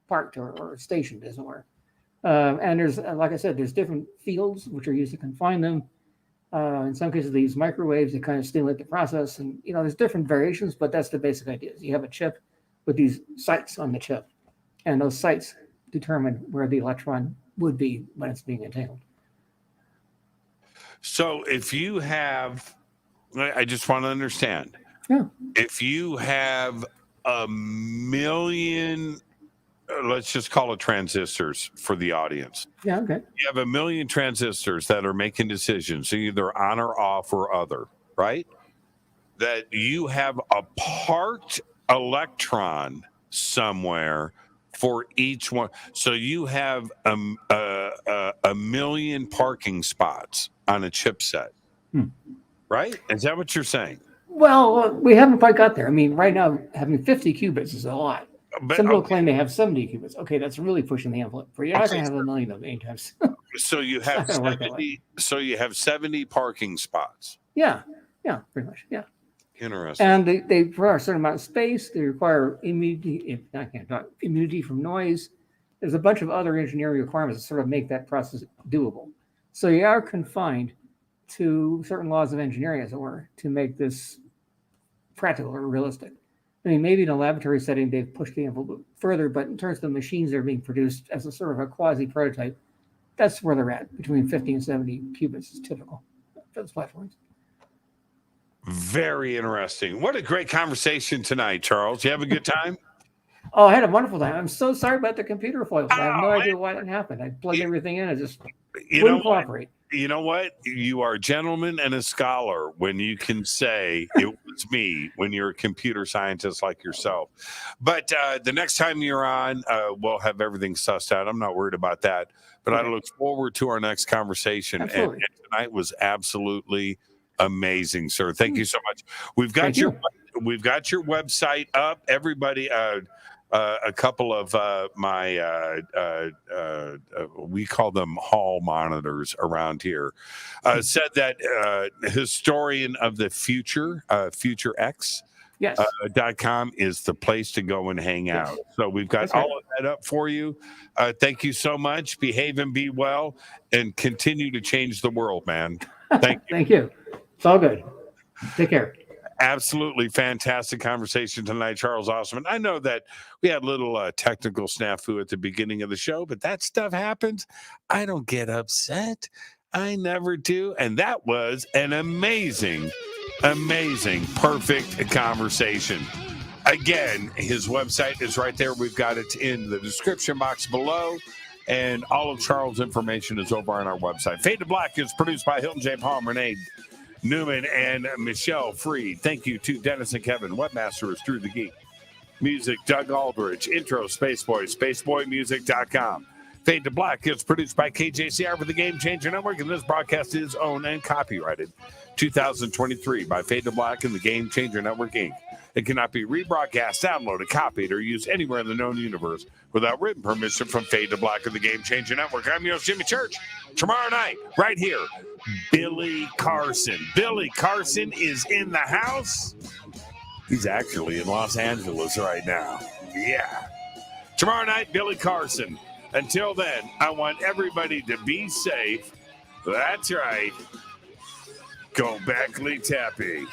parked or stationed, as it were. And there's, like I said, there's different fields which are used to confine them. In some cases, they use microwaves to kind of stimulate the process. And, there's different variations, but that's the basic idea. You have a chip with these sites on the chip, and those sites determine where the electron would be when it's being entangled. So if you have, I just want to understand. Yeah. If you have a million, let's just call it transistors for the audience. Yeah, okay. You have a million transistors that are making decisions, either on or off or other, right? That you have a parked electron somewhere for each one. So you have a million parking spots on a chipset, right? Is that what you're saying? Well, we haven't quite got there. I mean, right now, having 50 qubits is a lot. But, some people claim they have 70 qubits. Okay, that's really pushing the envelope. You're not going to have a million of them anytime soon. So you have 70. So you have 70 parking spots. Yeah, pretty much. Yeah. Interesting. And they require a certain amount of space. They require immunity from noise. There's a bunch of other engineering requirements that sort of make that process doable. So you are confined to certain laws of engineering, as it were, to make this practical or realistic. I mean, maybe in a laboratory setting, they've pushed the envelope further, but in terms of the machines that are being produced as a sort of a quasi-prototype, that's where they're at. Between 50 and 70 qubits is typical for those platforms. Very interesting. What a great conversation tonight, Charles. You have a good time? Oh, I had a wonderful time. I'm so sorry about the computer foils. I have no idea why that happened. I plugged everything in. It just wouldn't cooperate. You know what? You are a gentleman and a scholar when you can say it was me when you're a computer scientist like yourself. But the next time you're on, we'll have everything sussed out. I'm not worried about that. But I look forward to our next conversation. And tonight was absolutely amazing, sir. Thank you so much. We've got your website up. Everybody, a couple of we call them hall monitors around here, said that historian of the future, FutureX, .com is the place to go and hang out. So we've got all of that up for you. Thank you so much. Behave and be well, and continue to change the world, man. Thank you. Thank you. It's all good. Take care. Absolutely fantastic conversation tonight, Charles Ostman. I know that we had a little technical snafu at the beginning of the show, but that stuff happens. I don't get upset. I never do. And that was an amazing, perfect conversation. Again, his website is right there. We've got it in the description box below. And all of Charles' information is over on our website. Fade to Black is produced by Hilton J. Palm, Renee Newman, and Michelle Freed. Thank you to Dennis and Kevin. Webmaster is Drew the Geek. Music, Doug Aldrich. Intro, Spaceboy, spaceboymusic.com. Fade to Black is produced by KJCR for the Game Changer Network, and this broadcast is owned and copyrighted 2023 by Fade to Black and the Game Changer Network, Inc. It cannot be rebroadcast, downloaded, copied, or used anywhere in the known universe without written permission from Fade to Black and the Game Changer Network. I'm your host, Jimmy Church. Tomorrow night, right here, Billy Carson. Billy Carson is in the house. He's actually in Los Angeles right now. Yeah. Tomorrow night, Billy Carson. Until then, I want everybody to be safe. That's right. Go Beckley Tappy.